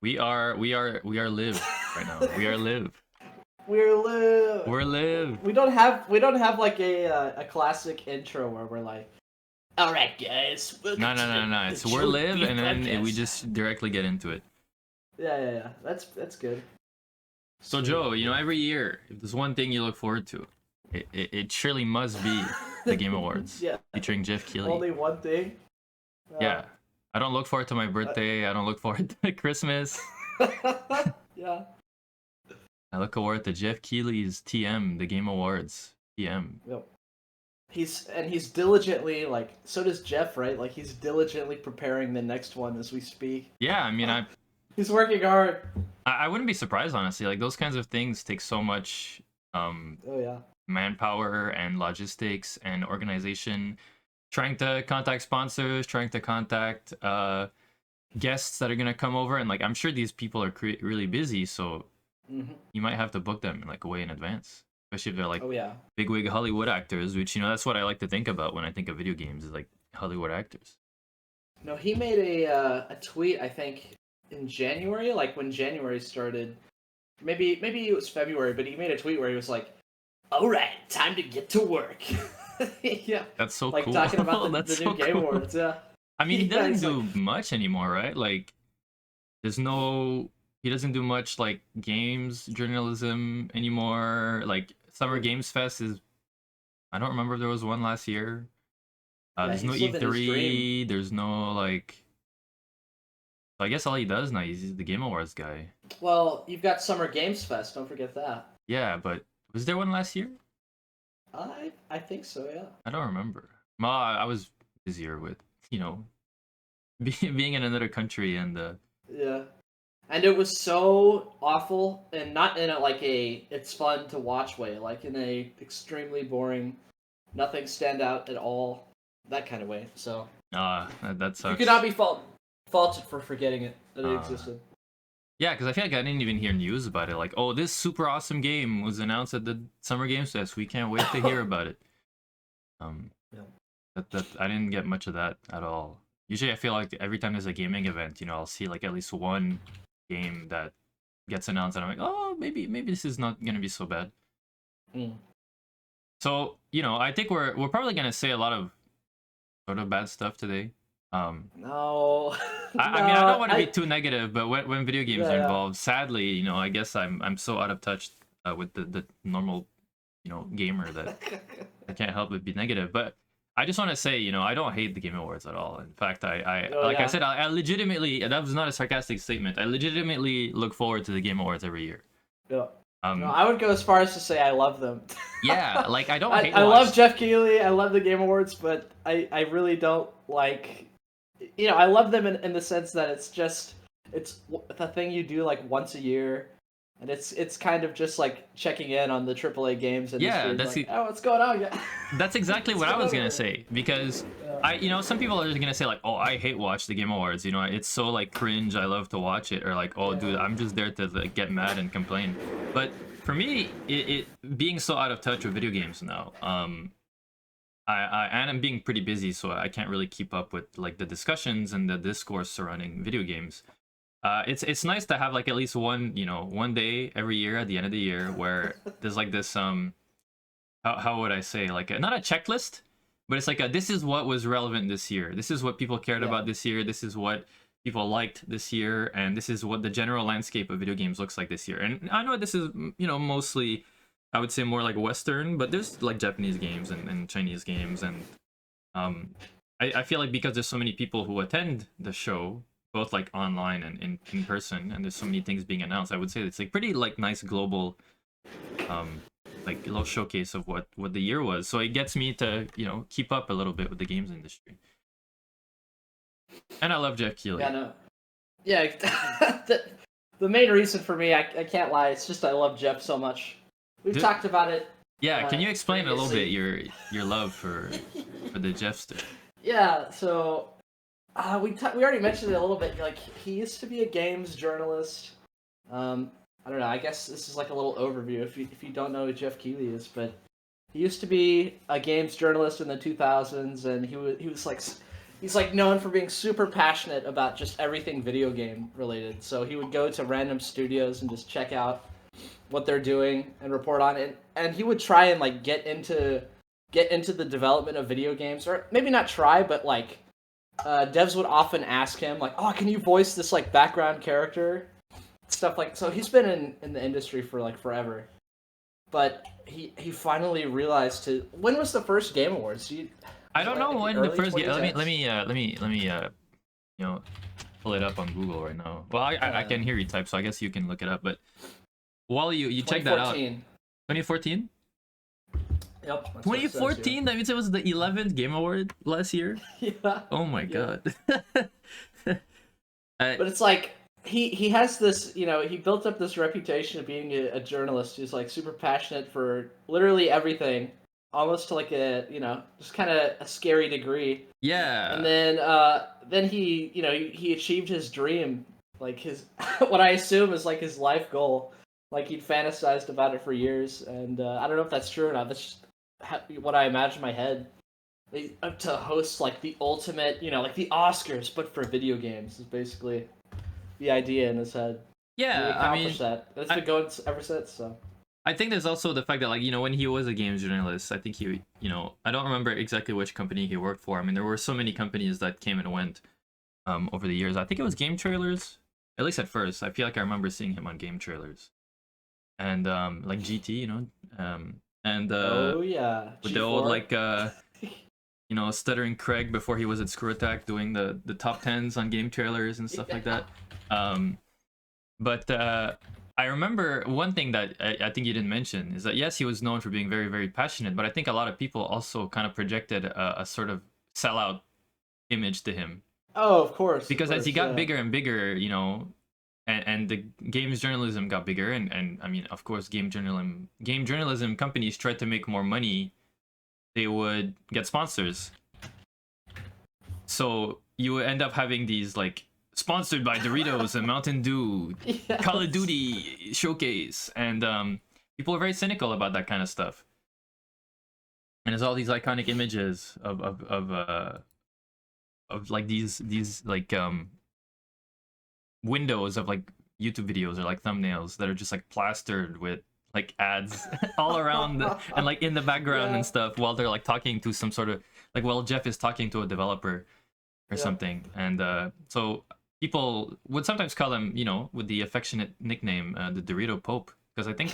We are live right now. We are live. We're live. We're live. We don't have like a classic intro where we're like, all right, guys. No. It's we're live, and then we just directly get into it. Yeah. That's good. So Joe, every year, if there's one thing you look forward to, it surely must be the Game Awards. Yeah. Featuring Geoff Keighley. Only one thing. Yeah. I don't look forward to my birthday. I don't look forward to Christmas. Yeah. I look forward to Geoff Keighley's TM, the Game Awards. TM. Yep. He's diligently, like, so does Geoff, right? Like, he's diligently preparing the next one as we speak. Yeah, I mean, he's working hard. I wouldn't be surprised, honestly. Like, those kinds of things take so much Oh yeah. manpower and logistics and organization. Trying to contact sponsors, trying to contact guests that are gonna come over, and like I'm sure these people are really busy, so you might have to book them like way in advance, especially if they're like bigwig Hollywood actors, which that's what I like to think about when I think of video games, is like Hollywood actors. No, he made a tweet, I think, in January, like when January started. Maybe it was February, but he made a tweet where he was like, "All right, time to get to work." Yeah, that's so like cool. Talking about the so new Game cool. Awards. Yeah, I mean, he doesn't do like... much anymore, right? Like, he doesn't do much like games journalism anymore. Like Summer Games Fest is, I don't remember if there was one last year. There's no E3. There's no like. So I guess all he does now is he's the Game Awards guy. Well, you've got Summer Games Fest. Don't forget that. Yeah, but was there one last year? I think so. Yeah. I don't remember. Well, I was busier with being in another country and yeah. And it was so awful, and not in it's fun to watch way, like in a extremely boring, nothing stand out at all, that kind of way. So that sucks. You could not be faulted for forgetting it that it existed. Yeah, because I feel like I didn't even hear news about it. Like, oh, this super awesome game was announced at the Summer Games Fest. We can't wait to hear about it. That I didn't get much of that at all. Usually, I feel like every time there's a gaming event, I'll see like at least one game that gets announced, and I'm like, oh, maybe this is not gonna be so bad. So I think we're probably gonna say a lot of sort of bad stuff today. No. I mean, I don't want to be too negative, but when video games are involved, sadly, I guess I'm so out of touch with the normal gamer that I can't help but be negative. But I just want to say, I don't hate the Game Awards at all. In fact, I said, I legitimately, that was not a sarcastic statement, I legitimately look forward to the Game Awards every year. Yeah. No, I would go as far as to say I love them. Yeah, like I don't hate I love Geoff Keighley, I love the Game Awards, but I really don't like... I love them in the sense that it's the thing you do like once a year, and it's kind of just like checking in on the AAA games. And that's like, oh, what's going on? Yeah. That's exactly what I was gonna say, because some people are just gonna say like, oh, I hate watch the Game Awards. It's so like cringe. I love to watch it, or like, oh, dude, I'm just there to like, get mad and complain. But for me, it being so out of touch with video games now, I'm being pretty busy, so I can't really keep up with like the discussions and the discourse surrounding video games. It's nice to have like at least one day every year at the end of the year where there's like this how would I say, like not a checklist, but it's like this is what was relevant this year. This is what people cared about this year. This is what people liked this year, and this is what the general landscape of video games looks like this year. And I know this is mostly, I would say, more like Western, but there's like Japanese games and Chinese games, and I feel like because there's so many people who attend the show, both like online and in person, and there's so many things being announced, I would say it's like pretty like nice global like little showcase of what the year was. So it gets me to keep up a little bit with the games industry. And I love Geoff Keighley. Yeah, the main reason for me, I can't lie, it's just I love Geoff so much. We've talked about it. Yeah, can you explain a little bit your love for the Geoff stuff? Yeah, so we already mentioned it a little bit. Like, he used to be a games journalist. I don't know. I guess this is like a little overview if you don't know who Geoff Keighley is, but he used to be a games journalist in the 2000s, and he was like he's like known for being super passionate about just everything video game related. So he would go to random studios and just check out what they're doing and report on it. And he would try and like get into the development of video games, or maybe not try, but like devs would often ask him like, "Oh, can you voice this like background character?" Stuff like so. He's been in the industry for like forever, but he finally realized to. When was the first Game Awards? I don't know when the first game. 2010s? Let me you know, pull it up on Google right now. Well, I can hear you type, so I guess you can look it up. But while you check that out, 2014. Yep. 2014. That means it was the 11th Game Award last year. Yeah. Oh my god. But it's like he has this, you know, he built up this reputation of being a journalist who's like super passionate for literally everything, almost to like a, you know, just kind of a scary degree. Yeah. And then he, you know, he achieved his dream, like his what I assume is like his life goal. Like he'd fantasized about it for years, and I don't know if that's true or not. That's just what I imagine in my head. To host like the ultimate, you know, like the Oscars, but for video games is basically the idea in his head. Yeah, He accomplished that. It's been going ever since. So I think there's also the fact that, like, you know, when he was a games journalist, I think he, you know, I don't remember exactly which company he worked for. I mean, there were so many companies that came and went over the years. I think it was Game Trailers, at least at first. I feel like I remember seeing him on Game Trailers, and like GT, you know, and oh yeah, with G4. the old like you know, Stuttering Craig before he was at Screw Attack doing the top 10s on Game Trailers and stuff like that. But I remember one thing that I think you didn't mention is that yes, he was known for being very, very passionate, but I think a lot of people also kind of projected a sort of sellout image to him. Oh, of course. Because as he got bigger and bigger, you know, and the games journalism got bigger, and I mean, of course, game journalism companies tried to make more money. They would get sponsors. So you would end up having these like sponsored by Doritos and Mountain Dew, yes. Call of Duty showcase, and people are very cynical about that kind of stuff. And there's all these iconic images of like these like windows of like YouTube videos or like thumbnails that are just like plastered with like ads all around and like in the background and stuff while they're like talking to some sort of like, well, Geoff is talking to a developer or something, and so people would sometimes call him, you know, with the affectionate nickname the Dorito Pope, because I think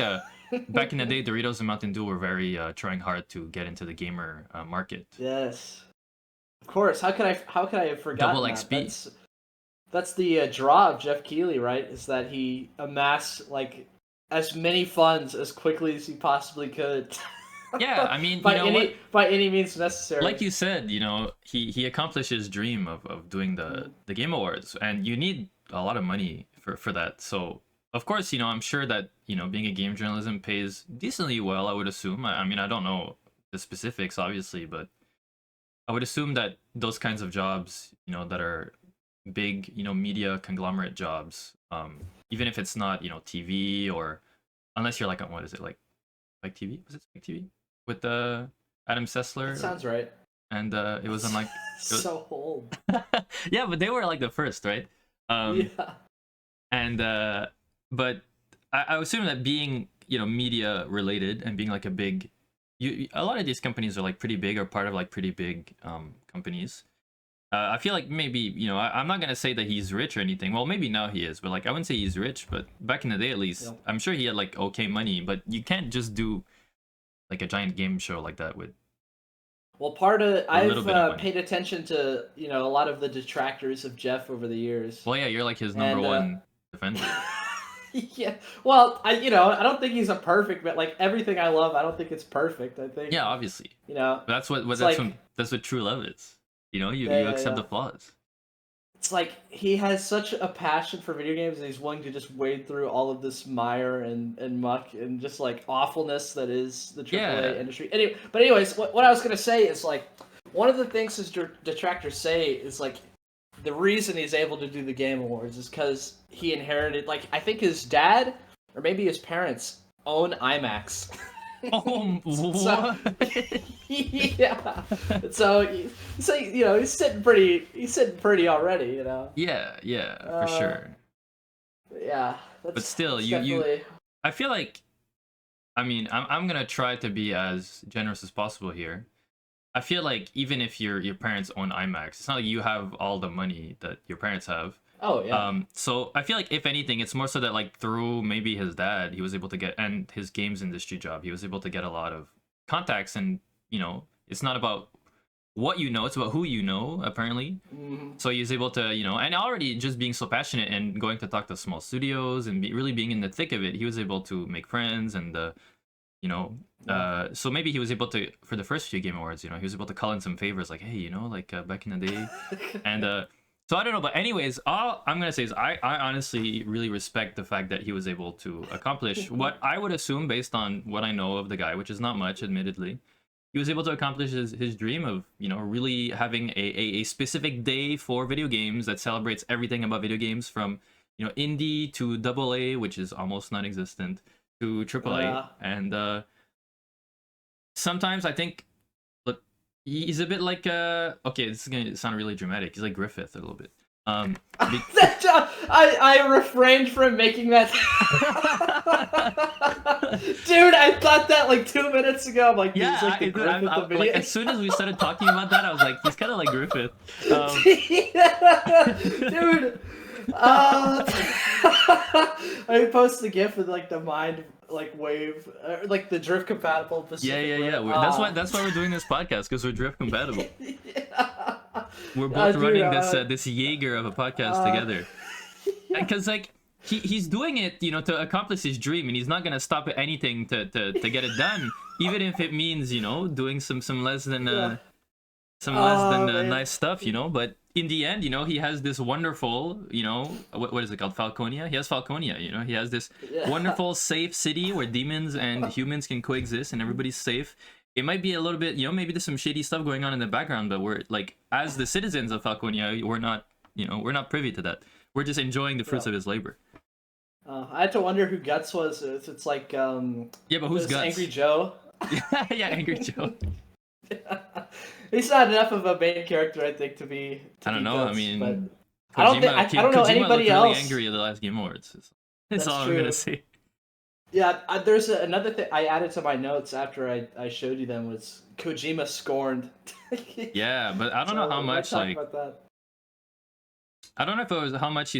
back in the day Doritos and Mountain Dew were very trying hard to get into the gamer market. Yes, of course. How could I have forgotten Double that? XP. That's the draw of Geoff Keighley, right? Is that he amassed like as many funds as quickly as he possibly could. Yeah, I mean, by any means necessary. Like you said, you know, he accomplished his dream of doing the Game Awards, and you need a lot of money for that. So of course, you know, I'm sure that, you know, being a game journalism pays decently well, I would assume. I mean, I don't know the specifics, obviously, but I would assume that those kinds of jobs, you know, that are big, you know, media conglomerate jobs, even if it's not, you know, TV, or unless you're like on, what is it, like TV? Was it Spike TV with Adam Sessler? That sounds right. And it was on like so old. Yeah, but they were like the first, right? Yeah. And but I assume that being, you know, media related and being like a big, a lot of these companies are like pretty big or part of like pretty big companies. I feel like maybe, you know, I'm not going to say that he's rich or anything. Well, maybe now he is, but like I wouldn't say he's rich, but back in the day at least, I'm sure he had like okay money, but you can't just do like a giant game show like that with. Well, I've paid attention to, you know, a lot of the detractors of Geoff over the years. Well, yeah, you're like his number one defender. Yeah. Well, I don't think he's a perfect, but like everything I love, I don't think it's perfect. I think. Yeah, obviously. You know. But that's what true love is. You know, you accept the flaws. It's like he has such a passion for video games, and he's willing to just wade through all of this mire and muck and just like awfulness that is the AAA industry. Anyways, what I was gonna say is like one of the things his detractors say is like the reason he's able to do the Game Awards is because he inherited, like, I think his dad or maybe his parents own IMAX. Oh, So what? yeah, so you know he's sitting pretty already, you know. Yeah, yeah, for Uh, sure. yeah, But that's still, that's you definitely. I feel like, I mean, I'm gonna try to be as generous as possible here. I feel like even if your parents own IMAX, it's not like you have all the money that your parents have. Oh yeah. So I feel like if anything, it's more so that like through maybe his dad, he was able to get, and his games industry job, he was able to get a lot of contacts, and it's not about what you know, it's about who you know, apparently. Hmm. So he was able to, and already just being so passionate and going to talk to small studios and really being in the thick of it, he was able to make friends and you know Yeah. so maybe he was able to, for the first few game awards, he was able to call in some favors, like, hey, like back in the day. And so I don't know, but anyways, all I'm gonna say is I honestly really respect the fact that he was able to accomplish what I would assume, based on what I know of the guy, which is not much, admittedly. He was able to accomplish his dream of really having a specific day for video games that celebrates everything about video games, from indie to double A, which is almost non-existent, to triple A. Yeah. And sometimes I think, look, he's a bit like okay, this is gonna sound really dramatic, he's like Griffith a little bit. Be- I refrained from making that. Dude, I thought that like 2 minutes ago. I'm like, dude, he's yeah, like the Griffith of like, video. as soon as we started talking about that, I was like, he's kind of like Griffith. Dude, I posted a GIF with like the mind like wave, like the drift compatible Yeah, Pacific yeah, yeah. Rim. That's why we're doing this podcast, because we're drift compatible. Yeah. We're both Dude, running this Jaeger of a podcast together. yeah. Because like he's doing it, to accomplish his dream, and he's not gonna stop at anything to get it done, even if it means doing some less than Yeah. Man. nice stuff, But in the end, he has this wonderful, what is it called, Falconia? He has Falconia, he has this Yeah. wonderful safe city where demons and humans can coexist and everybody's safe. It might be a little bit, maybe there's some shady stuff going on in the background, but we're like, as the citizens of Falconia, we're not privy to that. We're just enjoying the fruits Yeah. of his labor. I had to wonder who Guts was. If it's like Yeah, but who's this Guts? Angry Joe. Yeah, Angry Joe. He's not enough of a main character, I think, to be. I don't know. Guts, I mean, but Kojima, I don't think I don't know Kojima anybody looked really else. angry at the last Game Awards. That's That's all I'm true. gonna say. Yeah, there's another thing I added to my notes after I showed you them was Kojima scorned. Yeah, but I don't know how we might much, talk like, about that. I don't know if it was how much he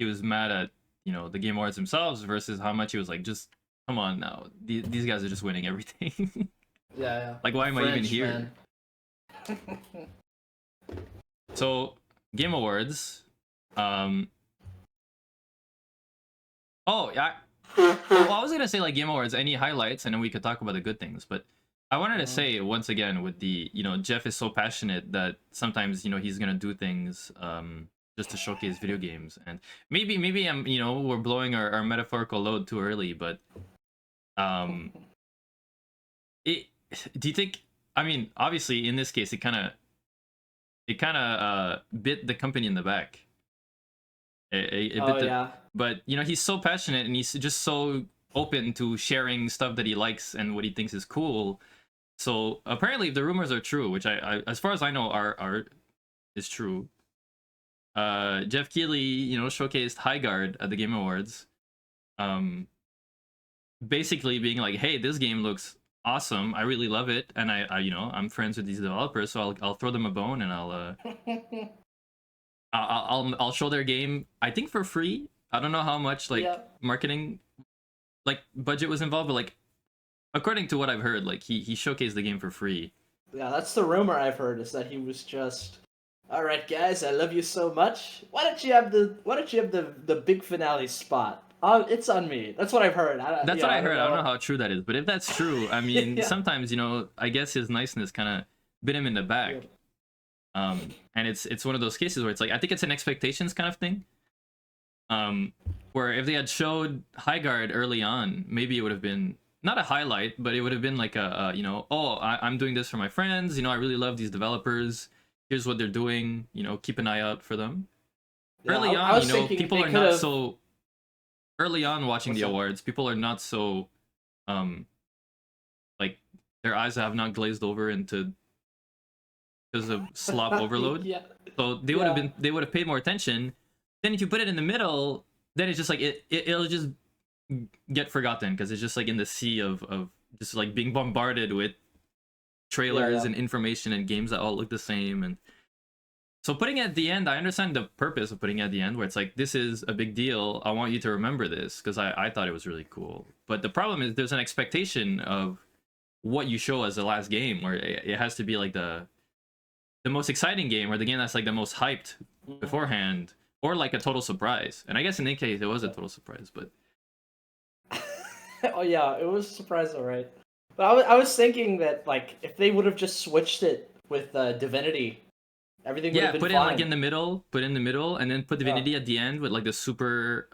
was mad at the Game Awards themselves, versus how much he was like, just come on now, these guys are just winning everything. Yeah, yeah. Like, why am I even French, here? man. So, Game Awards. Oh, yeah. Well, I was gonna say, like, Game Awards, any highlights, and then we could talk about the good things. But I wanted to say once again, with the Geoff is so passionate that sometimes he's gonna do things just to showcase video games, and maybe I'm we're blowing our metaphorical load too early, but it do you think? I mean, obviously in this case, it kind of bit the company in the back. It Oh bit the, yeah. but he's so passionate, and he's just so open to sharing stuff that he likes and what he thinks is cool. So apparently, if the rumors are true, which I as far as I know are is true, Geoff Keighley showcased Highguard at the Game Awards, basically being like, hey, this game looks awesome, I really love it, and I'm friends with these developers, so I'll throw them a bone, and I'll show their game, I think, for free. I don't know how much like Yeah. marketing like budget was involved, but like, according to what I've heard, like he showcased the game for free. Yeah, that's the rumor I've heard, is that he was just, all right, guys, I love you so much. Why don't you have the big finale spot? It's on me. That's what I've heard. That's yeah, what I heard. I don't know know. how true that is, but if that's true, I mean, Yeah. sometimes I guess his niceness kind of bit him in the back. Yeah. And it's one of those cases where it's like, I think it's an expectations kind of thing. Where if they had showed Highguard early on, maybe it would have been not a highlight, but it would have been like oh, I'm doing this for my friends. I really love these developers. Here's what they're doing. Keep an eye out for them. Yeah, Early I on, was thinking people they are not could've- so. Early on, watching What's the that? awards, people are not so their eyes have not glazed over into because of slop overload. Yeah. So they would have paid more attention. Then if you put it in the middle, then it's just like it'll just get forgotten because it's just like in the sea of just like being bombarded with trailers and information and games that all look the same. And so putting it at the end, I understand the purpose of putting it at the end, where it's like, this is a big deal, I want you to remember this because I thought it was really cool. But the problem is there's an expectation of what you show as the last game, where it has to be like the most exciting game, or the game that's like the most hyped beforehand, or like a total surprise. And I guess in this case it was a total surprise, but Oh yeah, it was a surprise, all right. But I was thinking that like if they would have just switched it with Divinity, everything would have been put fine. it like in the middle, and then put Divinity at the end with like the super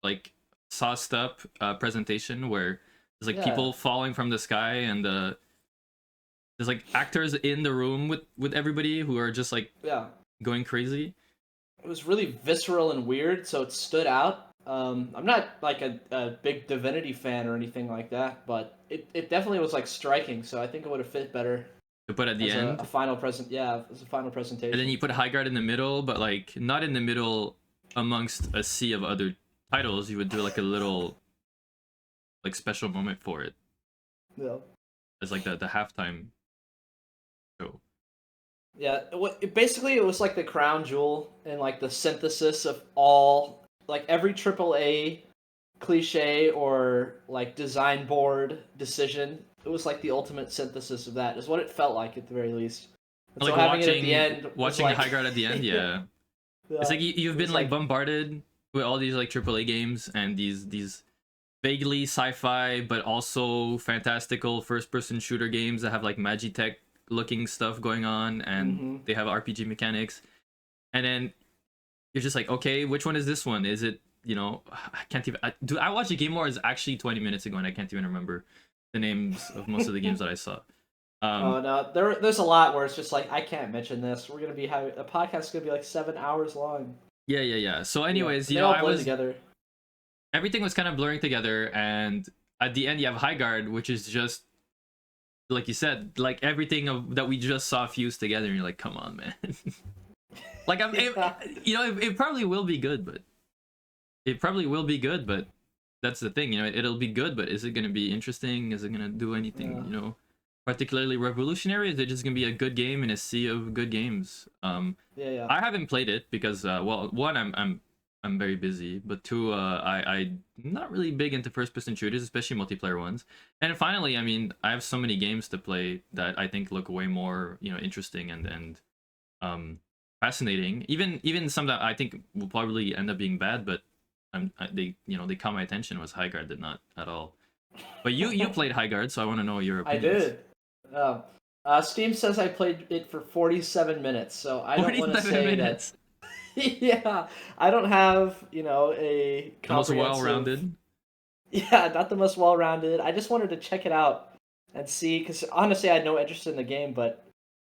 like sauced up presentation where there's like people falling from the sky, and there's like actors in the room with everybody who are just like going crazy. It was really visceral and weird, so it stood out. I'm not like a big Divinity fan or anything like that, but it definitely was like striking. So I think it would have fit better To put at the end a final as a final presentation. And then you put Highguard in the middle, but like not in the middle amongst a sea of other titles. You would do like a little like special moment for it. Yeah. As like the halftime show. Yeah, basically it was like the crown jewel and like the synthesis of all, like every AAA cliche or like design board decision. It was like the ultimate synthesis of that. Is what it felt like at the very least. And Like so having it at the end, watching like... Highguard at the end, yeah. It's like you've been like bombarded with all these like AAA games and these vaguely sci-fi but also fantastical first-person shooter games that have like Magitech looking stuff going on, and they have RPG mechanics, and then you're just like, okay, which one is this one? Is it, you know, I can't even I watched a Game Awards actually 20 minutes ago and I can't even remember the names of most of the games that I saw. Oh no, there's a lot where it's just like, I can't mention this. We're gonna be having a podcast is gonna be like 7 hours long. Yeah. So anyways, you they know, all blend together. Everything was kind of blurring together, and at the end you have Highguard, which is just like you said, like everything that we just saw fused together, and you're like, come on, man. Like it probably will be good, but that's the thing, you know, it'll be good, but is it going to be interesting? Is it going to do anything, you know, particularly revolutionary? Is it just going to be a good game in a sea of good games? I haven't played it because well, one, I'm very busy, but two, I'm not really big into first-person shooters, especially multiplayer ones. And finally, I mean, I have so many games to play that I think look way more, you know, interesting and fascinating. Even some that I think will probably end up being bad, but they caught my attention. Was Highguard did not at all. But you played Highguard, so I want to know your opinions. I did. Steam says I played it for 47 minutes, so I don't want to say minutes. That. Yeah, I don't have, you know, the most well-rounded. Yeah, not the most well-rounded. I just wanted to check it out and see, because honestly, I had no interest in the game, but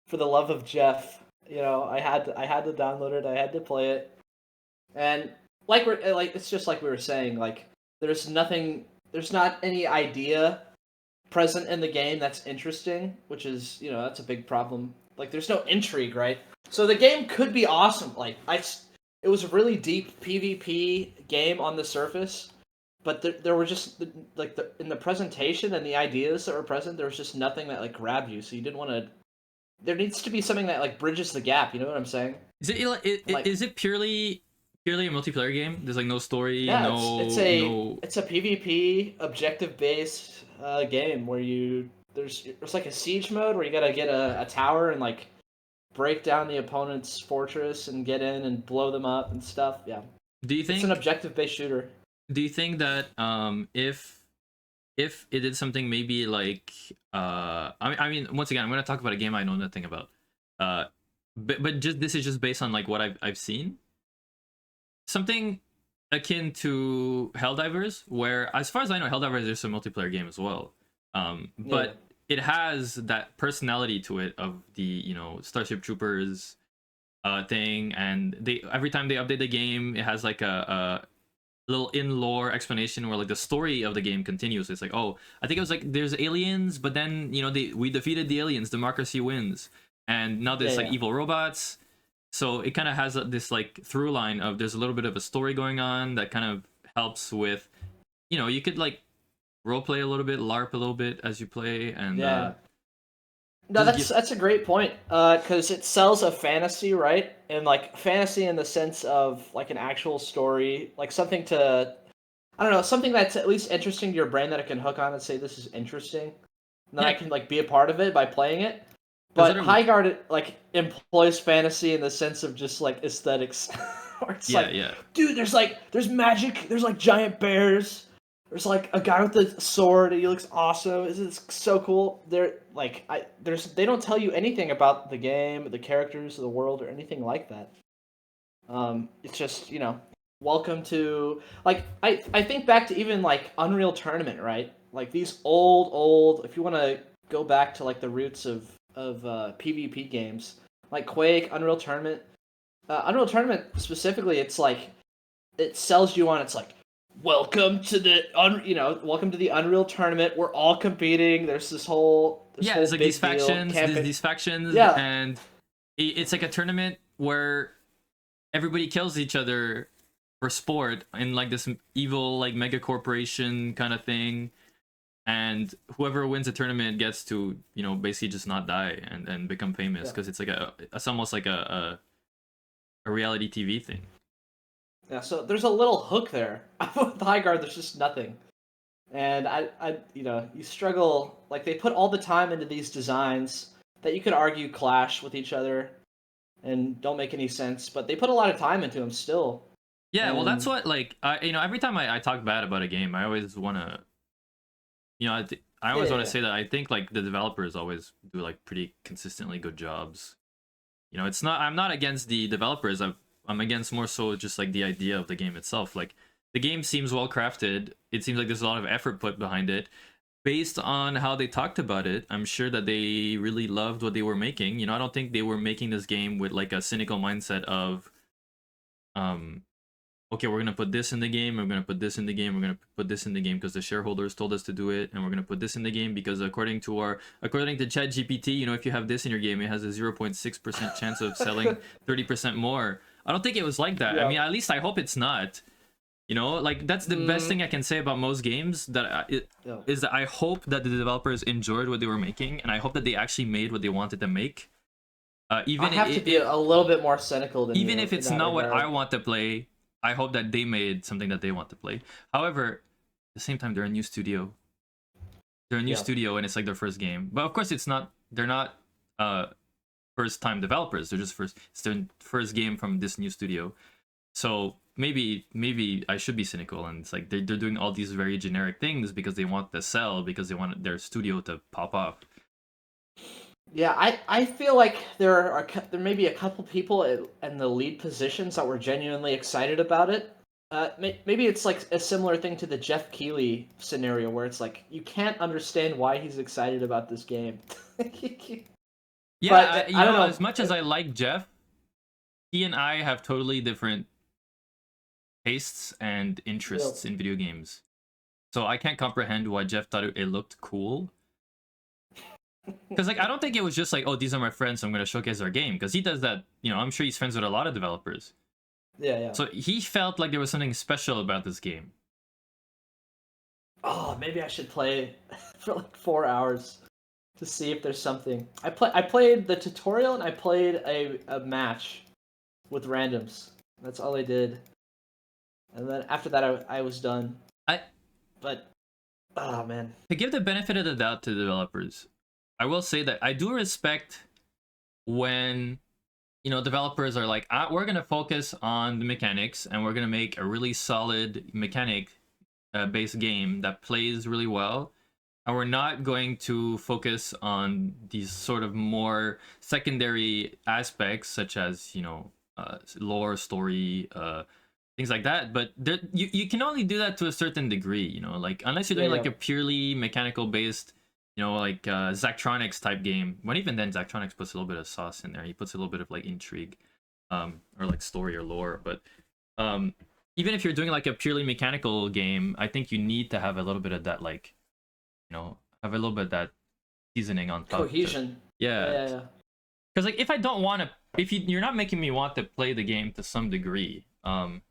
for the love of Geoff, you know, I had to download it. I had to play it, and it's just like we were saying, like there's not any idea present in the game that's interesting, which is, you know, that's a big problem. Like there's no intrigue, right? So the game could be awesome. Like it was a really deep PvP game on the surface, but there were just in the presentation and the ideas that were present, there was just nothing that like grabbed you. So you didn't want to. There needs to be something that like bridges the gap. You know what I'm saying? Is it purely a multiplayer game? There's like no story. Yeah, it's a PvP objective based game where there's like a siege mode where you gotta get a tower and like break down the opponent's fortress and get in and blow them up and stuff. Yeah. Do you think it's an objective based shooter? Do you think that if it did something maybe like I mean once again I'm going to talk about a game I know nothing about, but just this is just based on like what I've seen, something akin to Helldivers, where as far as I know Helldivers is a multiplayer game as well, but it has that personality to it of the, you know, Starship Troopers thing, and every time they update the game, it has like a little in lore explanation where like the story of the game continues. It's like, oh, I think it was like there's aliens, but then we defeated the aliens, democracy wins, and now there's like Yeah. evil robots. So it kind of has this like through line of there's a little bit of a story going on that kind of helps with, you could like role play a little bit, LARP a little bit as you play, and Yeah. No, just give. that's a great point. Because it sells a fantasy, right? And like fantasy in the sense of like an actual story, like something to, I don't know, something that's at least interesting to your brain that it can hook on and say this is interesting. And then I Yeah, can like be a part of it by playing it. because But Highguard like employs fantasy in the sense of just like aesthetics, where it's yeah, like, yeah. dude, there's magic, there's like giant bears, there's like a guy with a sword, and he looks awesome. It's so cool. They don't tell you anything about the game, the characters, the world, or anything like that. It's just welcome to like I think back to even like Unreal Tournament, right? Like these old if you want to go back to like the roots of PvP games like Quake, Unreal Tournament. Unreal Tournament specifically, it's like it sells you on. It's like welcome to the Unreal Tournament. We're all competing. There's this whole Yeah, there's like these big deal factions, campaign. these factions, Yeah, and it's like a tournament where everybody kills each other for sport in like this evil like mega corporation kind of thing, and whoever wins the tournament gets to basically just not die and become famous yeah, because it's like it's almost like a reality TV thing. yeah. So there's a little hook there. With Highguard, there's just nothing. And you struggle. Like they put all the time into these designs that you could argue clash with each other and don't make any sense, but they put a lot of time into them still. Yeah, well, that's And what like every time I talk bad about a game, I always want to I always want to yeah, say that I think like the developers always do like pretty consistently good jobs. It's not, I'm not against the developers. I'm against more so just like the idea of the game itself. Like the game seems well crafted. It seems like there's a lot of effort put behind it. Based on how they talked about it, I'm sure that they really loved what they were making. I don't think they were making this game with like a cynical mindset of um okay, we're gonna put this in the game, we're gonna put this in the game, we're gonna put this in the game because the shareholders told us to do it, and we're gonna put this in the game because according to ChatGPT, if you have this in your game, it has a 0.6% chance of selling 30% more. I don't think it was like that. I yeah, mean, at least I hope it's not. Like that's the best thing I can say about most games yeah. is that I hope that the developers enjoyed what they were making, and I hope that they actually made what they wanted to make. I Even have to be a little bit more cynical than even you if in it's that not what I regard. want to play, I hope that they made something that they want to play. However, at the same time, they're a new studio. They're a new Yeah. studio, and it's like their first game. But of course, it's not. They're not first time developers. They're just first. It's their first game from this new studio. So maybe I should be cynical, and it's like they're doing all these very generic things because they want to sell, because they want their studio to pop off. Yeah, I feel like there may be a couple people in the lead positions that were genuinely excited about it. Maybe it's like a similar thing to the Geoff Keighley scenario where it's like you can't understand why he's excited about this game. Yeah, But I don't as know. much as I like Jeff, he and I have totally different tastes and Yeah. interests in video games. So I can't comprehend why Jeff thought it looked cool. Because like I don't think it was just like, oh, these are my friends, so I'm gonna showcase our game. Because he does that, I'm sure he's friends with a lot of developers. Yeah, yeah. So he felt like there was something special about this game. Oh, maybe I should play for like 4 hours to see if there's something. I played the tutorial and I played a match with randoms. That's all I did. And then after that I was done. I But oh man. To give the benefit of the doubt to the developers, I will say that I do respect when developers are like, we're gonna focus on the mechanics and we're gonna make a really solid mechanic based game that plays really well, and we're not going to focus on these sort of more secondary aspects such as lore, story, things like that. But you can only do that to a certain degree, like unless you're Yeah, doing like yeah. a purely mechanical based, like Zachtronics type game. When even then, Zachtronics puts a little bit of sauce in there. He puts a little bit of like intrigue, or like story or lore. But even if you're doing like a purely mechanical game, I think you need to have a little bit of that, like, have a little bit of that seasoning on top. Cohesion. Yeah. Yeah. Because like if I don't want to, if you're not making me want to play the game to some degree, even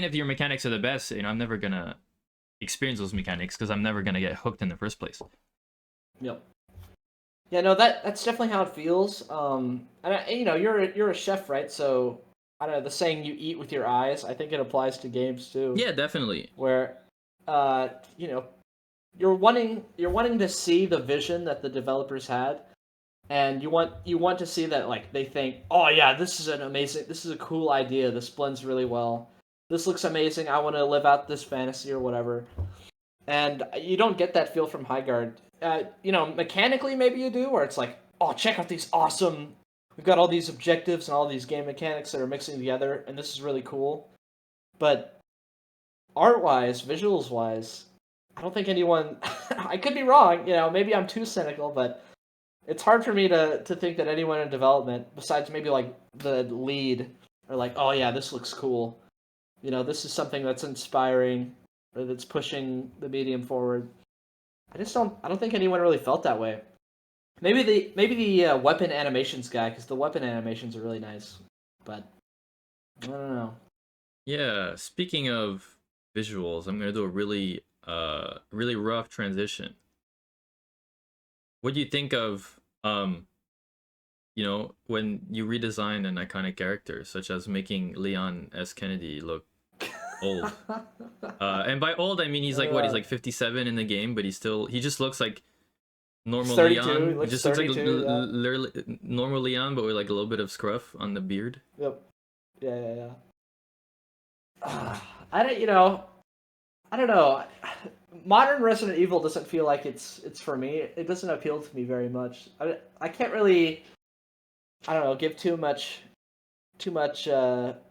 if your mechanics are the best, I'm never gonna experience those mechanics because I'm never gonna get hooked in the first place. Yep. Yeah, no, that's definitely how it feels. You're a chef, right? So I don't know, the saying "you eat with your eyes." I think it applies to games too. Yeah, definitely. Where, uh, you know, you're wanting to see the vision that the developers had, and you want to see that, like, they think, oh yeah, this is a cool idea. This blends really well. This looks amazing. I want to live out this fantasy or whatever. And you don't get that feel from Highguard. Mechanically maybe you do, where it's like, oh, check out these awesome. We've got all these objectives and all these game mechanics that are mixing together, and this is really cool. But art-wise, visuals-wise, I don't think anyone. I could be wrong. Maybe I'm too cynical, but it's hard for me to think that anyone in development, besides maybe like the lead, are like, oh yeah, this looks cool. This is something that's inspiring, or that's pushing the medium forward. I don't think anyone really felt that way. Maybe the weapon animations guy, because the weapon animations are really nice, but I don't know. Yeah, speaking of visuals, I'm gonna do a really really rough transition. What do you think of when you redesign an iconic character, such as making Leon S. Kennedy look old? And by old, I mean he's like what? He's like 57 in the game, but he just looks like normal 32, Leon. He just looks like 32, normal Leon, but with like a little bit of scruff on the beard. Yep. Yeah. I don't know. Modern Resident Evil doesn't feel like it's for me. It doesn't appeal to me very much. I can't really, I don't know, give too much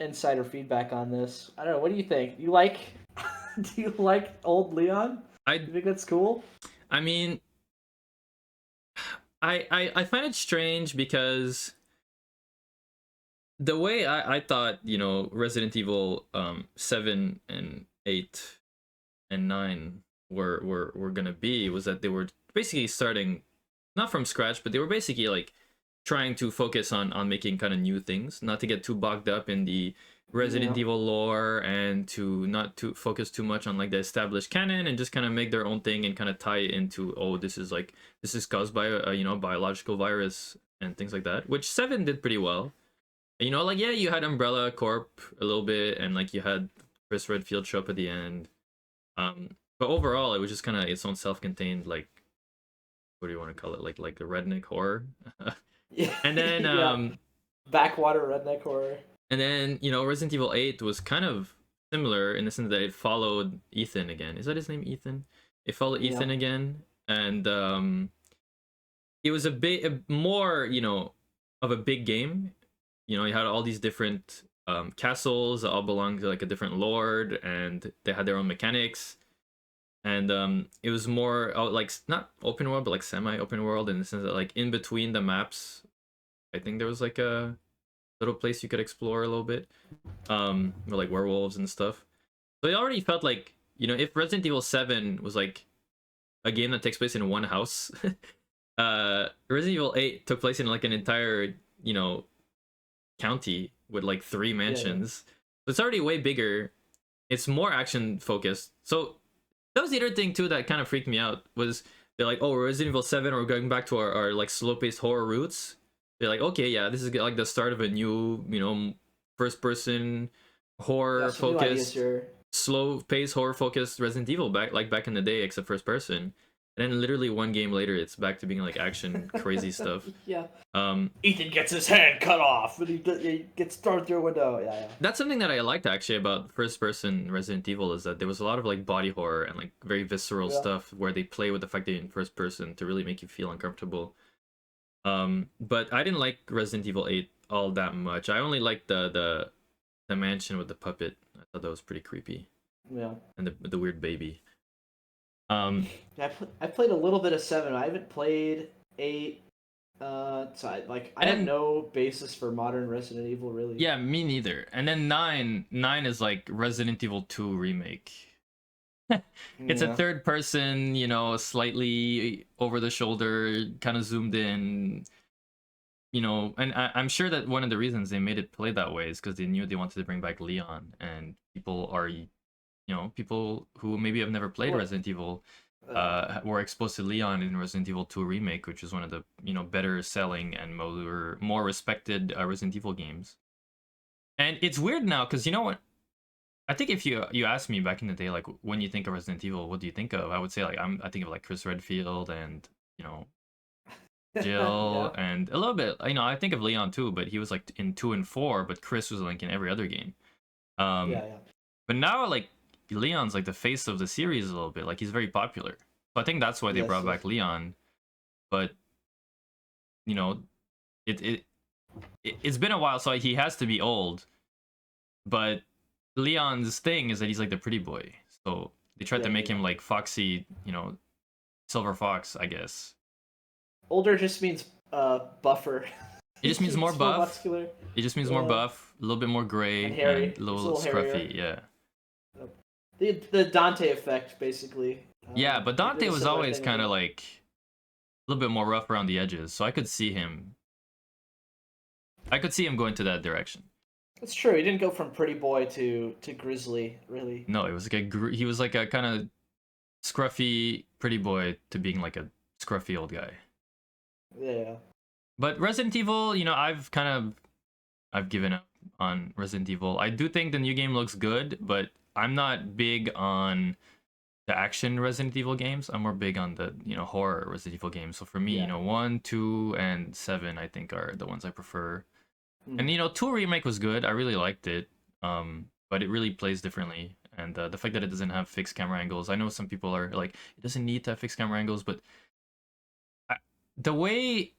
insider feedback on this. I don't know. What do you think? Do you like old Leon? You think that's cool? I mean, I find it strange because the way I thought, Resident Evil 7 and 8 and 9 were gonna be was that they were basically starting not from scratch, but they were basically like trying to focus on making kind of new things, not to get too bogged up in the Resident Evil lore, and to not to focus too much on like the established canon, and just kind of make their own thing and kind of tie it into, oh, this is caused by a biological virus and things like that, which 7 did pretty well. Like, yeah, you had Umbrella Corp a little bit, and like you had Chris Redfield show up at the end. But overall, it was just kind of its own self-contained, like, what do you want to call it? Like a redneck horror. Yeah. And then backwater redneck horror. And then Resident Evil 8 was kind of similar in the sense that it followed Ethan again. Is that his name, Ethan? It followed Ethan again, and it was a more of a big game. You had all these different castles that all belonged to like a different lord, and they had their own mechanics. And it was more like not open world, but like semi-open world, in the sense that like in between the maps, I think there was like a little place you could explore a little bit, with like werewolves and stuff. So it already felt like, if Resident Evil 7 was like a game that takes place in one house, Resident Evil 8 took place in like an entire county with like 3 mansions. Yeah. So it's already way bigger. It's more action focused. So that was the other thing too that kind of freaked me out, was they're like, oh, Resident Evil 7, we're going back to our like slow-paced horror roots. They're like, okay, yeah, this is like the start of a new, first-person horror-focused, slow-paced horror-focused Resident Evil back in the day, except first person. And then literally one game later, it's back to being like action crazy stuff. Yeah. Ethan gets his hand cut off, and he gets thrown through a window. Yeah. That's something that I liked actually about first-person Resident Evil, is that there was a lot of like body horror and like very visceral stuff where they play with the fact that you're in first person to really make you feel uncomfortable. But I didn't like Resident Evil 8 all that much. I only liked the mansion with the puppet. I thought that was pretty creepy. Yeah. And the weird baby. I played a little bit of 7. I haven't played 8. So I have And no basis for modern Resident Evil really. yeah, me neither. And then 9 is like Resident Evil 2 remake. It's a Yeah. third person, you know, slightly over the shoulder, kind of zoomed in, you know, and I'm sure that one of the reasons they made it play that way is because they knew they wanted to bring back Leon, and people are, you know, people who maybe have never played What? Resident Evil Uh, were exposed to Leon in Resident Evil 2 remake, which is one of the, you know, better selling and more respected Resident Evil games. And it's weird now because, you know what, I think if you asked me back in the day, like when you think of Resident Evil, what do you think of? I would say like I think of like Chris Redfield and, you know, Jill yeah. and a little bit. You know, I think of Leon too, but he was like in 2 and 4, but Chris was like in every other game. Yeah. Um, Yeah. but now like Leon's like the face of the series a little bit. Like he's very popular. So I think that's why they Yes. brought Yes. back Leon. But you know, it it it's been a while, so he has to be old. But Leon's thing is that he's like the pretty boy. So they tried to Yeah. make Yeah. him like Foxy, you know, Silver Fox, I guess. Older just means buffer. It just means more It's more buff. muscular. It just means more Yeah. buff, a little bit more And gray, and hairy. a He's a little little hairier. scruffy. Yeah, The Dante effect, basically. yeah. But They did Dante a was similar always thing with kind of him. like a little bit more rough around the edges, so I could see him. I could see him going to that direction. It's true. He didn't go from pretty boy to grizzly, really. No, it was like he was like a kind of scruffy pretty boy to being like a scruffy old guy. Yeah. But Resident Evil, you know, I've given up on Resident Evil. I do think the new game looks good, but I'm not big on the action Resident Evil games. I'm more big on the, you know, horror Resident Evil games. So for me, you Yeah. know, 1, 2, and 7 I think are the ones I prefer. And Mm. you know, 2 remake was good. I really liked it. But it really plays differently. And the fact that it doesn't have fixed camera angles. I know some people are like, it doesn't need to have fixed camera angles, but I, the way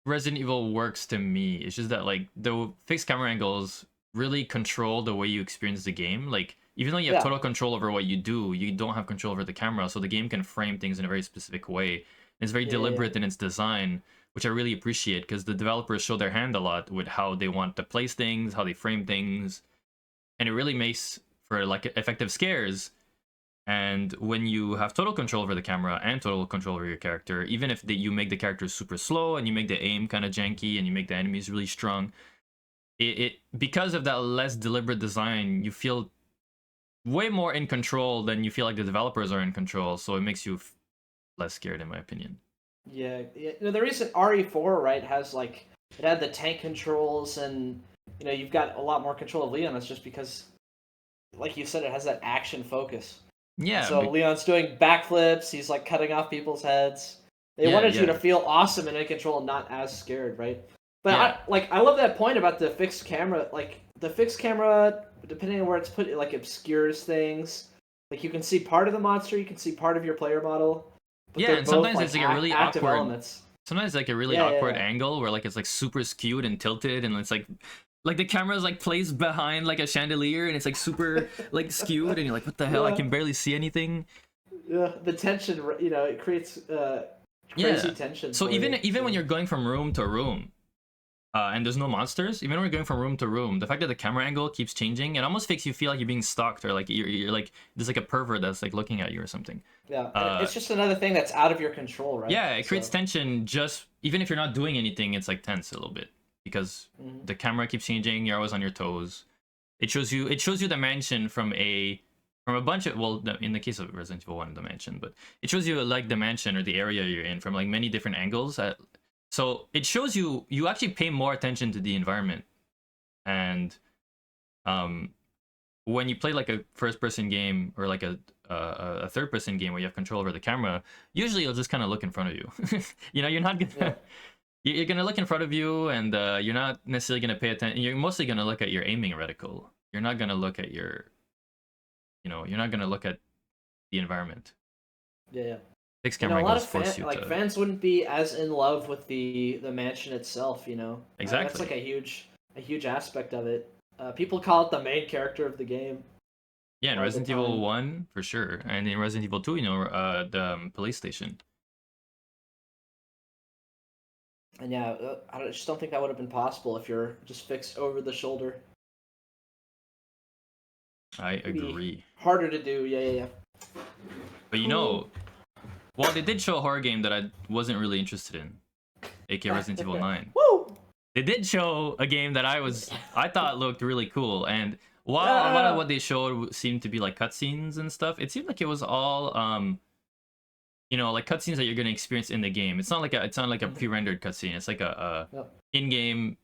Resident Evil works to me. It's just that like the fixed camera angles really control the way you experience the game. Like even though you have Yeah. total control over what you do, you don't have control over the camera. So the game can frame things in a very specific way. And it's very Yeah. Yeah. deliberate in its design, which I really appreciate because the developers show their hand a lot with how they want to place things, how they frame things, and it really makes for like effective scares. And when you have total control over the camera and total control over your character, even if you make the characters super slow and you make the aim kind of janky and you make the enemies really strong, it because of that less deliberate design, you feel way more in control than you feel like the developers are in control. So it makes you less scared, in my opinion. Yeah. Yeah. You know, the recent RE4, right, has like it had the tank controls, and you know you've got a lot more control of Leon. It's just because, like you said, it has that action focus. And Yeah, so Leon's doing backflips. He's like cutting off people's heads. They yeah, wanted you to yeah, feel awesome and in control, and not as scared, right? But yeah, I love that point about the fixed camera. Like the fixed camera, depending on where it's put, it like obscures things. Like you can see part of the monster, you can see part of your player model, but yeah. they're And both sometimes like it's like a really active awkward. elements. Sometimes like a really Yeah, yeah, awkward yeah. angle where like it's like super skewed and tilted, and it's like the camera's like placed behind like a chandelier, and it's like super like skewed, and you're like, what the hell? I Yeah, can barely see anything. yeah. The tension, you know, it creates crazy Yeah. tension So for you. even when So you're going from room to room, and there's no monsters, even when you're going from room to room, the fact that the camera angle keeps changing, it almost makes you feel like you're being stalked, or like you're like there's like a pervert that's like looking at you or something. yeah, and Uh, it's just another thing that's out of your control, right? yeah, it creates So tension. Just even if you're not doing anything, it's like tense a little bit because mhm. the camera keeps changing. You're always on your toes. It shows you the mansion from a bunch of, well, in the case of Resident Evil 1, the mansion, but it shows you like the mansion or the area you're in from like many different angles. So it shows you actually pay more attention to the environment. And um when you play like a first person game or like a third person game where you have control over the camera, usually you'll just kind of look in front of you. You know, you're not Yeah, gonna you're gonna look in front of you, and you're not necessarily gonna pay attention. You're mostly gonna look at your aiming reticle. You're not gonna look at your, you know, you're not gonna look at the environment. yeah, yeah. Fixed You know, camera a lot angles of force you to fans wouldn't be as in love with the mansion itself. You know, that's like exactly. a huge aspect of it. People call it the main character of the game Yeah, a in lot of the Resident Evil time. 1 for sure, and in Resident Evil 2, you know, the police station. And yeah, just don't think that would have been possible if you're just fixed over the shoulder. I agree. Harder to do. Yeah. But you know, well, they did show a horror game that I wasn't really interested in, aka Resident Evil 9. Woo! They did show a game that I thought looked really cool, and while a lot of what they showed seemed to be like cutscenes and stuff, it seemed like it was all like cutscenes that you're gonna experience in the game. It's not like a pre-rendered cutscene. It's like a in-game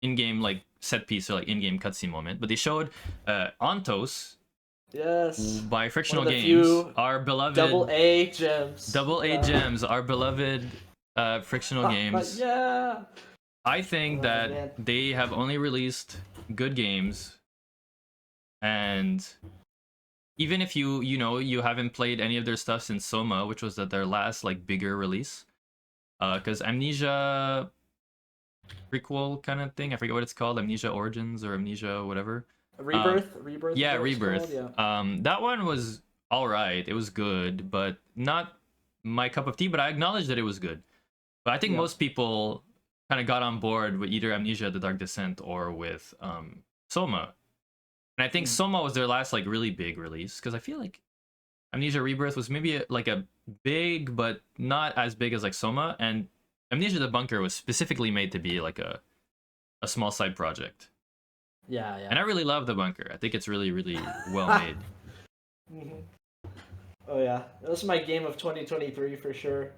like set piece or like in-game cutscene moment. But they showed Ontos. Yes. By Frictional Games, our beloved AA gems. AA gems, our beloved Frictional Games. Yeah. I think that they have only released good games, and even if you haven't played any of their stuff since Soma, which was their last like bigger release, because Amnesia prequel kind of thing, I forget what it's called, Amnesia Origins or Amnesia whatever. Rebirth. Yeah, Rebirth. That one was all right. It was good, but not my cup of tea. But I acknowledge that it was good. But I think most people kind of got on board with either Amnesia: The Dark Descent or with Soma. And I think Soma was their last like really big release, because I feel like Amnesia Rebirth was maybe like a big, but not as big as like Soma. And Amnesia: The Bunker was specifically made to be like a small side project. Yeah. And I really love The Bunker. I think it's really, really well made. Oh yeah, that was my game of 2023 for sure.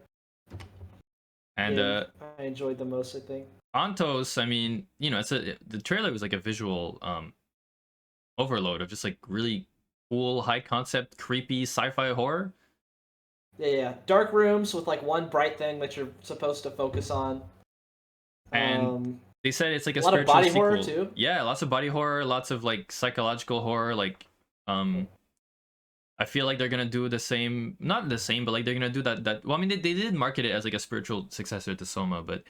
And I enjoyed the most, I think. Ontos, I mean, the trailer was like a visual overload of just like really cool, high concept, creepy sci-fi horror. Yeah. Dark rooms with like one bright thing that you're supposed to focus on. And they said it's like a lot spiritual of body sequel. horror too. Yeah, lots of body horror, lots of like psychological horror. Like, I feel like they're gonna do the same, not the same, but like they're gonna do that. Well, I mean, they did market it as like a spiritual successor to Soma, but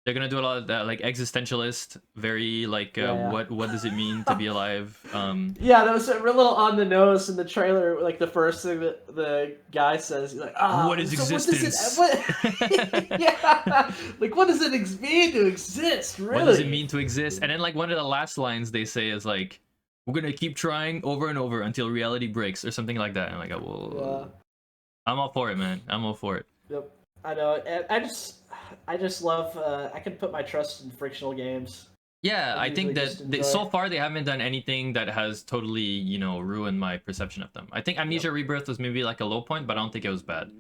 they're gonna do a lot of that, like existentialist, very like what does it mean to be alive? Yeah, that was a little on the nose in the trailer. Like the first thing that the guy says, he's like, what is existence? Yeah, like what does it mean to exist? Really? What does it mean to exist? And then like one of the last lines they say is like, we're gonna keep trying over and over until reality breaks, or something like that. And I'm like, well, I'm all for it, man. I'm all for it. Yep, I know. I just love. I can put my trust in Frictional Games. Yeah, I think that so far they haven't done anything that has totally, ruined my perception of them. I think Amnesia Rebirth was maybe like a low point, but I don't think it was bad.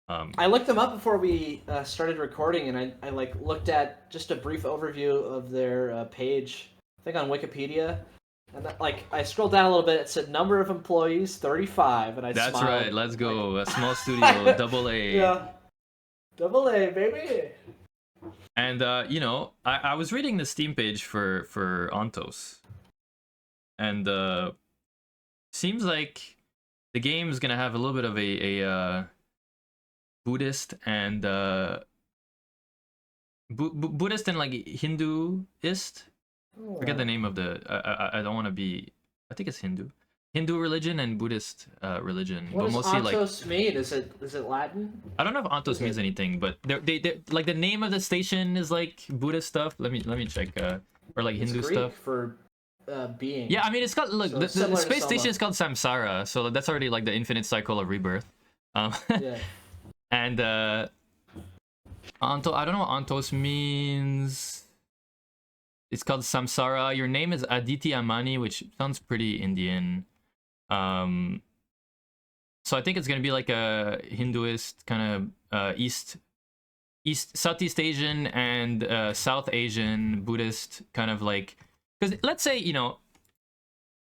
I looked them up before we started recording, and I like looked at just a brief overview of their page. I think on Wikipedia. And I scrolled down a little bit. It said number of employees 35, and That's smiled. right. Let's go. A small studio, AA. Yeah, AA, baby. And I was reading the Steam page for Ontos, and seems like the game is gonna have a little bit of a Buddhist and Buddhist and like Hinduist. Forget the name of the. I don't want to be. I think it's Hindu religion and Buddhist religion. What but does mostly Ontos mean? Is it Latin? I don't know if Ontos means anything, but they like the name of the station is like Buddhist stuff. Let me check. Or like Hindu Greek stuff for being. Yeah, I mean it's got So the similar to space station Soma. is called Samsara, so that's already like the infinite cycle of rebirth. Yeah. And Onto, I don't know what Ontos means. It's called Samsara. Your name is Aditi Amani, which sounds pretty Indian. So I think it's gonna be like a Hinduist kind of Southeast Asian and South Asian Buddhist kind of like, because let's say,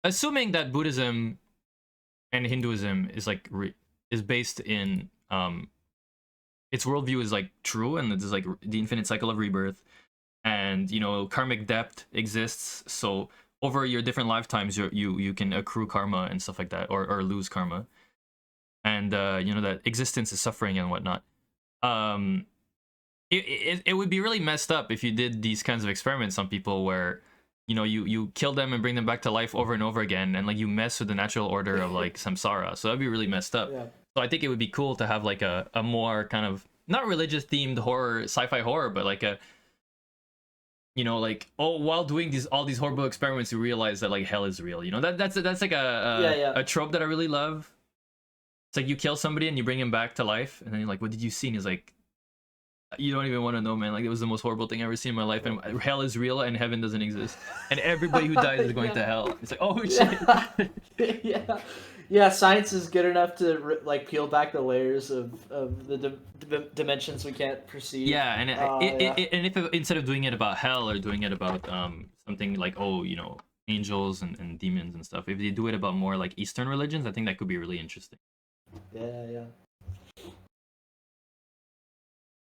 assuming that Buddhism and Hinduism is like is based in its worldview is like true, and it's like the infinite cycle of rebirth, and karmic debt exists, so over your different lifetimes you can accrue karma and stuff like that, or lose karma, and that existence is suffering and whatnot. It would be really messed up if you did these kinds of experiments on people where you kill them and bring them back to life over and over again, and like you mess with the natural order of like samsara. So that'd be really messed up. Yeah. So I think it would be cool to have like a more kind of not religious themed horror, sci-fi horror, but like a, you know, like, oh, while doing all these horrible experiments, you realize that like hell is real. You know, that's like a trope that I really love. It's like you kill somebody and you bring him back to life, and then you're like, what did you see? And he's like, you don't even want to know, man. Like, it was the most horrible thing I've ever seen in my life, and hell is real and heaven doesn't exist, and everybody who dies is going to hell. It's like, oh shit. Yeah, science is good enough to like peel back the layers of the dimensions we can't perceive. Yeah, and and if instead of doing it about hell or doing it about something like, oh, you know, angels and demons and stuff, if they do it about more like Eastern religions, I think that could be really interesting. Yeah.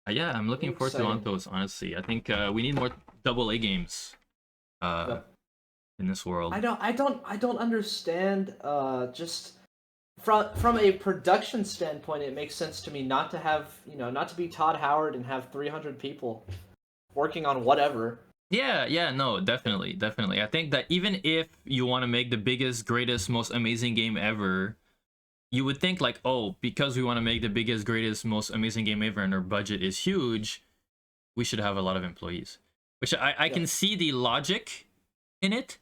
Yeah, I'm looking forward to Ontos, honestly. I think we need more AA games in this world. I don't understand. Just from a production standpoint, it makes sense to me not to have, you know, not to be Todd Howard and have 300 people working on whatever. Yeah, no, definitely. I think that even if you want to make the biggest, greatest, most amazing game ever, you would think like, oh, because we want to make the biggest, greatest, most amazing game ever and our budget is huge, we should have a lot of employees. Which I can see the logic in it,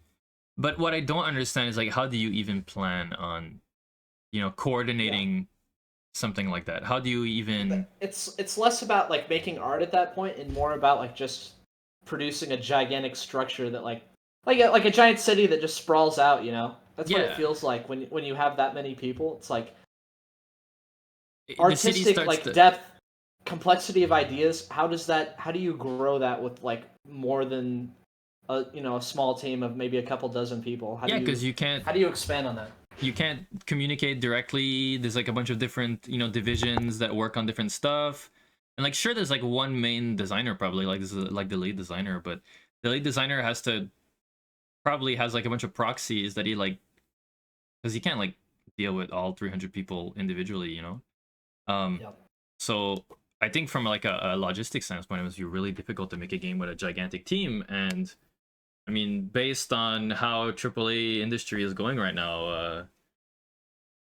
but what I don't understand is like, how do you even plan on, you know, coordinating something like that? How do you even... It's less about like making art at that point and more about like just producing a gigantic structure that like a giant city that just sprawls out, you know? That's what it feels like when you have that many people. It's like artistic, like depth, complexity of ideas. How do you grow that with like more than a small team of maybe a couple dozen people? Because you can't. How do you expand on that? You can't communicate directly. There's like a bunch of different, you know, divisions that work on different stuff. And like, sure, there's like one main designer probably, like this is like the lead designer, but the lead designer probably has like a bunch of proxies that he like, because he can't like deal with all 300 people individually, you know. So I think from like a logistics standpoint, it was really difficult to make a game with a gigantic team. And I mean, based on how AAA industry is going right now,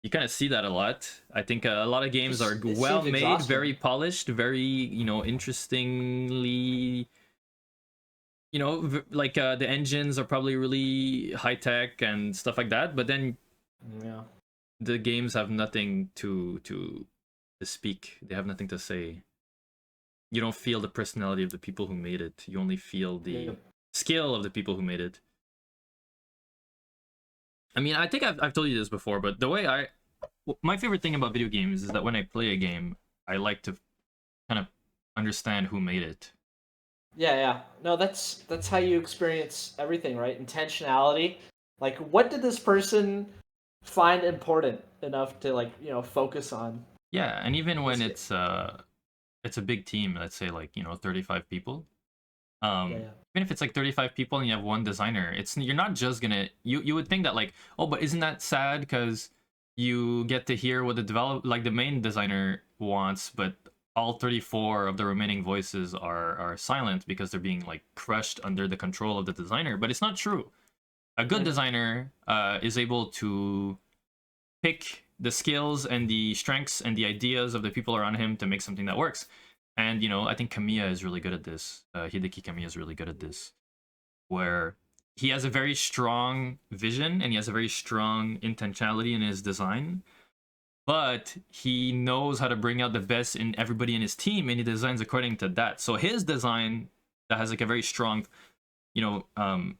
you kind of see that a lot. I think a lot of games are well made, very polished, very, you know, interestingly, you know, like the engines are probably really high tech and stuff like that. But then, the games have nothing to speak. They have nothing to say. You don't feel the personality of the people who made it. You only feel the skill of the people who made it. I mean, I think I've told you this before, but the way my favorite thing about video games is that when I play a game, I like to kind of understand who made it. Yeah. No, that's how you experience everything, right? Intentionality. Like, what did this person find important enough to, like, you know, focus on? Yeah, and even when it's a big team, let's say like, you know, 35 people. Even if it's like 35 people and you have one designer, you're not just gonna you would think that like, oh, but isn't that sad because you get to hear what the main designer wants, but all 34 of the remaining voices are silent because they're being like crushed under the control of the designer. But it's not true. A good designer is able to pick the skills and the strengths and the ideas of the people around him to make something that works. And, you know, I think Kamiya is really good at this. Hideki Kamiya is really good at this, where he has a very strong vision and he has a very strong intentionality in his design, but he knows how to bring out the best in everybody in his team, and he designs according to that. So his design that has like a very strong, you know,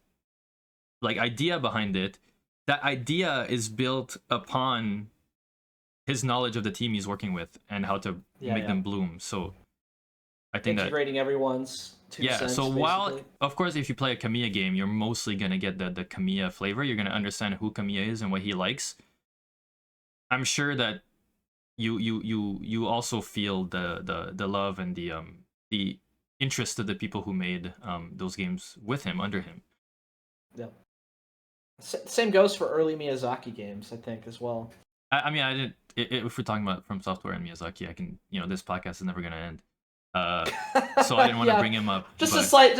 like idea behind it, that idea is built upon his knowledge of the team he's working with and how to make them bloom. So I think integrating everyone's 2 cents, so basically. While of course if you play a Kamiya game, you're mostly gonna get the Kamiya flavor. You're gonna understand who Kamiya is and what he likes. I'm sure that you also feel the love and the interest of the people who made those games with him, under him. Yeah. Same goes for early Miyazaki games, I think, as well. I mean, I didn't. If we're talking about From Software and Miyazaki, I can. You know, this podcast is never gonna end. So I didn't want to bring him up. Just a slight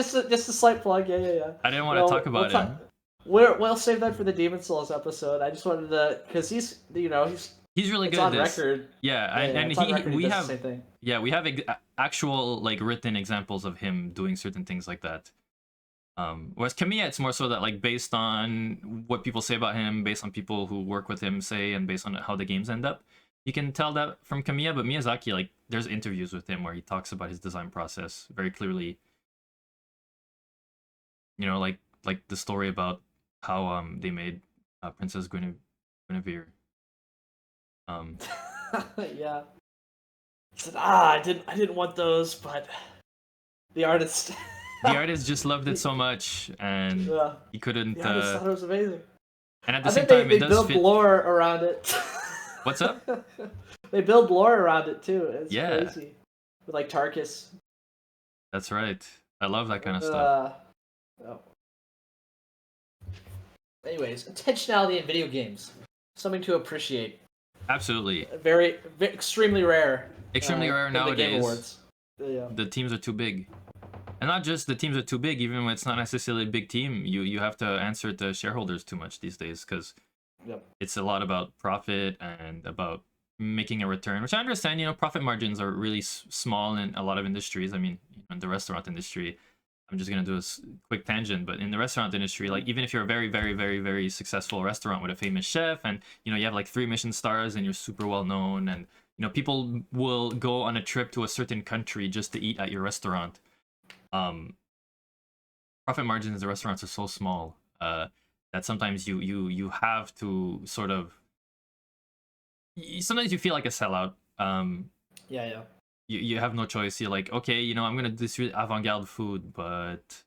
plug. Yeah. I didn't want to talk about him. We'll save that for the Demon Souls episode. I just wanted to, because he's He's really It's good on at this. record. Yeah, Yeah, and it's on he record. He we does have the same thing. we have actual like written examples of him doing certain things like that. Whereas Kamiya, it's more so that like based on what people say about him, based on people who work with him say, and based on how the games end up, you can tell that from Kamiya. But Miyazaki, like there's interviews with him where he talks about his design process very clearly. You know, like the story about how they made Princess Guinevere. Yeah. He said, I didn't want those, but the artist. The artist just loved it so much, and Yeah. he couldn't. The artist thought it was amazing. And at the I same think they, time, it they does build fit. lore around it. What's up? They build lore around it too. It's Yeah. crazy. With like Tarkus. That's right. I love that kind of stuff. Oh. Anyways, intentionality in video games. Something to appreciate. Absolutely. Very extremely rare. Extremely rare in the Game nowadays. Awards. Yeah. The teams are too big. And not just the teams are too big, even when it's not necessarily a big team, you have to answer to shareholders too much these days, because Yep. it's a lot about profit and about making a return, which I understand. You know, profit margins are really small in a lot of industries. I mean, in the restaurant industry, I'm just gonna do a quick tangent, but in the restaurant industry, like even if you're a very, very, very, very successful restaurant with a famous chef, and you know you have like 3 Michelin stars, and you're super well known, and you know people will go on a trip to a certain country just to eat at your restaurant. Profit margins in the restaurants are so small that sometimes you have to sort of. Sometimes you feel like a sellout. Yeah. You have no choice. You're like, okay, you know, I'm gonna do this really avant-garde food, but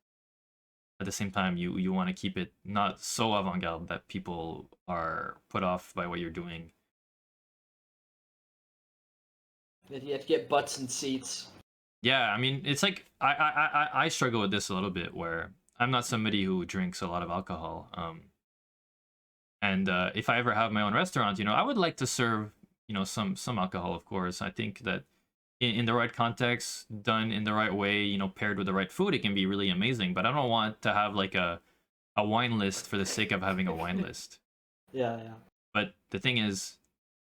at the same time, you want to keep it not so avant-garde that people are put off by what you're doing. You have to get butts and seats. Yeah, I mean, it's like I struggle with this a little bit, where I'm not somebody who drinks a lot of alcohol. And if I ever have my own restaurant, you know, I would like to serve, you know, some alcohol, of course. I think that in the right context, done in the right way, you know, paired with the right food, it can be really amazing. But I don't want to have like a wine list for the sake of having a wine list. Yeah. But the thing is,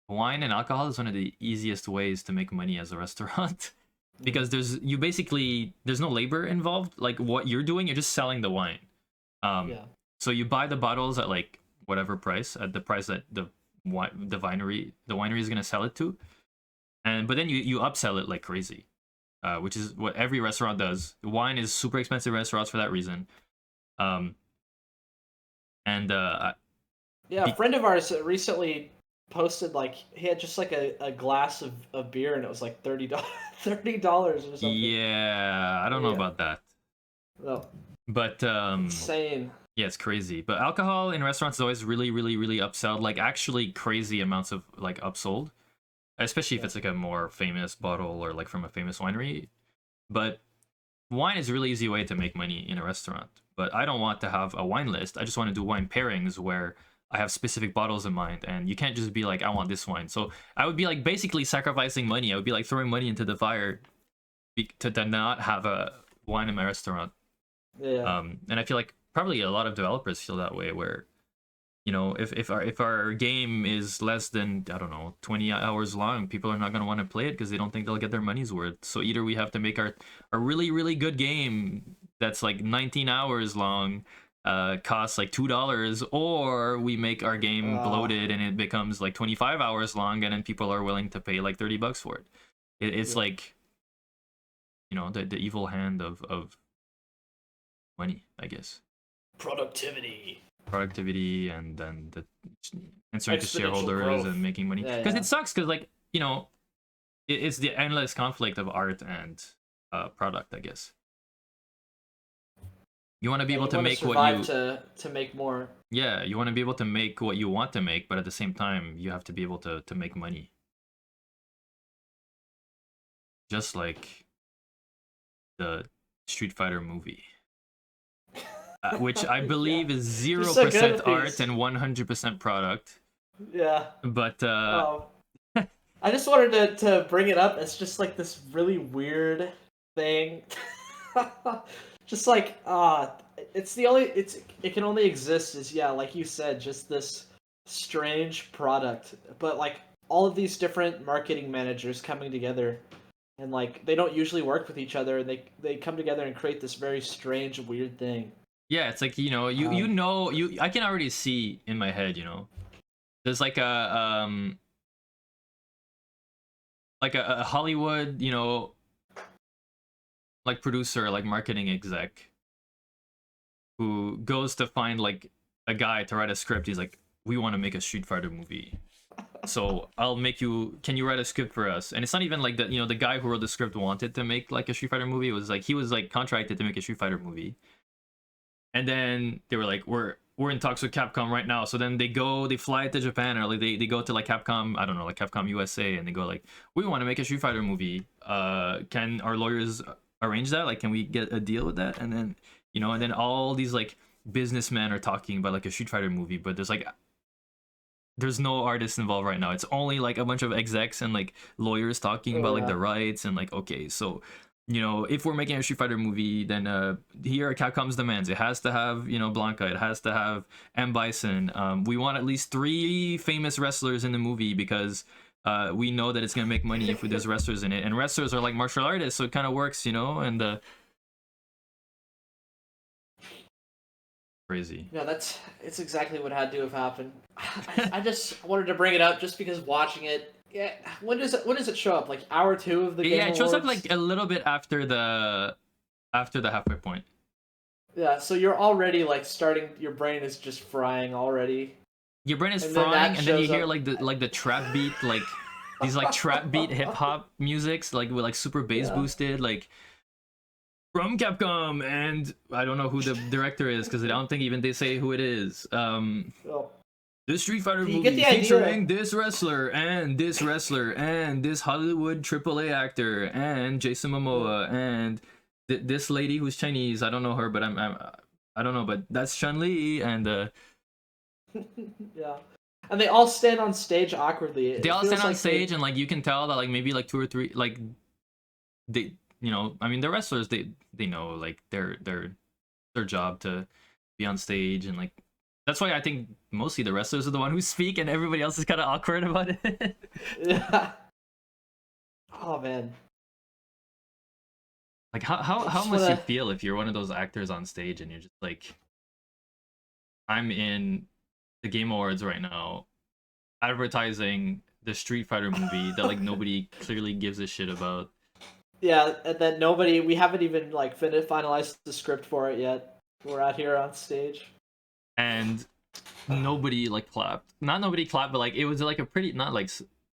wine and alcohol is one of the easiest ways to make money as a restaurant. Because there's no labor involved. Like what you're doing, you're just selling the wine. So you buy the bottles at like whatever price, at the price that the winery is gonna sell it to, but then you upsell it like crazy, which is what every restaurant does. Wine is super expensive in restaurants for that reason. A friend of ours recently posted like he had just like a glass of beer and it was like $30 or something. Yeah, I don't know about that. No. But insane. Yeah, it's crazy. But alcohol in restaurants is always really, really, really upsold. Like actually crazy amounts of like upsold, especially if it's like a more famous bottle or like from a famous winery. But wine is a really easy way to make money in a restaurant. But I don't want to have a wine list. I just want to do wine pairings where I have specific bottles in mind, and you can't just be like, I want this wine. So I would be like basically sacrificing money. I would be like throwing money into the fire to not have a wine in my restaurant. Yeah. And I feel like probably a lot of developers feel that way, where, you know, if our game is less than, I don't know, 20 hours long, people are not going to want to play it because they don't think they'll get their money's worth. So either we have to make a really, really good game that's like 19 hours long, costs like $2, or we make our game bloated and it becomes like 25 hours long, and then people are willing to pay like $30 for it. It's like, you know, the evil hand of money, I guess. Productivity, and then the answering to shareholders growth. And making money, because it sucks, because like, you know, it's the endless conflict of art and product, I guess. You want to be able to make what you to make more. Yeah, you want to be able to make what you want to make, but at the same time you have to be able to make money, just like the Street Fighter movie. Which I believe is 0% art and 100% product. Yeah. But I just wanted to bring it up. It's just like this really weird thing. Just like it can only exist as, yeah, like you said, just this strange product. But like all of these different marketing managers coming together, and like they don't usually work with each other, and they come together and create this very strange, weird thing. Yeah, it's like, you know, I can already see in my head, you know, there's like a Hollywood, you know, like producer, like marketing exec, who goes to find like a guy to write a script. He's like, we want to make a Street Fighter movie, so I'll make you, can you write a script for us? And it's not even like the, you know, the guy who wrote the script wanted to make like a Street Fighter movie. It was like he was like contracted to make a Street Fighter movie, and then they were like, we're in talks with Capcom right now. So then they fly to Japan, or like they go to like Capcom, I don't know, like Capcom USA, and they go like, we want to make a Street Fighter movie. Can our lawyers arrange that? Like, can we get a deal with that? And then, you know, and then all these like businessmen are talking about like a Street Fighter movie, but there's no artists involved right now. It's only like a bunch of execs and like lawyers talking about like the rights, and like, okay, so, you know, if we're making a Street Fighter movie, then here are Capcom's demands. It has to have, you know, Blanca. It has to have M. Bison. We want at least 3 famous wrestlers in the movie, because we know that it's gonna make money if there's wrestlers in it. And wrestlers are like martial artists, so it kind of works, you know. And crazy. Yeah, it's exactly what had to have happened. I just wanted to bring it up just because watching it. Yeah, when does it show up? Like hour 2 of the Game Yeah, it shows up Awards? like a little bit after the halfway point. Yeah, so you're already like starting. Your brain is just frying already. Your brain is And then frying, that and then you shows hear up. like the trap beat, like these like trap beat hip hop musics, like with like super bass boosted, like from Capcom, and I don't know who the director is, because I don't think even they say who it is. Well, This Street Fighter you get movie the idea. featuring this wrestler and this wrestler and this Hollywood AAA actor and Jason Momoa and this lady who's Chinese. I don't know her, but I don't know, but that's Chun-Li. And yeah, and they all stand on stage awkwardly. they all stand on stage, and like you can tell that like maybe like 2 or 3, like they, you know, I mean, the wrestlers, they know like their job to be on stage, and like that's why I think mostly the wrestlers are the one who speak, and everybody else is kind of awkward about it. Yeah. Oh man. Like how must you feel if you're one of those actors on stage and you're just like, I'm in the Game Awards right now, advertising the Street Fighter movie that like nobody clearly gives a shit about. Yeah, and then we haven't even like finalized the script for it yet. We're out here on stage. And nobody like clapped. Not nobody clapped, but like it was like a pretty, not like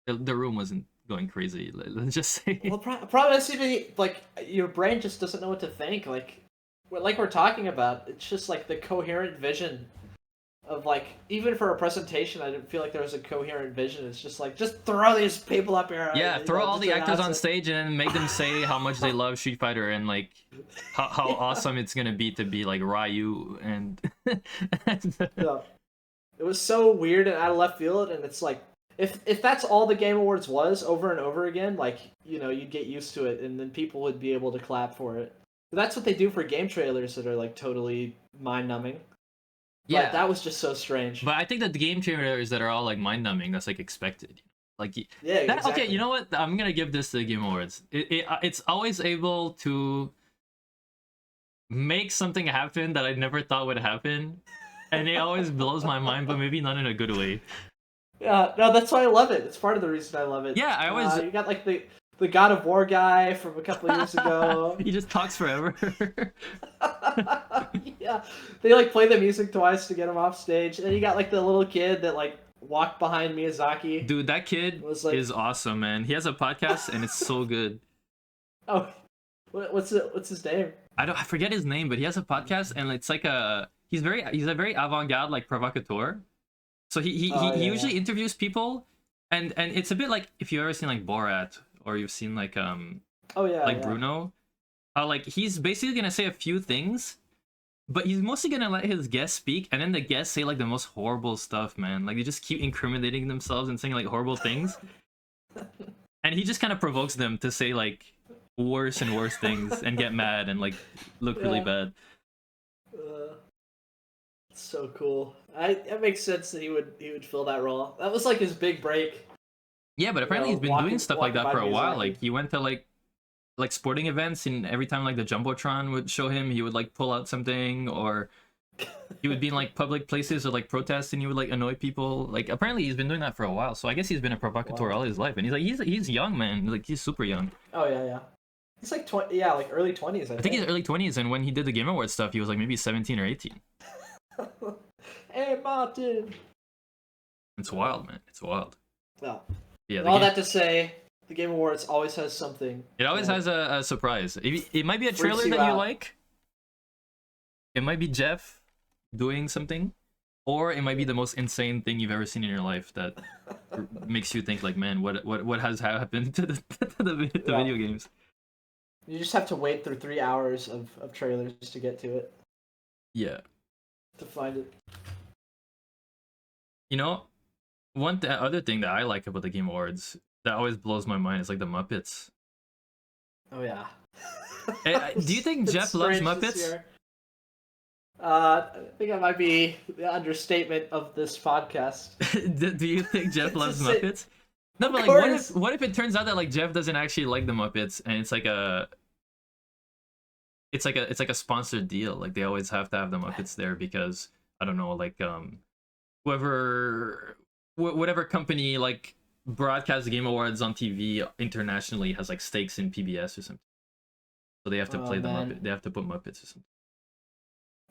the room wasn't going crazy. Let's just say. Well, probably it's even like your brain just doesn't know what to think. Like we're talking about, it's just like the coherent vision of like, even for a presentation, I didn't feel like there was a coherent vision. It's just like, just throw these people up here. Yeah, throw all the actors on stage and make them say how much they love Street Fighter, and like how awesome it's gonna be to be like Ryu and. Yeah. It was so weird and out of left field, and it's like, if that's all the Game Awards was over and over again, like, you know, you'd get used to it, and then people would be able to clap for it. But that's what they do for game trailers that are like totally mind numbing. Yeah, but that was just so strange. But I think that the game trailers that are all like mind numbing, that's like expected. Like, yeah, exactly. Okay, you know what? I'm gonna give this to the Game Awards. It's always able to make something happen that I never thought would happen, and it always blows my mind, but maybe not in a good way. Yeah, no, that's why I love it. It's part of the reason I love it. Yeah, I always you got like the God of War guy from a couple of years ago. He just talks forever. Yeah, they like play the music twice to get him off stage. And then you got like the little kid that like walked behind Miyazaki. Dude, that kid is awesome, man. He has a podcast and it's so good. Oh, what's his name? I forget his name, but he has a podcast, and it's like he's a very avant-garde like provocateur. So he usually interviews people, and it's a bit like if you've ever seen like Borat, or you've seen like Bruno. Like he's basically gonna say a few things, but he's mostly gonna let his guests speak, and then the guests say like the most horrible stuff, man. Like they just keep incriminating themselves and saying like horrible things, and he just kind of provokes them to say like worse and worse things and get mad and like look really bad. So cool. It makes sense that he would fill that role. That was like his big break. Yeah, but apparently he's been walking, doing stuff like walking that for by a while. Miyazaki. Like he went to like sporting events, and every time like the Jumbotron would show him, he would like pull out something, or he would be in like public places or like protests, and he would like annoy people. Like apparently he's been doing that for a while. So I guess he's been a provocateur all his life, and he's young, man. Like he's super young. Oh yeah. He's like 20, yeah, like early 20s. I think he's early 20s, and when he did the Game Awards stuff, he was like maybe 17 or 18. Hey, Martin. It's wild, man. It's wild. Well, yeah. All that to say, the Game Awards always has something. It always has a surprise. It might be a Freaks trailer you that you out. like. It might be Geoff doing something, or it might be the most insane thing you've ever seen in your life that makes you think like, man, what has happened to the video games? You just have to wait through 3 hours of trailers to get to it. Yeah. To find it. You know, other thing that I like about the Game Awards that always blows my mind is like the Muppets. Oh yeah. Do you think Geoff loves strange this Muppets? year. I think that might be the understatement of this podcast. Do you think Geoff loves Just say- Muppets? No, but Of like, course. what if it turns out that like Geoff doesn't actually like the Muppets, and it's like a sponsored deal. Like they always have to have the Muppets there because I don't know, like whatever company like broadcasts the Game Awards on TV internationally has like stakes in PBS or something. So they have to play the Muppet. They have to put Muppets or something.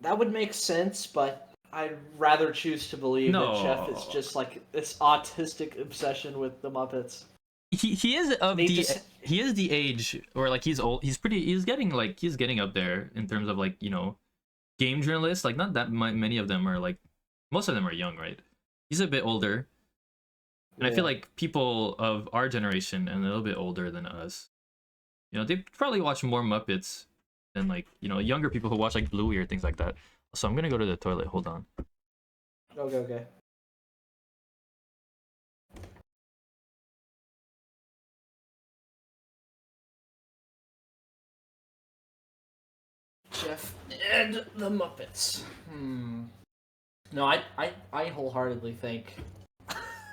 That would make sense, but I'd rather choose to believe that Geoff is just like this autistic obsession with the Muppets. He is he is the age, or like he's old. He's getting up there in terms of like, you know, game journalists. Like not that many of them are like, most of them are young, right? He's a bit older, and I feel like people of our generation and a little bit older than us, you know, they probably watch more Muppets than like, you know, younger people who watch like Bluey or things like that. So I'm gonna go to the toilet. Hold on. Okay. Geoff and the Muppets. No, I wholeheartedly think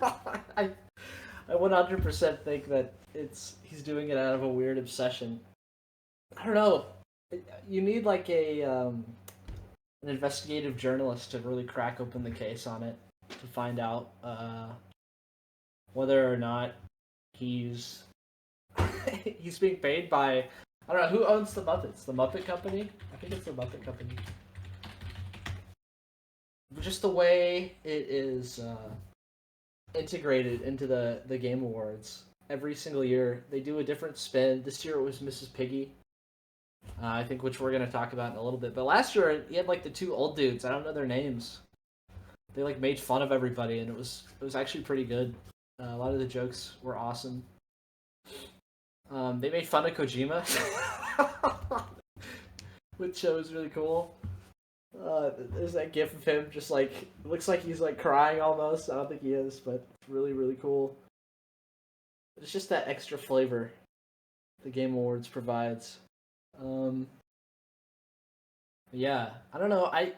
I 100% think that he's doing it out of a weird obsession. I don't know. You need like an investigative journalist to really crack open the case on it to find out whether or not he's he's being paid by, I don't know, who owns the Muppets? The Muppet Company? I think it's the Muppet Company. Just the way it is integrated into the Game Awards. Every single year, they do a different spin. This year it was Mrs. Piggy. I think, which we're going to talk about in a little bit. But last year, you had like the two old dudes. I don't know their names. They like made fun of everybody, and it was actually pretty good. A lot of the jokes were awesome. They made fun of Kojima, which was really cool. There's that gif of him just like, it looks like he's like crying almost. I don't think he is, but it's really, really cool. It's just that extra flavor the Game Awards provides. Yeah, I don't know. I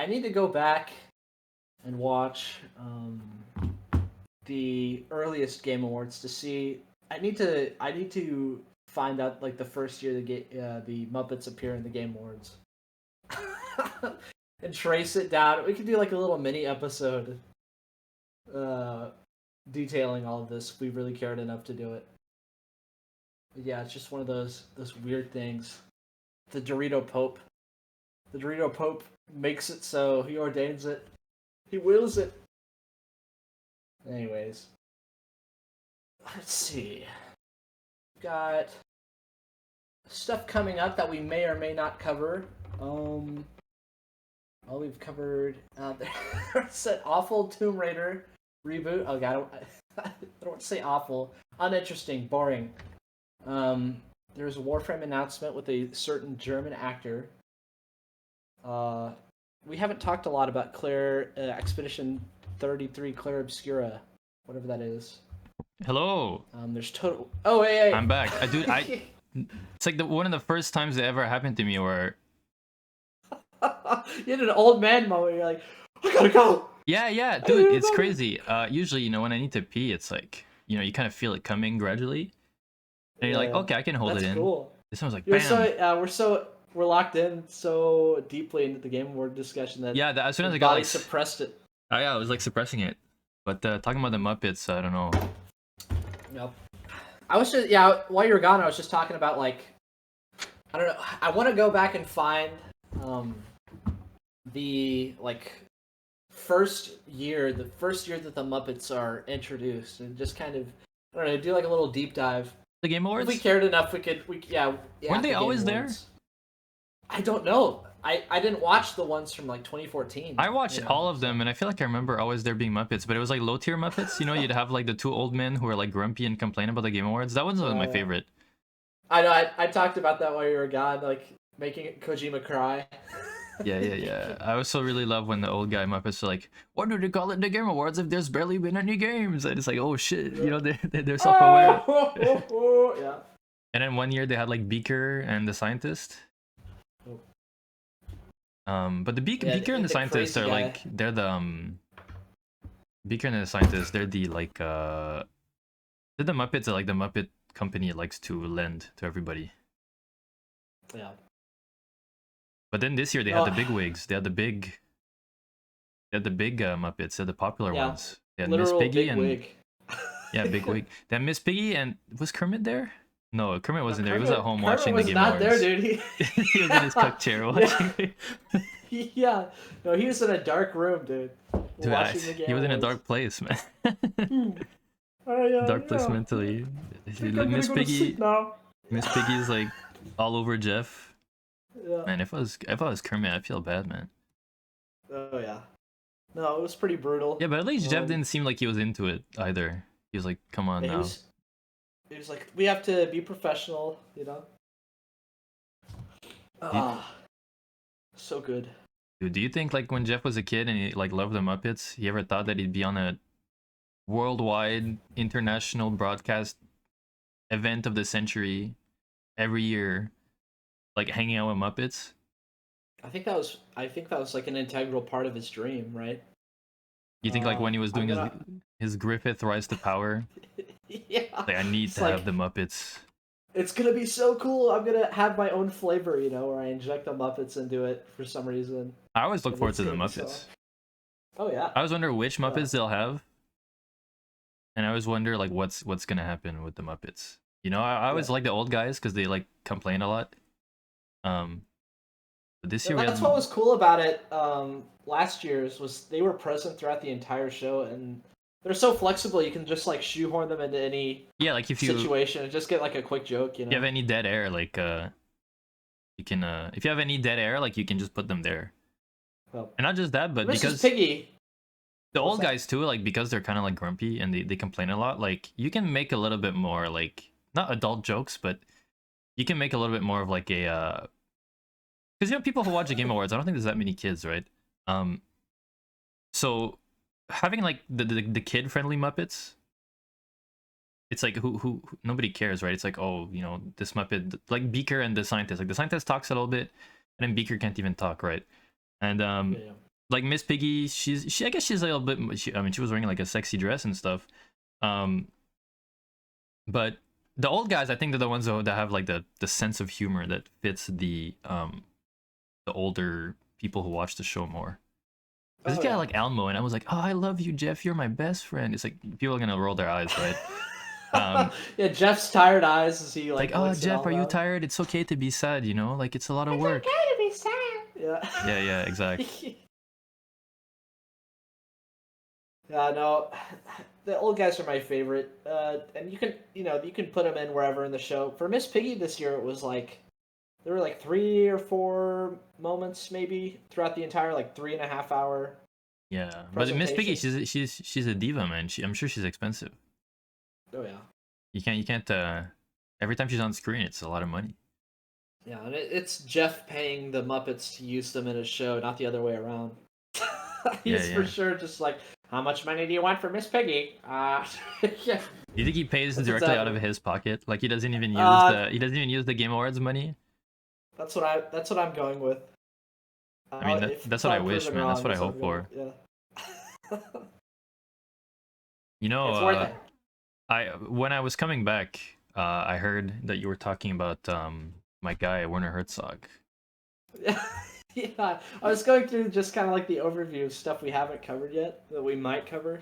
need to go back and watch the earliest Game Awards to see. I need to find out like the first year the Muppets appear in the Game Awards. And trace it down. We could do like a little mini episode detailing all of this if we really cared enough to do it. But yeah, it's just one of those weird things. The Dorito Pope. The Dorito Pope makes it so, he ordains it. He wills it. Anyways. Let's see. We've got stuff coming up that we may or may not cover. Well, we've covered there's an awful Tomb Raider reboot. Oh god, I don't want to say awful. Uninteresting, boring. There's a Warframe announcement with a certain German actor. We haven't talked a lot about Expedition 33 Clair Obscura, whatever that is. Hello. There's total. Oh, hey. I'm back. It's like one of the first times that ever happened to me where you had an old man moment. You're like, I gotta go. Yeah, dude, it's crazy. Usually, you know, when I need to pee, it's like you kind of feel it coming gradually, and you're like, okay, I can hold That's it in. cool. This one was like, You're bam. we're locked in so deeply into the Game Award discussion that Yeah, as soon as the I got body like, suppressed it. oh yeah, I was like suppressing it. But talking about the Muppets, I don't know. Yep. I was just while you were gone, I was just talking about like I don't know. I want to go back and find the like first year that the Muppets are introduced, and just kind of I don't know, do like a little deep dive. The Game If we Awards? cared enough, Weren't they the Game always there? Awards. I don't know. I didn't watch the ones from like 2014. I watched all of them, and I feel like I remember always there being Muppets, but it was like low tier Muppets. You'd have like the two old men who were like grumpy and complain about the Game Awards. That was my favorite. I know. I talked about that while you were gone, like making Kojima cry. Yeah. I also really love when the old guy Muppets are like, "What do they call it the Game Awards if there's barely been any games?" And it's like, oh shit, they're self-aware. Yeah. And then one year they had like Beaker and the Scientist. But the Beaker and the Scientist are like they're the Beaker and the Scientist. They're the like they're the Muppets that like the Muppet Company likes to lend to everybody. Yeah. But then this year they had the big wigs. They had the big Muppets. They're the popular ones. They had Miss Piggy and wig. Yeah, big wig. They had Miss Piggy and was Kermit there? No, Kermit wasn't there. He was at home Kermit watching the Game Awards. Awards. There, dude. He was in his tuck chair watching. Yeah. No, he was in a dark room, dude. Dude, watching the Game he was in a Awards. dark place, man. Yeah, dark place mentally. Miss Piggy. Miss Piggy's like all over Geoff. Yeah. Man, if I was Kermit, I'd feel bad, man. Oh yeah. No, it was pretty brutal. Yeah, but at least Geoff didn't seem like he was into it either. He was like, "Come on now." He was like, "We have to be professional," So good. Dude, do you think like when Geoff was a kid and he like loved the Muppets, he ever thought that he'd be on a worldwide international broadcast event of the century every year, like hanging out with Muppets? I think that was like an integral part of his dream, right? You think like when he was doing his Griffith Rise to Power? Yeah. Like, I need to have the Muppets. It's gonna be so cool. I'm gonna have my own flavor, where I inject the Muppets into it for some reason. I always look forward to the Muppets. Oh yeah. I always wonder which Muppets they'll have, and I always wonder like what's gonna happen with the Muppets. I always like the old guys because they like complain a lot. But this year that's what was cool about it. Last year's was they were present throughout the entire show, and they're so flexible. You can just like shoehorn them into any like if you situation and just get like a quick joke. If you have any dead air, like you can if you have any dead air, like you can just put them there. Well, and not just that, but because Piggy, the old guys too, like because they're kind of like grumpy and they complain a lot. Like you can make a little bit more like not adult jokes, but you can make a little bit more of like a because people who watch the Game Awards, I don't think there's that many kids, right? So having like the kid friendly Muppets, it's like who nobody cares, right? It's like, oh, this Muppet, like Beaker and the Scientist. Like the Scientist talks a little bit, and then Beaker can't even talk, right? And like Miss Piggy, I guess she's a little bit. She was wearing like a sexy dress and stuff. But the old guys, I think they're the ones that have like the sense of humor that fits the older people who watch the show more. This guy like Elmo, and I was like, "Oh, I love you, Geoff. You're my best friend." It's like people are gonna roll their eyes, right? Yeah, Jeff's tired eyes as he like. Oh, Geoff, are you tired? It's okay to be sad, like it's a lot of work. It's okay to be sad. Yeah. Yeah, exactly. Yeah, no, the old guys are my favorite, and you can put them in wherever in the show. For Miss Piggy this year, it was like there were like 3 or 4 moments maybe throughout the entire like 3.5 hour. Yeah, but Miss Piggy, she's a diva, man. I'm sure she's expensive. Oh yeah. You can't. Every time she's on screen, it's a lot of money. Yeah, and it's Geoff paying the Muppets to use them in his show, not the other way around. He's for sure just like, how much money do you want for Miss Piggy? Yeah. You think he pays directly out of his pocket? Like he doesn't even use the Game Awards money? That's what I'm going with. I mean, that's what I wish, man. That's what I hope for. Yeah. It's worth it. When I was coming back, I heard that you were talking about my guy Werner Herzog. Yeah, I was going through just kind of like the overview of stuff we haven't covered yet that we might cover.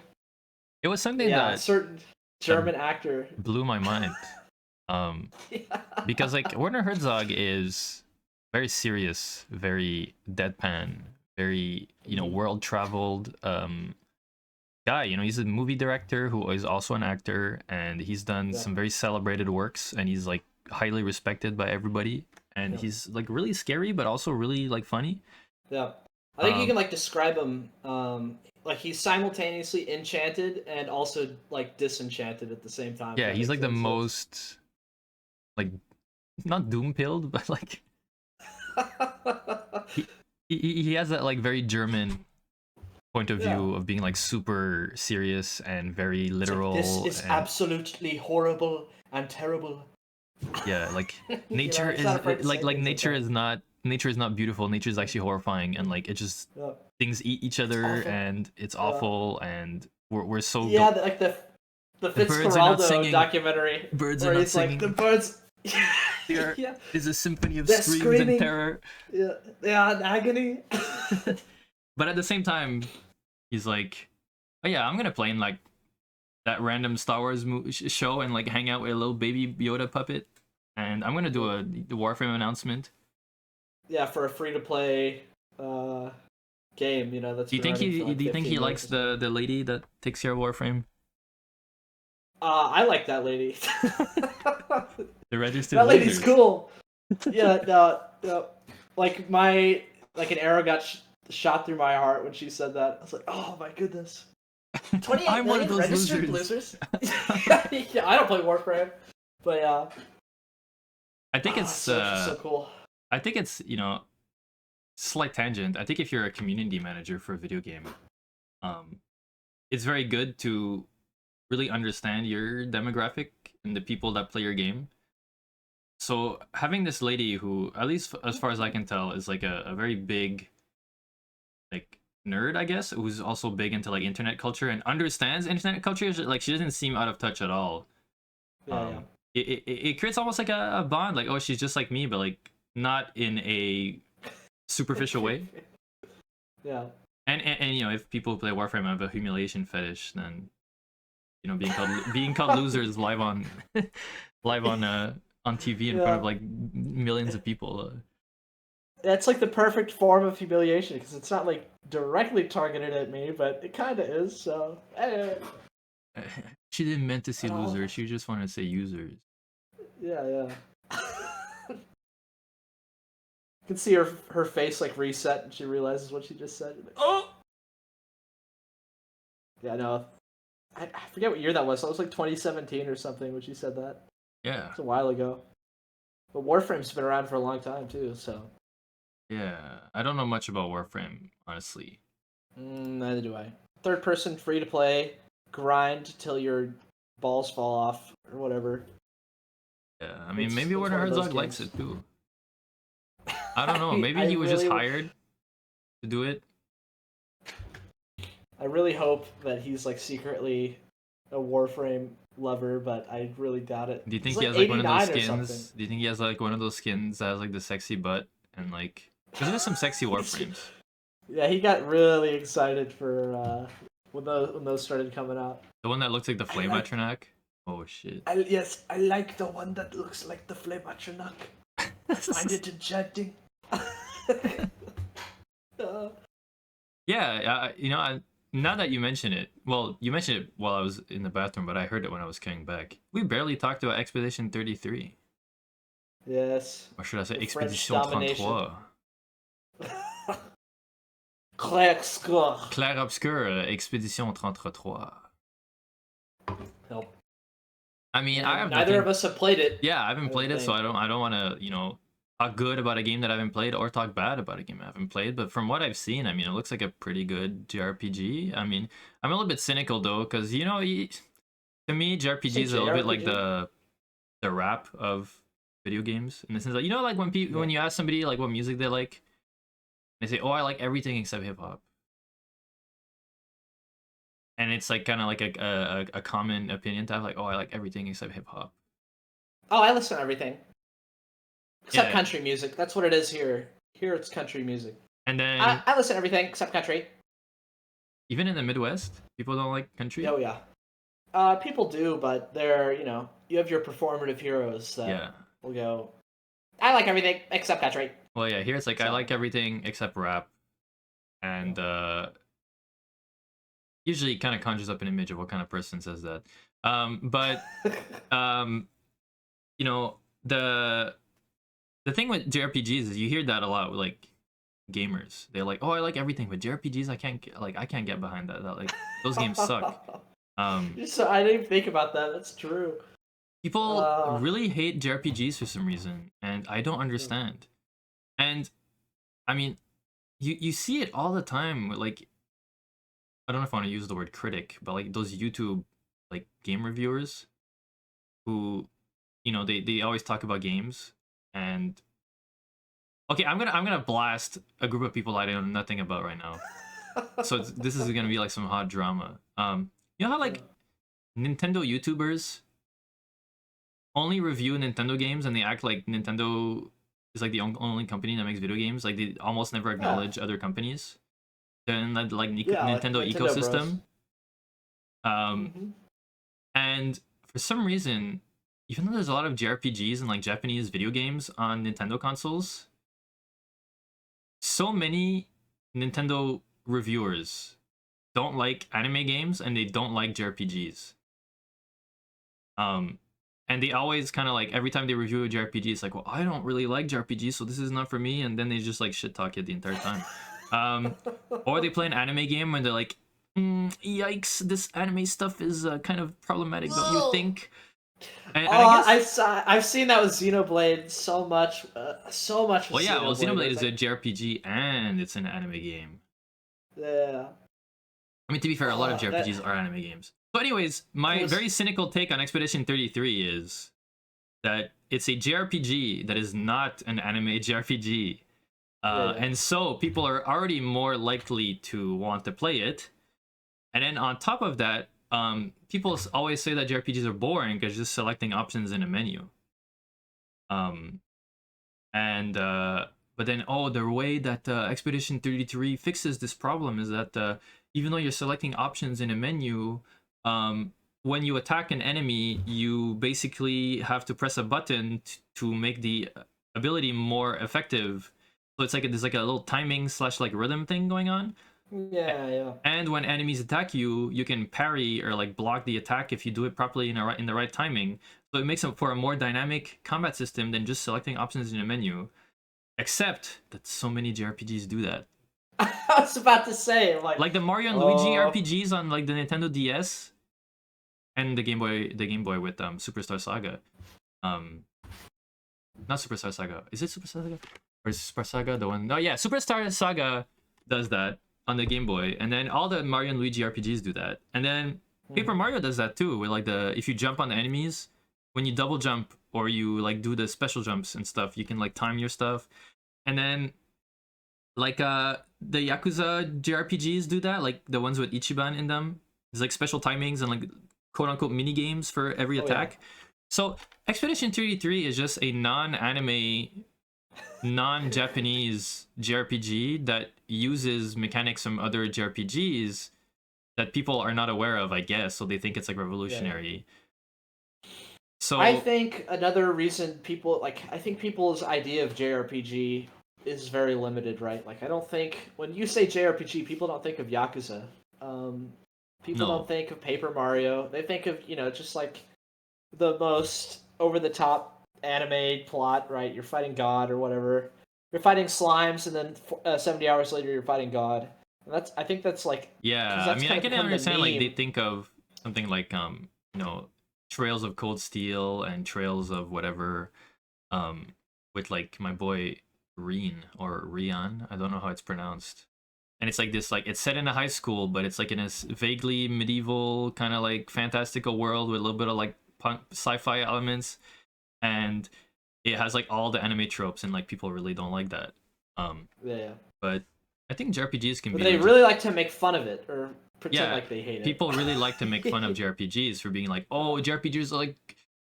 It was something Yeah, a that certain German actor. blew my mind. Yeah. Because like Werner Herzog is very serious, very deadpan, very world traveled guy. He's a movie director who is also an actor, and he's done Yeah. some very celebrated works, and he's like highly respected by everybody. And Yeah. he's like really scary, but also really like funny. Yeah. I think you can like describe him like he's simultaneously enchanted and also like disenchanted at the same time. Yeah, That he's makes like the any sense. most like not doom pilled, but like he has that like very German point of view of being like super serious and very literal. This is and, absolutely horrible and terrible. Yeah, like You nature know, he's not afraid is to like say things nature that. is not beautiful. Nature is actually horrifying, and like it just Yeah. things eat each other, awful. and it's awful, and we're so Yeah, like the birds are not Fitzcarraldo singing. documentary Birds are where not he's like the singing. birds. There Yeah, is a symphony of They're screams screaming. and terror. yeah, they are in agony. But at the same time, he's like, oh yeah, I'm gonna play in like that random Star Wars show and like hang out with a little baby Yoda puppet, and I'm gonna do the Warframe announcement. Yeah, for a free to play game, you know that's. Do you think he likes the lady that takes care of Warframe? I like that lady. The registered That lady's losers. cool. Yeah, no. Like an arrow got shot through my heart when she said that. I was like, oh my goodness. 28 I'm one of million those registered losers. Yeah, I don't play Warframe, but yeah. I think it's so cool. I think it's slight tangent. I think if you're a community manager for a video game, it's very good to really understand your demographic and the people that play your game. So having this lady who, at least as far as I can tell, is like a very big like nerd, I guess, who's also big into like internet culture and understands internet culture. Like she doesn't seem out of touch at all. Yeah. It creates almost like a bond. Like, oh, she's just like me, but like not in a superficial way. Yeah. And if people who play Warframe have a humiliation fetish, then being called losers live on on TV in front of like millions of people. That's like the perfect form of humiliation because it's not like directly targeted at me, but it kind of is. So. She didn't meant to say losers. She just wanted to say users. Yeah. You can see her face like reset, and she realizes what she just said. Like, oh. Yeah, no. I forget what year that was. That was like 2017 or something when she said that. Yeah. It's a while ago. But Warframe's been around for a long time too, so. Yeah, I don't know much about Warframe, honestly. Neither do I. Third person, free to play, grind till your balls fall off or whatever. Yeah, I mean, maybe Werner Herzog likes it too. I don't know. Maybe he was just hired to do it. I really hope that he's like secretly a Warframe lover, but I really doubt it. Do you think he has like one of those skins? Do you think he has like one of those skins that has like the sexy butt and like? Because there's some sexy Warframes. Yeah, he got really excited for when those started coming out. The one that looks like the Flame Atronach. Oh shit. Yes, I like the one that looks like the Flame Atronach. I find it enchanting. Yeah, now that you mention it, well, you mentioned it while I was in the bathroom, but I heard it when I was coming back. We barely talked about Expedition 33. Yes. Or should I say Expedition 33? Clair Obscur, Expedition 33. Nope. I mean, neither of us have played it. Yeah, I haven't played it, so I don't want to, talk good about a game that I haven't played or talk bad about a game I haven't played. But from what I've seen, I mean, it looks like a pretty good JRPG. I mean, I'm a little bit cynical though, because to me, JRPG is a little bit like the rap of video games, in the sense that like when you ask somebody like what music they like, they say, "Oh, I like everything except hip hop." And it's like kind of like a common opinion to have, like, oh, I like everything except hip hop. Oh, I listen to everything except Yeah, country music. That's what it is here. Here it's country music. and I, then I listen to everything except country. even in the Midwest, people don't like country. Oh yeah. People do, but they're you have your performative heroes that Yeah. will go. I like everything except country. Well, yeah. Here it's like I So like everything except rap, and usually kind of conjures up an image of what kind of person says that. But um, you know, the thing with JRPGs is you hear that a lot with like gamers. They're like, "Oh, I like everything, but JRPGs, I can't get behind that. That like those games suck." So I didn't even think about that. That's true. People Uh, really hate JRPGs for some reason, and I don't understand. And I mean, you see it all the time. Like, I don't know if I want to use the word critic, but like those YouTube like game reviewers who, they always talk about games. And okay, I'm gonna blast a group of people I know nothing about right now. So this is gonna be like some hot drama. You know how like Nintendo YouTubers only review Nintendo games and they act like Nintendo is like the only company that makes video games. Like they almost never yeah, acknowledge other companies. They're in that like yeah, like Nintendo Nintendo Bros. ecosystem. Um, Hmm. and for some reason, even though there's a lot of JRPGs and like Japanese video games on Nintendo consoles, so many Nintendo reviewers don't like anime games and they don't like JRPGs. Um, and they always kind of like every time they review a JRPG, it's like, well, I don't really like JRPGs, so this is not for me. And then they just like shit talk it the entire time. Or they play an anime game and they're like, yikes, this anime stuff is kind of problematic, don't you Whoa. think? And I Oh, guess, I've seen that with Xenoblade so much, so much with well, yeah, well, Xenoblade. Xenoblade It's is a like, JRPG and it's an anime game. yeah. I mean, to be fair, a lot of That JRPGs are anime games. So, anyways, it my was. very cynical take on Expedition 33 is that it's a JRPG that is not an anime JRPG. Yeah. And so people are already more likely to want to play it. And then on top of that, people always say that JRPGs are boring because just selecting options in a menu. Um, and but then the way that Expedition 33 fixes this problem is that even though you're selecting options in a menu, when you attack an enemy, you basically have to press a button to make the ability more effective. So it's like there's like a little timing slash like rhythm thing going on. Yeah, yeah. And when enemies attack you, you can parry or like block the attack if you do it properly in the right timing. So it makes it for a more dynamic combat system than just selecting options in a menu. Except that so many JRPGs do that. I was about to say, I'm like, Like the Mario and Luigi oh, RPGs on like the Nintendo DS and the Game Boy with Superstar Saga. Um Not Superstar Saga. Is it Superstar Saga? Or is Superstar Saga the one? No, yeah, Superstar Saga does that on the Game Boy. And then all the Mario and Luigi RPGs do that. And then Paper Mario does that too, where like if you jump on the enemies, when you double jump or you like do the special jumps and stuff, you can like time your stuff. And then like the Yakuza JRPGs do that, like the ones with Ichiban in them. There's like special timings and like quote unquote mini games for every oh yeah. attack. So Expedition 33 is just a non-anime, non-Japanese JRPG that uses mechanics from other JRPGs that people are not aware of, I guess, so they think it's like Yeah. revolutionary. I So think another reason I think people's idea of JRPG is very limited, right? Like, I don't think when you say JRPG, people don't think of Yakuza. Um, People don't no. think of Paper Mario. They think of just like the most over the top anime plot, right? You're fighting God or whatever. You're fighting slimes, and then 70 hours later, you're fighting God. And I think that's like because Yeah, I that's mean kind I of can become the understand like they meme. think of something like Trails of Cold Steel and Trails of whatever with like my boy Reen or Rion, I don't know how it's pronounced. And it's like this like it's set in a high school, but it's like in a vaguely medieval kind of like fantastical world with a little bit of like punk sci-fi elements, and it has like all the anime tropes, and like people really don't like that. Um Yeah. but I think JRPGs can But be they legit. really like to make fun of it, or pretend like they hate it. People really like to make fun of JRPGs for being like, oh, JRPGs are like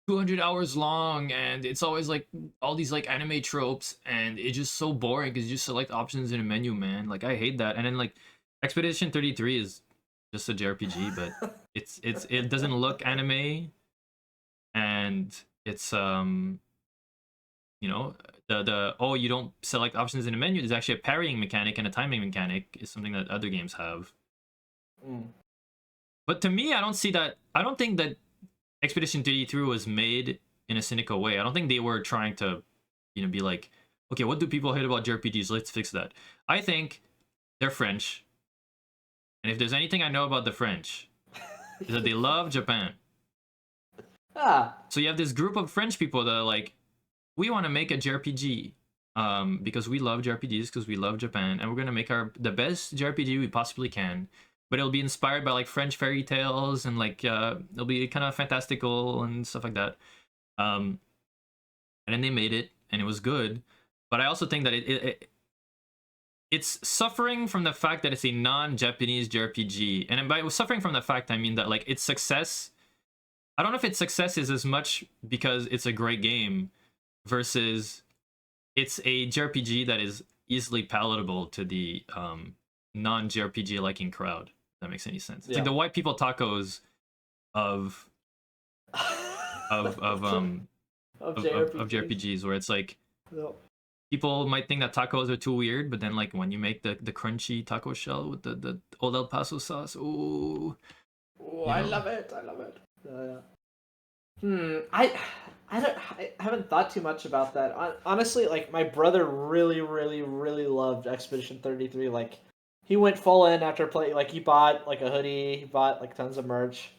200 hours long, and it's always like all these like anime tropes, and it's just so boring because you just select options in a menu, man. Like I hate that. And then like Expedition 33 is just a JRPG, but it doesn't look anime, and it's you know, the oh, you don't select options in a menu. There's actually a parrying mechanic and a timing mechanic is something that other games have. But to me, I don't see that. I don't think that Expedition 33 was made in a cynical way. I don't think they were trying to, you know, be like, okay, what do people hate about JRPGs? Let's fix that. I think they're French, and if there's anything I know about the French, is that they love Japan. So you have this group of French people that are like, we want to make a JRPG because we love JRPGs, because we love Japan, and we're gonna make the best JRPG we possibly can. But it'll be inspired by like French fairy tales, and like it'll be kind of fantastical and stuff like that. And then they made it, and it was good. But I also think that it's suffering from the fact that it's a non-Japanese JRPG, and by suffering from the fact, I mean that like its success. I don't know if its success is as much because it's a great game, versus it's a JRPG that is easily palatable to the non-JRPG liking crowd. If that makes any sense. It's like the white people tacos of JRPGs, where it's like people might think that tacos are too weird, but then like when you make the crunchy taco shell with the Old El Paso sauce, ooh, I love it. I love it. I haven't thought too much about that. Honestly, like my brother really loved Expedition 33. Like he went full in after playing. Like he bought like a hoodie, he bought like tons of merch,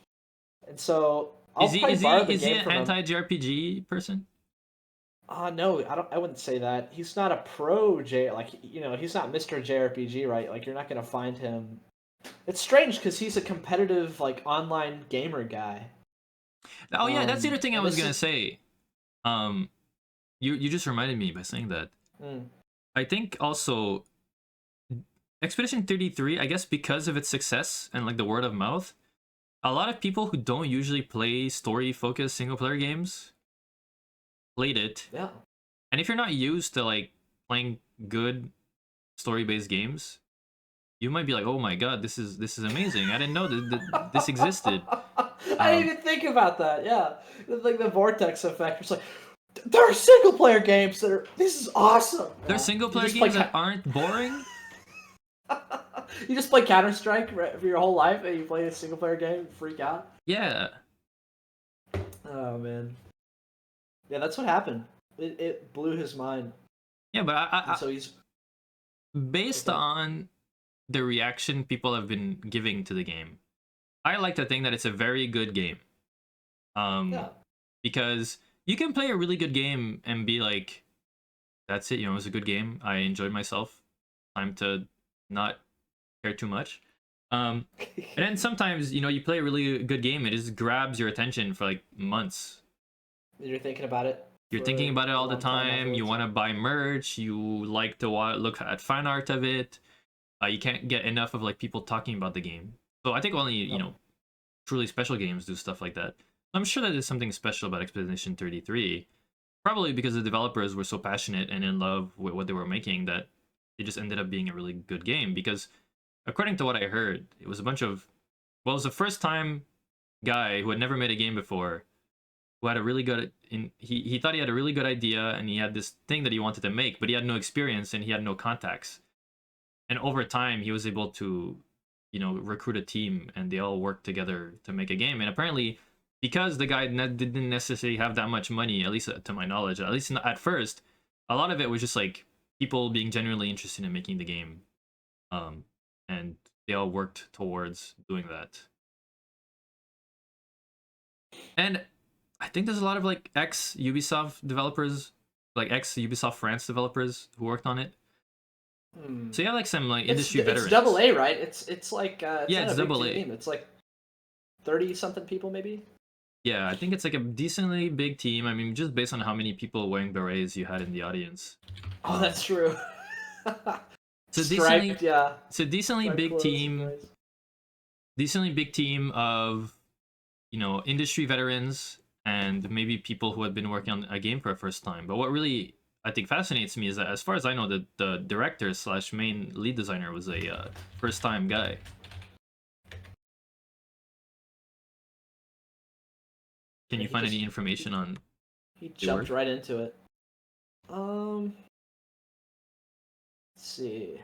and so is he an anti-JRPG person? No, I wouldn't say that. He's not a pro J. Like he's not Mr. JRPG, right? Like you're not gonna find him. It's strange because he's a competitive like online gamer guy. Oh yeah, that's the other thing I was gonna say. You just reminded me by saying that. I think also Expedition 33, I guess because of its success and like the word of mouth, a lot of people who don't usually play story-focused single-player games played it. Yeah. And if you're not used to like playing good story-based games, you might be like, "Oh my god, this is amazing! I didn't know that this existed." I didn't even think about that. Yeah, like the vortex effect. It's like there are single player games that are. This is awesome. There are single player games that aren't boring. You just play Counter-Strike for your whole life, and you play a single player game and freak out. Yeah. Oh man. Yeah, that's what happened. It blew his mind. Yeah, but so he's based on the reaction people have been giving to the game. I like to think that it's a very good game. Because you can play a really good game and be like, that's it, it was a good game. I enjoyed myself. Time to not care too much. And then sometimes, you play a really good game, it just grabs your attention for like months. You're thinking about it. You're thinking about it all the time. You want to buy merch. You like to look at fan art of it. You can't get enough of like people talking about the game. So I think only truly special games do stuff like that. I'm sure that there's something special about Expedition 33, probably because the developers were so passionate and in love with what they were making that it just ended up being a really good game. Because according to what I heard, it was it was the first time guy who had never made a game before, who had a really good he thought he had a really good idea, and he had this thing that he wanted to make, but he had no experience and he had no contacts. And over time, he was able to, recruit a team, and they all worked together to make a game. And apparently, because the guy didn't necessarily have that much money, at least to my knowledge, at least at first, a lot of it was just like people being genuinely interested in making the game. And they all worked towards doing that. And I think there's a lot of like ex-Ubisoft developers, like ex-Ubisoft France developers who worked on it. So you have like some like industry veterans. It's double A, right? It's like it's double A. It's like 30-something people, maybe. Yeah, I think it's like a decently big team. I mean, just based on how many people wearing berets you had in the audience. Oh, that's true. It's a decently big team. decently big team of, industry veterans and maybe people who had been working on a game for the first time. But what really I think fascinates me is that, as far as I know, the director slash main lead designer was a first time guy. Can you He find just any information on he the jumped work? right into it. Let's see.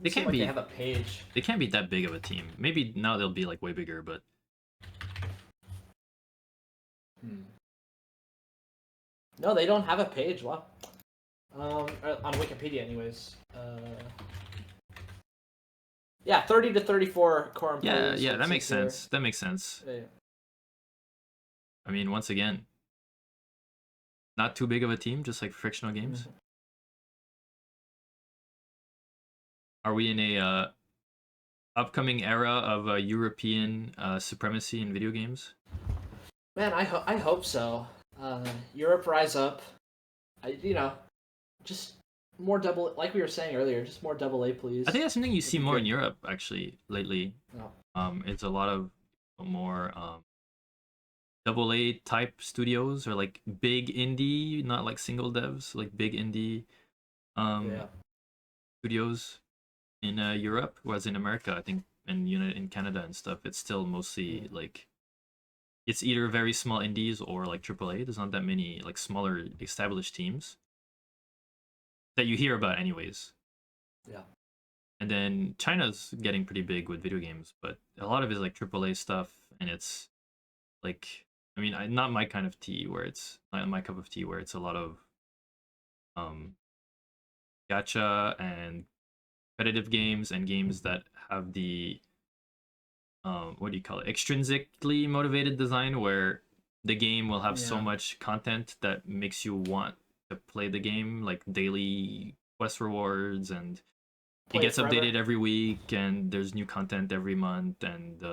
They It seems can't like they be have a page. they can't be that big of a team. Maybe now they'll be like way bigger, but Hmm. No, they don't have a page. Wow. On Wikipedia, anyways. Yeah, 30 to 34 core yeah, employees. yeah, Like that it makes says here. sense. That makes sense. Yeah. I mean, once again, not too big of a team, just like Frictional games. Mhm. Are we in a upcoming era of European supremacy in video games? Man, I hope so. Europe rise up. Just more double, like we were saying earlier, just more double A, please. I think that's something you Would see be more in good. Europe actually lately. No. It's a lot of more double A type studios, or like big indie, not like single devs, like big indie Yeah. studios in Europe, whereas in America, I think, and in Canada and stuff, it's still mostly Mm. like it's either very small indies or like AAA. There's not that many like smaller established teams that you hear about, anyways. Yeah. And then China's getting pretty big with video games, but a lot of it is like AAA stuff, and it's like, I mean, not my kind of tea, where it's not my cup of tea, where it's a lot of um gacha and competitive games and games that have the what do you call it, extrinsically motivated design, where the game will have so Yeah. much content that makes you want to play the game, like daily quest rewards, and it Play it gets forever. updated every week, and there's new content every month, and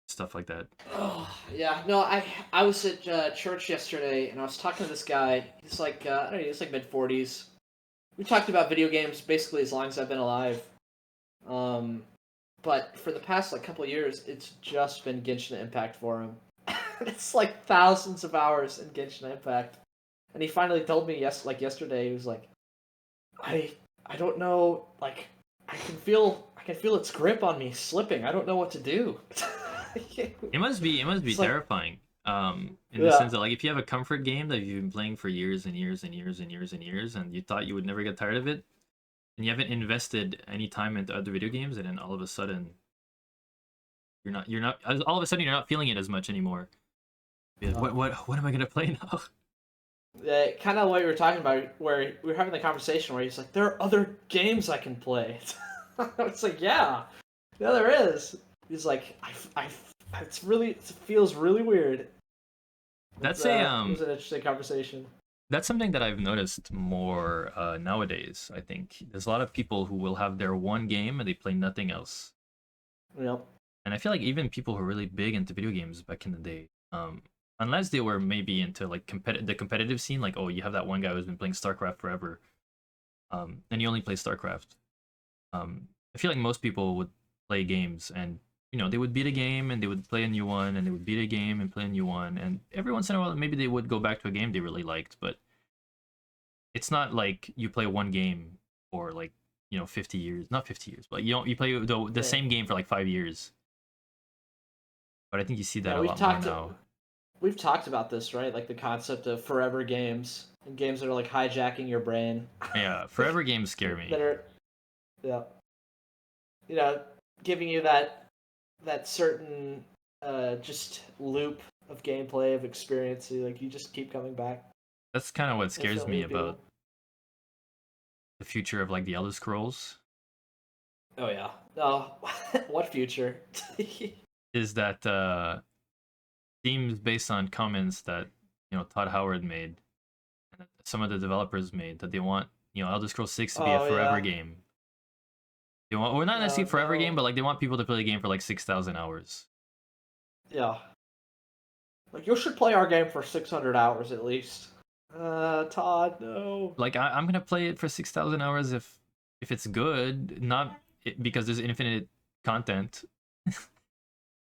stuff like that. Oh yeah, no, I was at church yesterday and I was talking to this guy. He's like I don't know, he's like mid 40s. We talked about video games basically as long as I've been alive. Um, but for the past like couple of years, it's just been Genshin Impact for him. It's like thousands of hours in Genshin Impact, and he finally told me yesterday. He was like, I I don't know, like I can feel its grip on me slipping. I don't know what to do. It must be It's like terrifying. In the yeah. sense that, like, if you have a comfort game that you've been playing for years and years and years and years and years, and you thought you would never get tired of it, and you haven't invested any time into other video games, and then all of a sudden you're not all of a sudden you're not feeling it as much anymore. You're like, No. what am I gonna play now? Yeah, kind of what we were talking about, where we were having the conversation where he's like, "There are other games I can play." It's like, yeah, there is. He's like, it feels really weird. That's a It was an interesting conversation. that's something that I've noticed more nowadays. I think there's a lot of people who will have their one game and they play nothing else. Yep. And I feel like even people who are really big into video games back in the day, unless they were maybe into like the competitive scene, like, oh, you have that one guy who's been playing StarCraft forever, and you only play StarCraft. I feel like most people would play games, and they would beat a game and they would play a new one, and they would beat a game and play a new one, and every once in a while maybe they would go back to a game they really liked, but it's not like you play one game for like 50 years, not 50 years, but you play the Yeah. same game for like 5 years. But I think you see that Yeah, a lot more now. we've talked about this, right? Like the concept of forever games and games that are like hijacking your brain. Yeah, forever games scare That me. are yeah, you know, giving you that certain just loop of gameplay of experience. Like you just keep coming back, That's kind of what scares infinitely me about repeatable. the future of like the Elder Scrolls, Oh yeah. Oh, what future? is that themes based on comments that Todd Howard made and that some of the developers made, that they want Elder Scrolls 6 to be a Oh forever yeah. game. They want, or not Oh necessarily forever game, no. but like they want people to play the game for like 6,000 hours. Yeah. Like you should play our game for 600 hours at least. Todd, no. Like I'm gonna play it for 6,000 hours if it's good, not because there's infinite content.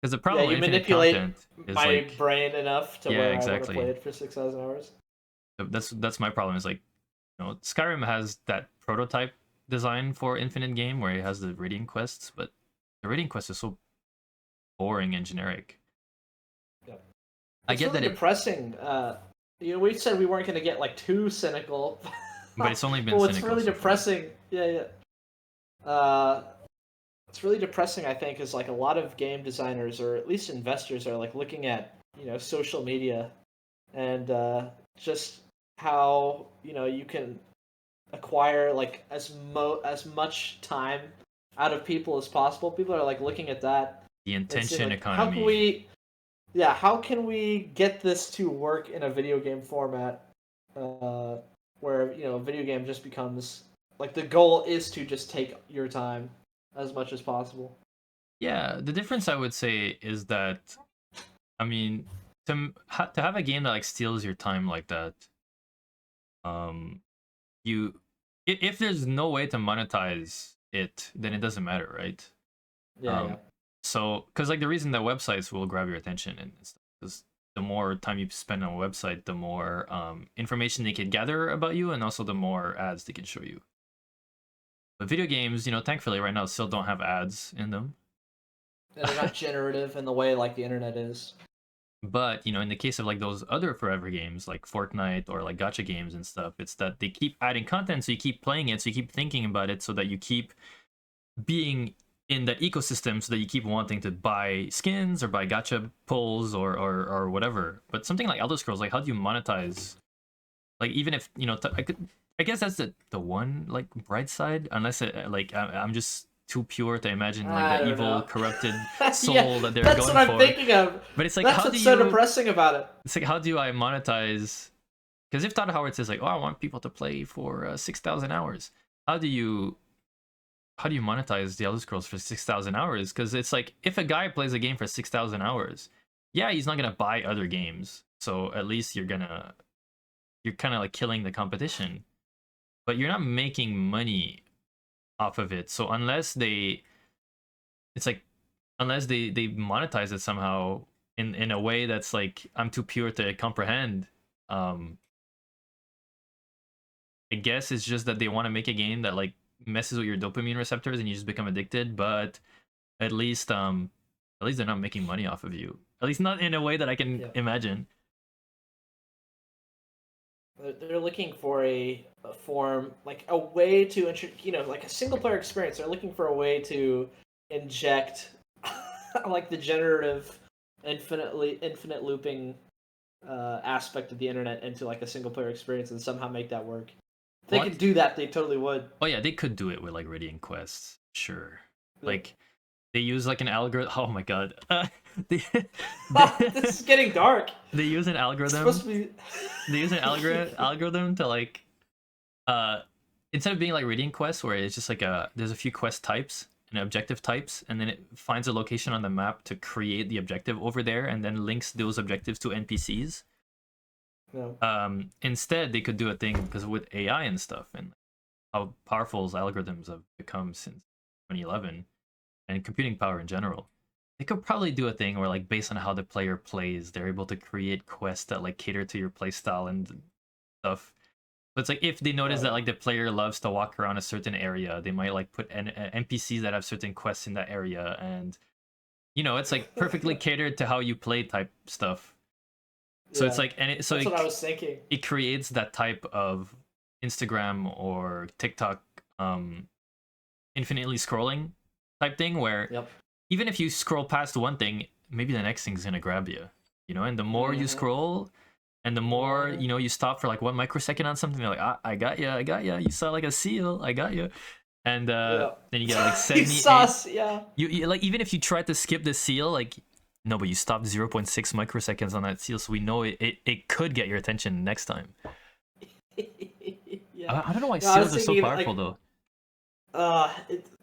Because the Yeah, problem with you infinite manipulate content is my like, brain enough to yeah, where I want to play exactly. it for 6,000 hours. That's my problem. Is like, Skyrim has that prototype design for infinite game where it has the raiding quests, but the raiding quest is so boring and generic. Yeah. I It's get really that it, depressing. We said we weren't going to get like too cynical, but it's only but been what's cynical really so far. depressing, yeah, yeah. What's really depressing, I think, is like a lot of game designers or at least investors are like looking at social media and just how you can acquire like as much time out of people as possible. People are like looking at that The and saying intention like, how can economy. we, yeah, how can we get this to work in a video game format, uh, where a video game just becomes like the goal is to just take your time as much as possible. Yeah, the difference I would say is that, I mean, to have a game that like steals your time like that, um, you if there's no way to monetize it, then it doesn't matter, right? Yeah, yeah, Um, so because like the reason that websites will grab your attention and stuff is the more time you spend on a website, the more information they can gather about you, and also the more ads they can show you. But video games, thankfully right now still don't have ads in them. and they're not generative in the way like the internet is. But in the case of like those other forever games like Fortnite or like gacha games and stuff, it's that they keep adding content, so you keep playing it, so you keep thinking about it, so that you keep being in that ecosystem, so that you keep wanting to buy skins or buy gacha pulls or whatever. But something like Elder Scrolls, like how do you monetize? Like even if I guess that's the one like bright side, unless I'm just too pure to imagine like I that don't evil know. corrupted Yeah, soul that they're that's what going I'm for. thinking of. But it's like That's what's so depressing about it. it's like how do I monetize? Because if Todd Howard says like, oh, I want people to play for 6,000 hours, how do you monetize the Elder Scrolls for 6,000 hours? Because it's like if a guy plays a game for 6,000 hours, yeah, he's not gonna buy other games. So at least you're kind of like killing the competition, but you're not making money off of it. So it's like unless they monetize it somehow in a way that's like I'm too pure to comprehend. Um, I guess it's just that they want to make a game that like messes with your dopamine receptors and you just become addicted. But at least they're not making money off of you. At least not in a way that I can Yeah. imagine. They're looking for a form, like a way to, like a single player experience. They're looking for a way to inject, like the generative, infinite looping aspect of the internet into like a single player experience and somehow make that work. If they What? could do that, they totally would. Oh yeah, they could do it with like Radiant Quests, sure. Yeah. Like they use like an algorithm. Oh my god, they, This is getting dark. they use an It's supposed algorithm. to be. They use an algorithm to like uh instead of being like Radiant Quests where it's just like there's a few quest types and objective types, and then it finds a location on the map to create the objective over there, and then links those objectives to NPCs. No. Instead, they could do a thing because with AI and stuff and how powerful those algorithms have become since 2011 and computing power in general, they could probably do a thing where like based on how the player plays, they're able to create quests that like cater to your playstyle and stuff. So it's like if they notice that like the player loves to walk around a certain area, they might like put NPCs that have certain quests in that area, and it's like perfectly catered to how you play type stuff. So it's Yeah, like so that's what I was thinking. it creates that type of Instagram or TikTok infinitely scrolling type thing where Yep. even if you scroll past one thing, maybe the next thing's gonna grab you. And the more you Mm-hmm. scroll, and the more Mm-hmm. you stop for like 1 microsecond on something, they're like, I got you, I got you. You saw like a seal, I got you. And Yeah. then you get like You 78. sus, yeah. You like even if you tried to skip the seal, like no, but you stopped 0.6 microseconds on that seal, so we know it could get your attention next time. Yeah. I don't know why No, I was seals are so thinking powerful like, though.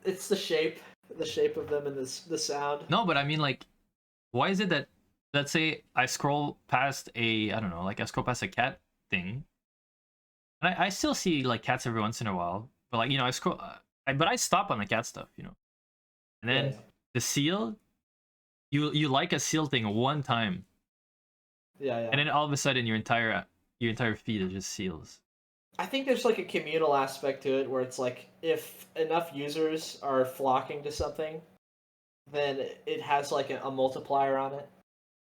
it's the shape of them and the sound. No, but I mean like, why is it that let's say I scroll past I don't know, like I scroll past a cat thing, And I still see like cats every once in a while, but like I scroll, but I stop on the cat stuff, and Yeah, then yeah, the seal, you like a seal thing one time, yeah, and yeah. then all of a sudden your entire feed is just seals. I think there's like a communal aspect to it where it's like if enough users are flocking to something, then it has like a multiplier on it,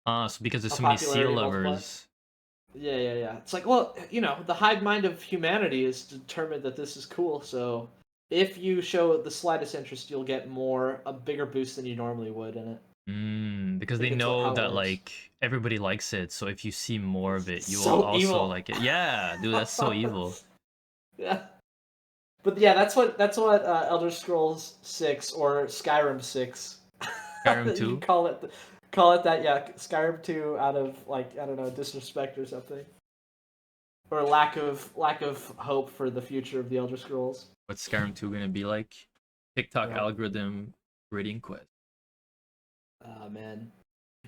So because there's a so many seal popularity multiplier. lovers. Yeah, yeah, yeah. It's like, well, the hive mind of humanity is determined that this is cool. So if you show the slightest interest, you'll get a bigger boost than you normally would in it. Because I they think it's know how it that works. like everybody likes it, so if you see more of it, you will So also evil. like it. Yeah, dude, that's so evil. Yeah, but yeah, that's what Elder Scrolls 6 or Skyrim 6. Skyrim You 2. call it that. Yeah, Skyrim 2 out of like I don't know disrespect or something, or lack of hope for the future of the Elder Scrolls. What's Skyrim 2 gonna be like? TikTok Yeah. algorithm rating quest. Oh man.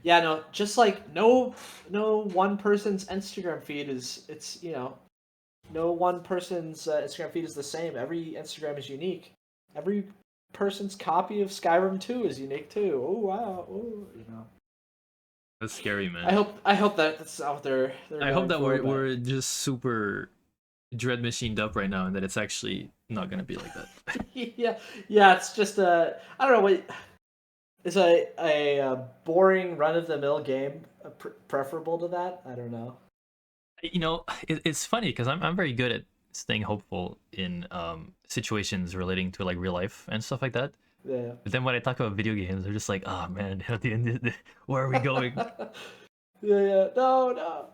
Yeah, no, just like no one person's Instagram feed is no one person's Instagram feed is the same. Every Instagram is unique. Every person's copy of Skyrim 2 is unique too. Oh wow. Oh. That's scary, I man. hope I hope that's out there they're I hope going that for, we're but we're just super dread machined up right now, and that it's actually not gonna be like that. yeah, yeah, it's just I don't know what is a boring run of the mill game preferable to that? I don't know. It's funny because I'm very good at staying hopeful in situations relating to like real life and stuff like that. Yeah. But then when I talk about video games, they're just like, oh man, at the end, where are we going? Yeah, yeah. No, no.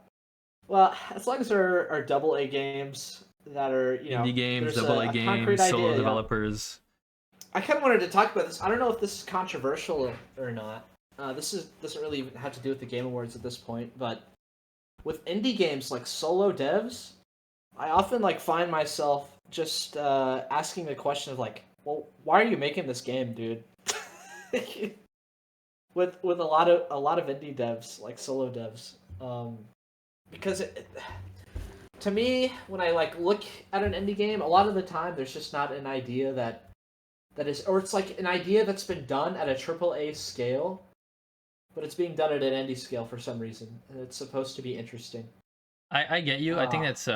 Well, as long as there are double A games that are, Indie games, there's double A a concrete games, solo idea, yeah. developers. I kind of wanted to talk about this. I don't know if this is controversial or not. Doesn't really even have to do with the Game Awards at this point, but with indie games like solo devs, I often like find myself just asking the question of like, well, why are you making this game, dude? With a lot of indie devs like solo devs, because to me when I like look at an indie game, a lot of the time there's just not an idea that is, or it's like an idea that's been done at a triple A scale, but it's being done at an indie scale for some reason, and it's supposed to be interesting. I get you. I think Ah, that's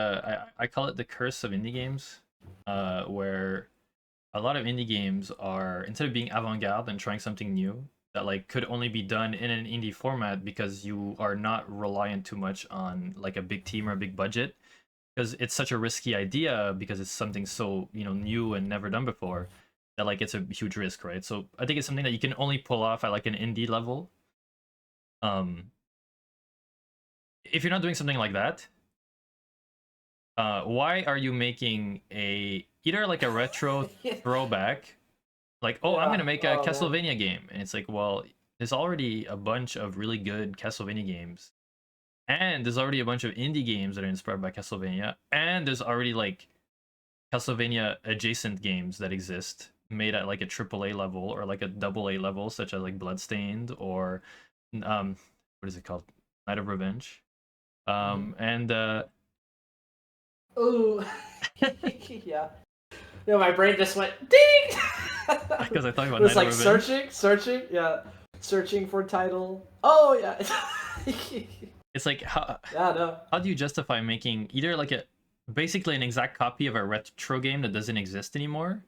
I call it the curse of indie games, where a lot of indie games are instead of being avant-garde and trying something new that like could only be done in an indie format because you are not reliant too much on like a big team or a big budget because it's such a risky idea because it's something so new and never done before that like it's a huge risk, right? So I think it's something that you can only pull off at like an indie level. Um, if you're not doing something like that, why are you making a either like a retro yeah, throwback, like, oh, I'm yeah. gonna make a Oh man. Castlevania game, and it's like, well, there's already a bunch of really good Castlevania games, and there's already a bunch of indie games that are inspired by Castlevania, and there's already like Castlevania adjacent games that exist made at like a triple A level or like a double A level, such as like Bloodstained or what is it called, Night of Revenge, Mm-hmm. and Ooh. Yeah. Yeah, my brain just went ding. because I talked It about was Night of like Revenge. searching, yeah, searching for title. Oh yeah. It's like Yeah, no. how do you justify making either like a basically an exact copy of a retro game that doesn't exist anymore?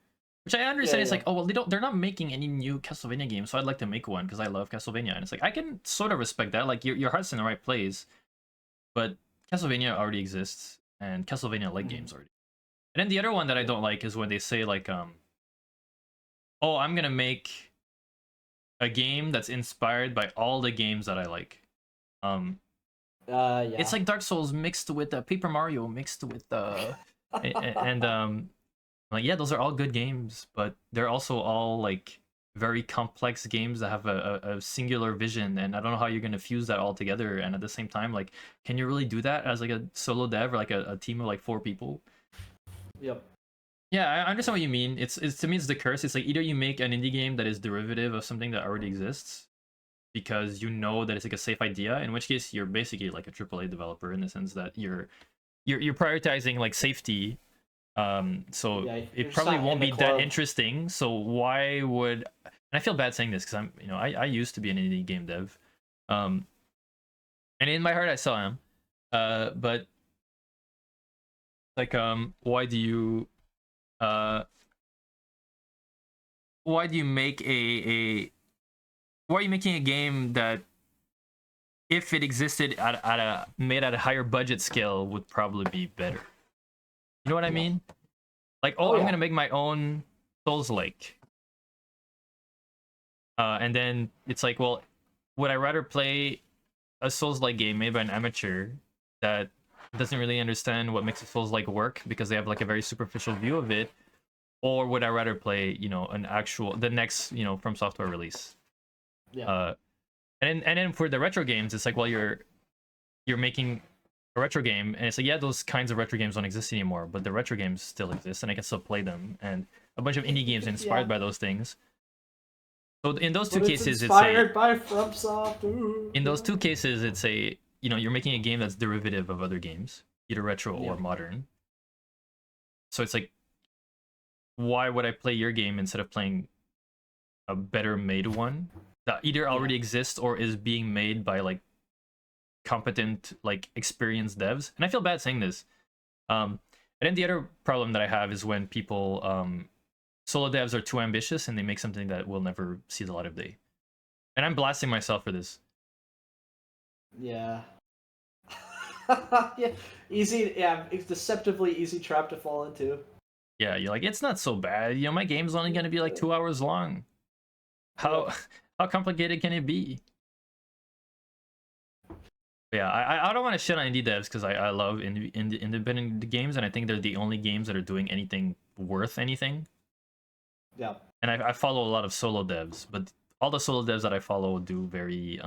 Which I Yeah, understand. It's yeah. like, oh well, they're not making any new Castlevania games, so I'd like to make one because I love Castlevania, and it's like I can sort of respect that. Like your heart's in the right place, but Castlevania already exists, and Castlevania like Mhm. games already. And then the other one that I Yeah. don't like is when they say like, oh, I'm gonna make a game that's inspired by all the games that I like. Um, it's Yeah. like Dark Souls mixed with Paper Mario mixed with and like yeah, those are all good games, but they're also all like very complex games that have a singular vision, and I don't know how you're gonna fuse that all together. And at the same time, like, can you really do that as like a solo dev or like a team of like 4 people? Yep. Yeah, I understand what you mean. It's to me it's the curse. It's like either you make an indie game that is derivative of something that already exists because you know that it's like a safe idea, in which case you're basically like a AAA developer in the sense that you're prioritizing like safety. So Yeah, you're it just probably not won't in the be that club. interesting. So why would, and I feel bad saying this because I'm, I used to be an indie game dev, um, and in my heart I still am. But like, uh, why do you make why are you making a game that if it existed at a made at a higher budget scale would probably be better? You know what I Yeah. mean? Like, Oh, I'm yeah. gonna make my own Souls-like. And then it's like, well, would I rather play a Souls-like game made by an amateur that doesn't really understand what makes a Souls-like work because they have like a very superficial view of it, or would I rather play, the next, From Software release? Yeah. And then for the retro games, it's like, well, you're making a retro game, and it's like, yeah, those kinds of retro games don't exist anymore, but the retro games still exist, and I can still play them, and a bunch of indie games inspired Yeah. by those things. So in those two But it's cases, it's a inspired by FromSoft. Ooh. in those two cases, it's a you're making a game that's derivative of other games, either retro or Yeah. modern. So it's like, why would I play your game instead of playing a better made one that either already exists or is being made by like competent, like experienced devs? And I feel bad saying this. And then the other problem that I have is when people solo devs are too ambitious and they make something that will never see the light of day. And I'm blasting myself for this. Yeah. Yeah. Easy. Yeah. It's deceptively easy trap to fall into. Yeah, you're like, it's not so bad. My game's only gonna be like 2 hours long. How how complicated can it be? But yeah, I don't want to shit on indie devs because I love independent games, and I think they're the only games that are doing anything worth anything. Yeah. And I follow a lot of solo devs, but all the solo devs that I follow do very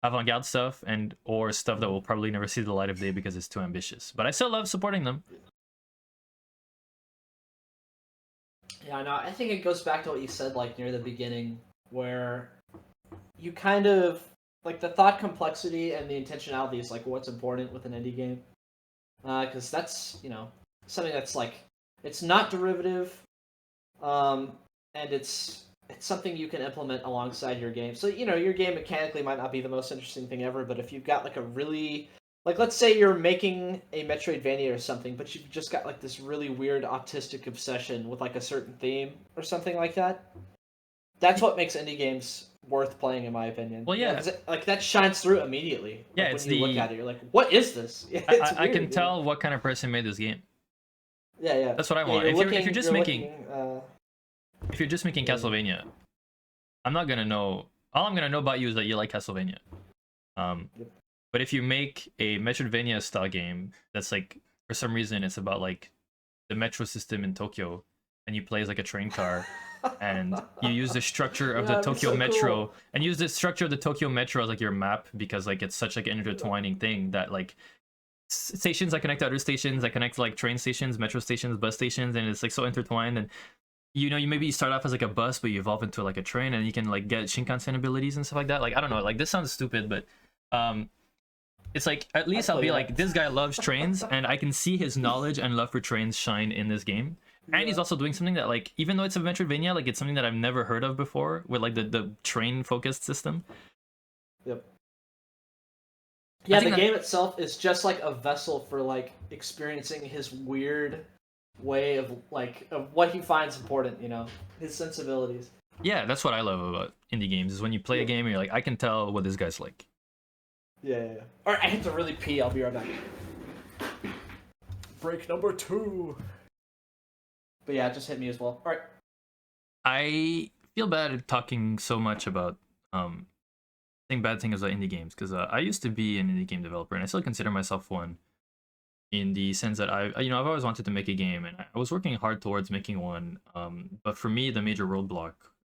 avant-garde stuff or stuff that will probably never see the light of day because it's too ambitious. But I still love supporting them. Yeah, no, I think it goes back to what you said, like, near the beginning, where you kind of, like, the thought complexity and the intentionality is, like, what's important with an indie game. Because that's, something that's, like, it's not derivative, and it's something you can implement alongside your game. So, your game mechanically might not be the most interesting thing ever, but if you've got, like, a really... Like, let's say you're making a Metroidvania or something, but you've just got, like, this really weird autistic obsession with, like, a certain theme or something like that. That's what makes indie games worth playing, in my opinion. Well, yeah. 'Cause like, that shines through immediately. Yeah, Like, it's when you look the... at it, you're like, what is this? Yeah, it's I can weird, tell what kind of person made this game. Yeah. That's what I want. If you're just making Castlevania, I'm not gonna know. All I'm gonna know about you is that you like Castlevania. Yep. But if you make a Metroidvania style game that's like, for some reason, it's about like the metro system in Tokyo, and you play as like a train car, and you use the structure of the that'd be Tokyo so Metro, cool. and use the structure of the Tokyo Metro as like your map, because like it's such like an intertwining thing that like stations that connect to other stations that connect to like train stations, metro stations, bus stations, and it's like so intertwined. And you maybe start off as like a bus, but you evolve into like a train, and you can like get Shinkansen abilities and stuff like that. Like, I don't know, like, this sounds stupid, but it's like, at least I'll be like, this guy loves trains, and I can see his knowledge and love for trains shine in this game. And he's also doing something that, like, even though it's a Metroidvania, like, it's something that I've never heard of before with like the train focused system. Yep. Yeah, the game itself is just like a vessel for like experiencing his weird way of what he finds important, his sensibilities. Yeah, that's what I love about indie games, is when you play a game and you're like, I can tell what this guy's like. Yeah. Alright, I have to really pee. I'll be right back. Break number 2. But yeah, it just hit me as well. Alright. I feel bad at talking so much about saying bad things about indie games, because I used to be an indie game developer, and I still consider myself one, in the sense that I've always wanted to make a game, and I was working hard towards making one. But for me, the major roadblock,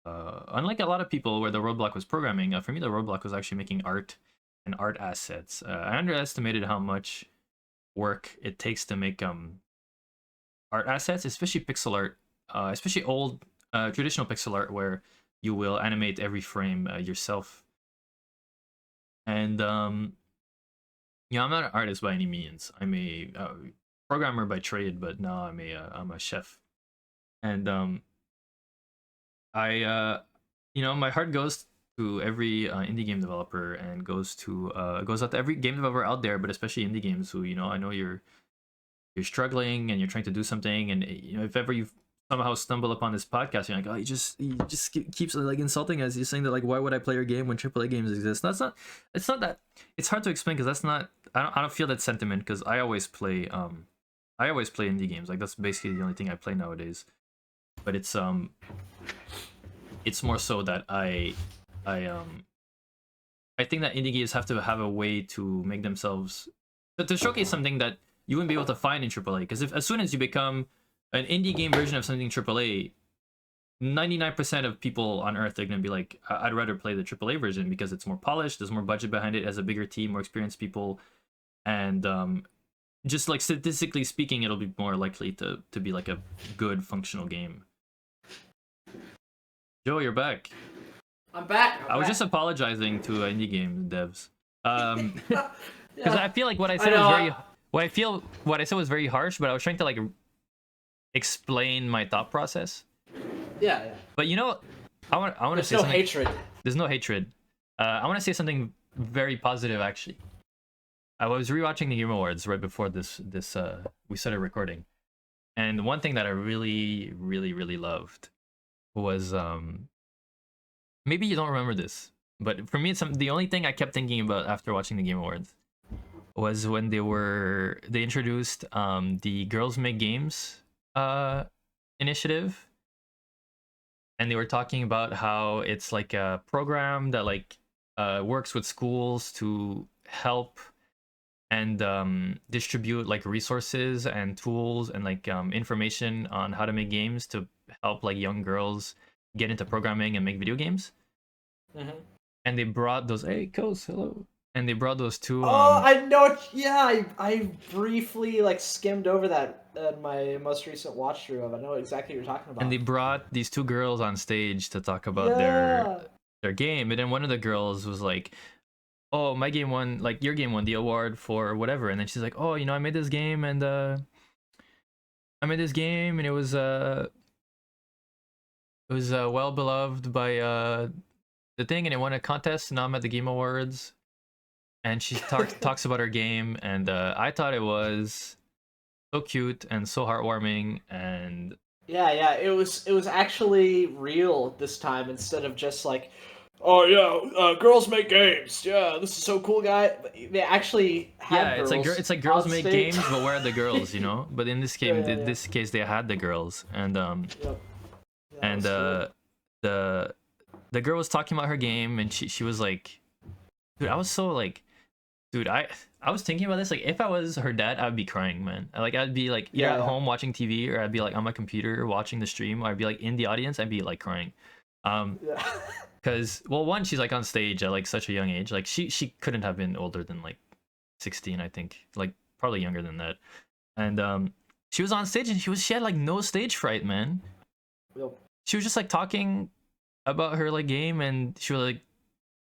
unlike a lot of people where the roadblock was programming, for me the roadblock was actually making art and art assets. I underestimated how much work it takes to make art assets, especially pixel art, especially old traditional pixel art, where you will animate every frame yourself. And I'm not an artist by any means. I'm a programmer by trade, but now I'm a chef. And I my heart goes to every indie game developer, and goes out to every game developer out there, but especially indie games who, I know you're struggling and you're trying to do something, and if ever you've somehow stumble upon this podcast, you're like, oh, keeps like insulting us. You're saying that, like, why would I play your game when AAA games exist? That's not. It's not that. It's hard to explain because that's not. I don't feel that sentiment because I always play indie games. Like, that's basically the only thing I play nowadays. But it's more so that I think that indie games have to have a way to make themselves to showcase something that you wouldn't be able to find in AAA. Because as soon as you become an indie game version of something AAA, 99% of people on Earth are going to be like, I'd rather play the AAA version because it's more polished, there's more budget behind it, has a bigger team, more experienced people, and just like statistically speaking, it'll be more likely to be like a good functional game. Joe, you're back. I'm back. I was just apologizing to indie game devs. Because I feel like what I said was very harsh, but I was trying to like explain my thought process. Yeah. But I want to say no something. Hatred. There's no hatred. I want to say something very positive, actually. I was rewatching the Game Awards right before this we started recording, and one thing that I really, really, really loved was maybe you don't remember this, but for me, it's the only thing I kept thinking about after watching the Game Awards was when they introduced the Girls Make Games initiative, and they were talking about how it's like a program that like works with schools to help and distribute like resources and tools and like information on how to make games to help like young girls get into programming and make video games. Mm-hmm. And they brought those hello. And they brought those two. I know. Yeah, I briefly like skimmed over that in my most recent watch through of. I know exactly what you're talking about. And they brought these two girls on stage to talk about their game, and then one of the girls was like, "Oh, my game won, like your game won the award for whatever," and then she's like, "Oh, I made this game, and it was well beloved by the thing, and it won a contest, and now I'm at the Game Awards." And she talks about her game, and I thought it was so cute and so heartwarming, and yeah, it was actually real this time instead of just like, oh yeah, girls make games. Yeah, this is so cool, guy. They actually had girls. It's like girls make games, but where are the girls? But in this game, this case, they had the girls, and the girl was talking about her game, and she was like, dude, I was so like. Dude, I was thinking about this. Like, if I was her dad, I'd be crying, man. Like, I'd be like either at home watching TV, or I'd be like on my computer watching the stream, or I'd be like in the audience. I'd be like crying, because well, one, she's like on stage at like such a young age. Like she couldn't have been older than like 16, I think. Like probably younger than that. And she was on stage, and she had like no stage fright, man. Yep. She was just like talking about her like game, and she was like.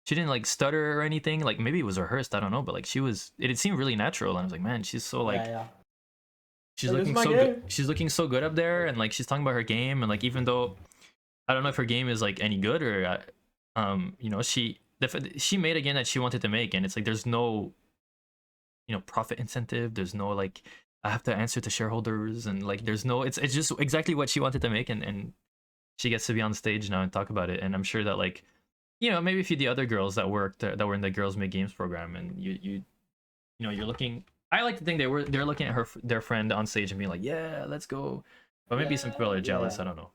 She didn't like stutter or anything. Like maybe it was rehearsed, I don't know. But like it seemed really natural. And I was like, man, she's so like, she's looking so good. She's looking so good up there, and like she's talking about her game, and like even though I don't know if her game is like any good or, she made a game that she wanted to make, and it's like there's no, profit incentive. There's no like I have to answer to shareholders, and like there's no. It's just exactly what she wanted to make, and she gets to be on stage now and talk about it. And I'm sure that like. Maybe if you the other girls that were in the Girls Make Games program, and you're looking. I like to think they're looking at their friend on stage and being like, yeah, let's go. But maybe some people are jealous. I don't know.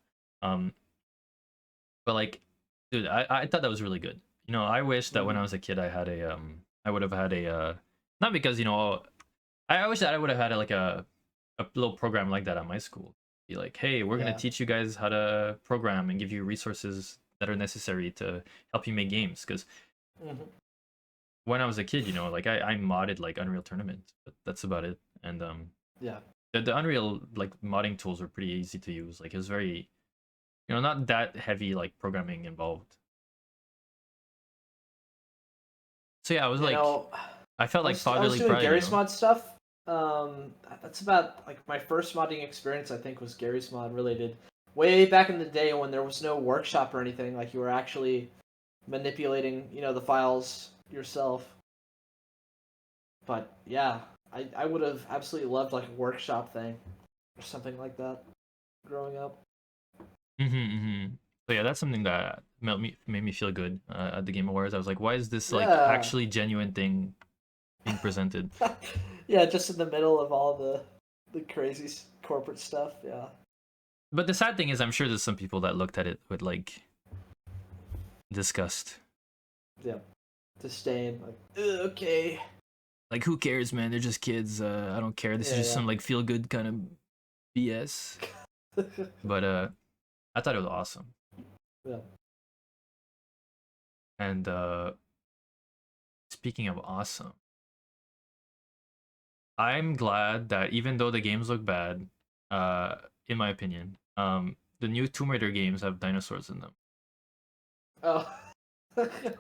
But like, dude, I thought that was really good. I wish that when I was a kid, I would have had a not because I wish that I would have had like a little program like that at my school. Be like, hey, we're gonna teach you guys how to program and give you resources that are necessary to help you make games, because when I was a kid, like I modded like Unreal Tournament, but that's about it. And the Unreal like modding tools were pretty easy to use. Like it was very, not that heavy like programming involved. So yeah, I was I felt like I was fatherly doing pride. Garry's Mod stuff. That's about like my first modding experience. I think was Garry's Mod related. Way back in the day when there was no workshop or anything, like you were actually manipulating, the files yourself. But yeah, I would have absolutely loved like a workshop thing or something like that growing up. So yeah, that's something that made me feel good at the Game Awards. I was like, why is this like Yeah. actually genuine thing being presented? Yeah, just in the middle of all the crazy corporate stuff. Yeah. But the sad thing is, I'm sure there's some people that looked at it with like disgust. Yeah. Disdain. Like, okay. Like, who cares, man? They're just kids. I don't care. This is just some like feel good kind of BS. But I thought it was awesome. Yeah. And speaking of awesome, I'm glad that even though the games look bad, in my opinion, the new Tomb Raider games have dinosaurs in them. Oh.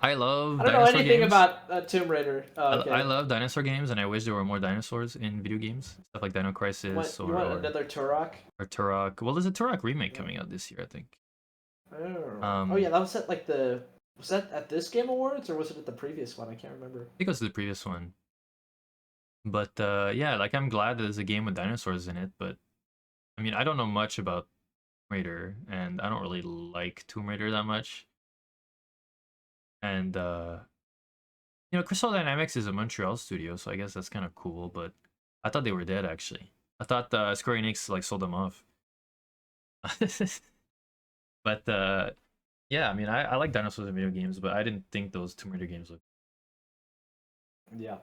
I love I don't know dinosaur anything games. about Tomb Raider. Oh, okay. I love dinosaur games, and I wish there were more dinosaurs in video games. Stuff like Dino Crisis You want another Turok? or Turok. Well, there's a Turok remake coming out this year, I think. Oh yeah, that was at like was that at this Game Awards or was it at the previous one? I can't remember. I think it was the previous one. But yeah, like I'm glad there's a game with dinosaurs in it, but I mean, I don't know much about Tomb Raider, and I don't really like Tomb Raider that much. And Crystal Dynamics is a Montreal studio, so I guess that's kind of cool, but I thought they were dead actually. I thought Square Enix like sold them off. But yeah, I mean, I like dinosaurs in video games, but I didn't think those Tomb Raider games looked. Yeah.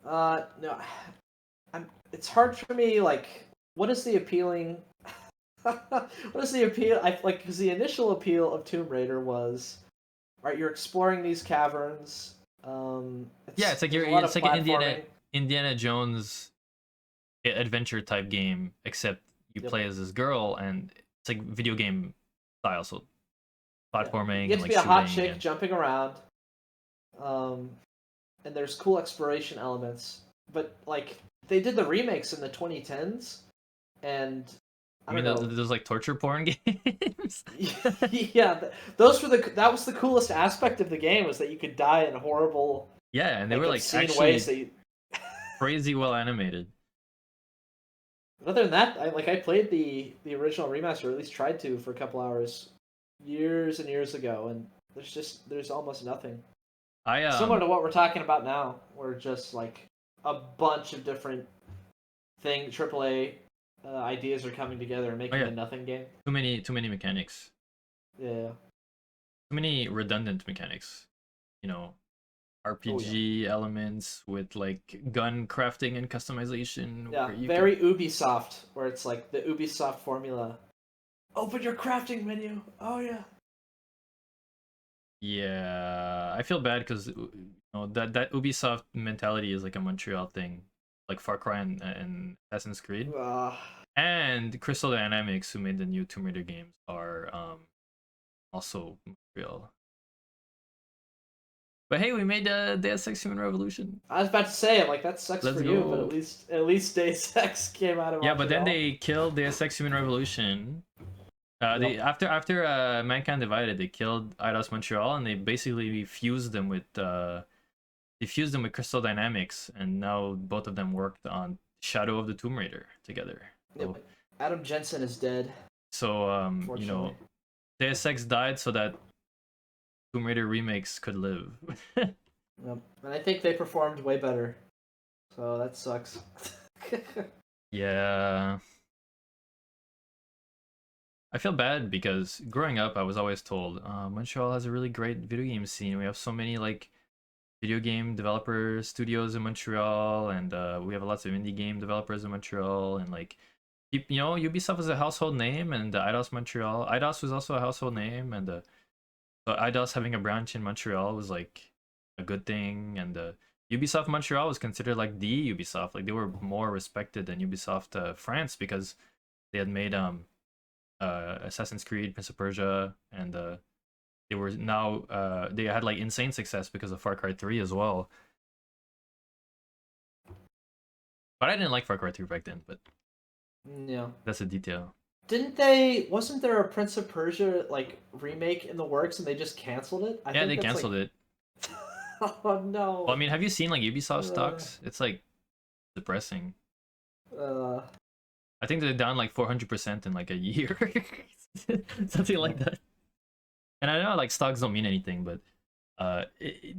No, it's hard for me. Like, what is the appealing? What is the appeal? I like because the initial appeal of Tomb Raider was, right, you're exploring these caverns. Yeah, it's like it's like an Indiana Jones adventure type game, except you play as this girl, and it's like video game style, so platforming. You get to and, be like, a hot shooting chick jumping around. And there's cool exploration elements, but like they did the remakes in the 2010s, and I mean those like torture porn games. Yeah, that was the coolest aspect of the game, was that you could die in horrible, yeah, and they were like actually ways that crazy well animated. Other than that, I played the original remaster, or at least tried to, for a couple hours years and years ago, and there's almost nothing. Similar to what we're talking about now, where just like a bunch of different AAA ideas are coming together and making a nothing game. Too many mechanics. Yeah. Too many redundant mechanics. RPG elements with like gun crafting and customization. Yeah, very Ubisoft, where it's like the Ubisoft formula. Open your crafting menu. Oh yeah. Yeah, I feel bad because that Ubisoft mentality is like a Montreal thing, like Far Cry and Assassin's Creed, and Crystal Dynamics, who made the new Tomb Raider games, are also Montreal. But hey, we made Deus Ex Human Revolution. I was about to say, like, that sucks for you, but at least Deus Ex came out of Montreal. Yeah, but then they killed Deus Ex Human Revolution. They after Mankind Divided, they killed Eidos Montreal, and they basically fused them with Crystal Dynamics, and now both of them worked on Shadow of the Tomb Raider together. So, Adam Jensen is dead. So Deus Ex died so that Tomb Raider remakes could live. Yep. And I think they performed way better. So that sucks. Yeah. I feel bad because growing up, I was always told Montreal has a really great video game scene. We have so many like video game developer studios in Montreal, and we have lots of indie game developers in Montreal, and like Ubisoft is a household name, and Eidos Montreal. Eidos was also a household name, and so Eidos having a branch in Montreal was like a good thing, and Ubisoft Montreal was considered like the Ubisoft. Like they were more respected than Ubisoft France because they had made Assassin's Creed, Prince of Persia, and they were now they had like insane success because of Far Cry 3 as well. But I didn't like Far Cry 3 back then. But Yeah. that's a detail. Didn't they? Wasn't there a Prince of Persia like remake in the works, and they just canceled it? Yeah, they canceled it. Oh no. Well, I mean, have you seen like Ubisoft stocks? It's like depressing. I think they're down like 400% in like a year, something like that. And I know like stocks don't mean anything, but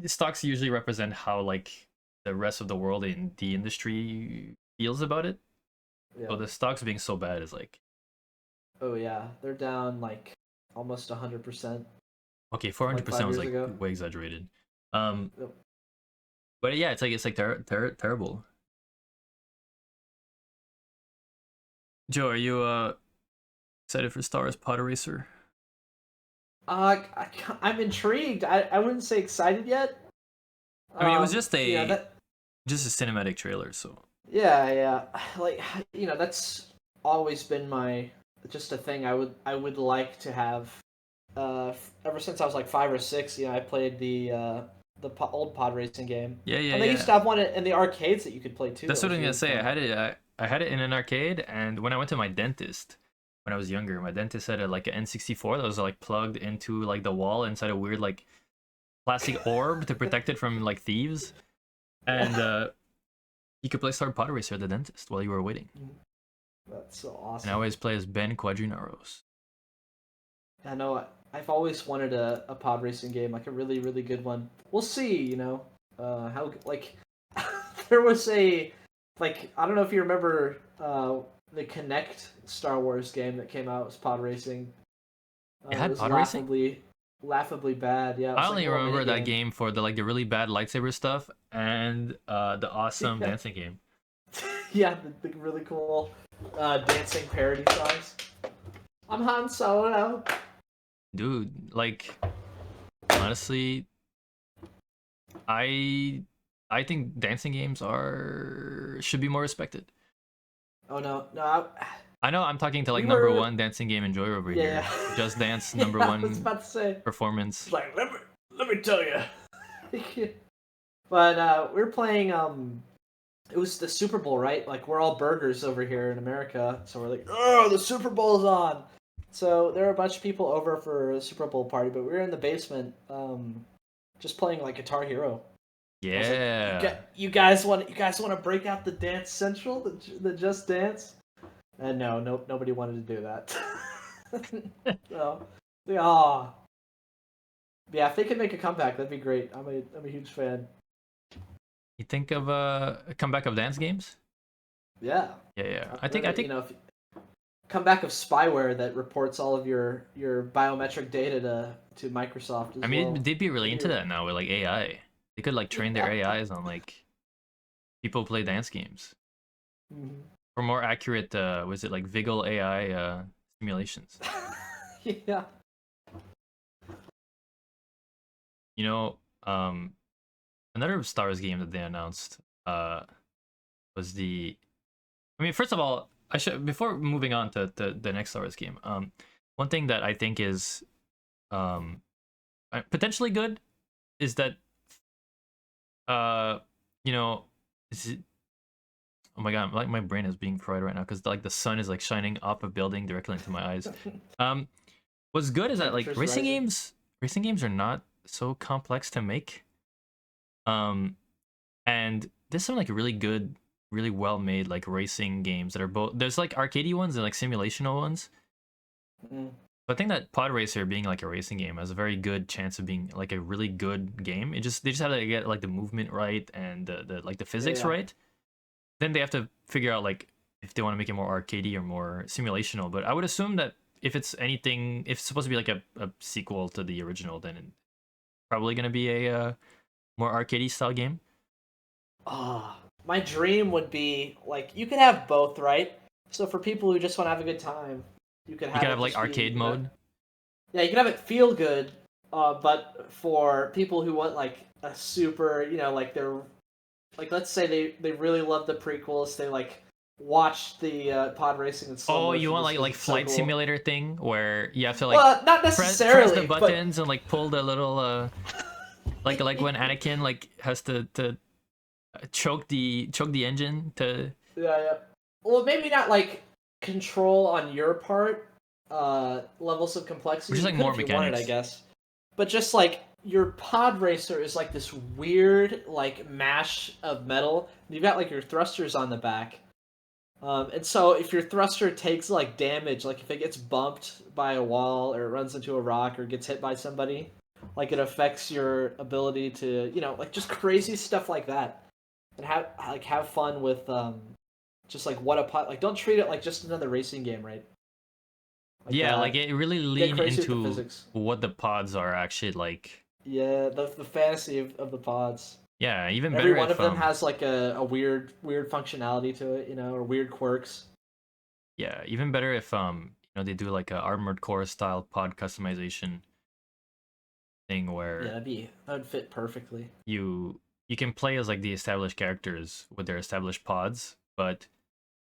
stocks usually represent how like the rest of the world in the industry feels about it. Yeah. So the stocks being so bad is like, oh yeah, they're down like almost 100%. okay, 400% was like ago. way exaggerated. Yep. But yeah, it's like terrible. Joe, are you excited for Star Wars Pod Racer? I'm intrigued. I wouldn't say excited yet. I mean, it was just a just a cinematic trailer, so yeah. Like that's always been just a thing I would like to have. Ever since I was like 5 or 6, I played the old pod racing game. Yeah. And they used to have one in the arcades that you could play too. That's what I'm gonna say. Fun. I had it in an arcade, and when I went to my dentist when I was younger, my dentist had like an N64 that was like plugged into like the wall inside a weird like plastic orb to protect it from like thieves, and you could play Star Pod Racer at the dentist while you were waiting. That's so awesome. And I always play as Ben Quadrinaros. I know. I've always wanted a pod racing game, like a really, really good one. We'll see, how, like, there was I don't know if you remember the Kinect Star Wars game that came out. It was pod racing. It had pod racing? Laughably bad, yeah. I only remember that game for the really bad lightsaber stuff and the awesome dancing game. Yeah, the really cool dancing parody songs. I'm Han Solo. Dude, like, honestly, I think dancing games should be more respected. Oh no. I know I'm talking to like number one dancing game enjoyer over here. Just Dance number one I was about to say. Performance. Like let me tell you. But we're playing it was the Super Bowl, right? Like we're all burgers over here in America, so we're like, oh, the Super Bowl's on. So there were a bunch of people over for a Super Bowl party, but we were in the basement, just playing like Guitar Hero. Yeah. Like, you guys want to break out the Dance Central, the Just Dance? And no, nobody wanted to do that. So, yeah, if they could make a comeback, that'd be great. I'm a huge fan. You think of a comeback of dance games? Yeah. Yeah. I think if comeback of spyware that reports all of your biometric data to Microsoft as well. they'd be really into that now with like AI. They could like train their AIs on like people who play dance games. Mm-hmm. For more accurate was it like Vigil AI simulations. Yeah. Another Star Wars game that they announced was first of all, before moving on to the next Star Wars game, one thing that I think is potentially good is that oh my god, like my brain is being fried right now because like the sun is like shining off a building directly into my eyes. What's good is that like racing games are not so complex to make. And there's some like really good, really well made like racing games that are both, there's like arcadey ones and like simulational ones. Mm. So I think that Pod Racer being like a racing game has a very good chance of being like a really good game. They just have to get like the movement right and the physics right. Then they have to figure out like if they want to make it more arcadey or more simulational. But I would assume that if it's supposed to be like a sequel to the original, then it's probably gonna be a more arcadey style game. My dream would be like you could have both, right? So for people who just want to have a good time, you could have like arcade mode. Yeah, you can have it feel good, but for people who want like a super, like they're like, let's say they really love the prequels, they like watched the pod racing and slow motion. You want like flight simulator thing where you have to like not necessarily press the buttons and like pull the little like when Anakin like has to choke the engine to Yeah. Well, maybe not like control on your part, levels of complexity. Which is You like could more if you wanted, I mechanics. guess. But just like your pod racer is like this weird like mash of metal. You've got like your thrusters on the back. And so if your thruster takes like damage, like if it gets bumped by a wall or it runs into a rock or gets hit by somebody, like it affects your ability to, like just crazy stuff like that. And have fun with just like what a pod, like don't treat it like just another racing game, right? Like Yeah, like it really get lean crazy with the into physics. what the pods are actually like. Yeah, the fantasy of the pods. Yeah, even Every better one if of them has like a weird functionality to it, or weird quirks. yeah, even better if they do like a Armored Core style pod customization thing Yeah, where that would fit perfectly. you can play as like the established characters with their established pods, but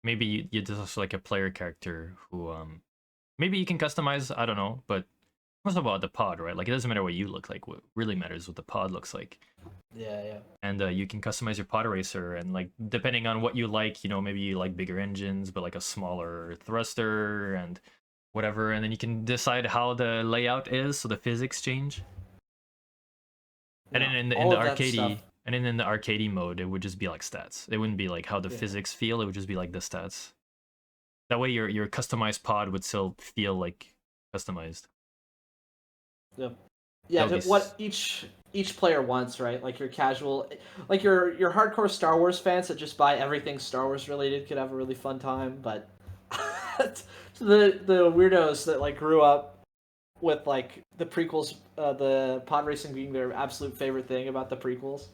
maybe you just also like a player character who maybe you can customize, I don't know, but most about the pod, right? Like it doesn't matter what you look like, what really matters what the pod looks like. Yeah. And you can customize your pod racer, and like depending on what you like, maybe you like bigger engines but like a smaller thruster and whatever, and then you can decide how the layout is so the physics change. And Yeah, then in all the of that stuff. arcadey and then in the arcadey mode it would just be like stats. It wouldn't be like how the Yeah, physics feel, it would just be like the stats. That way your customized pod would still feel like customized. yeah, That yeah. would be What each player wants, right? Like your casual, like your hardcore Star Wars fans that just buy everything Star Wars related could have a really fun time, but the weirdos that like grew up with like the prequels, the pod racing being their absolute favorite thing about the prequels.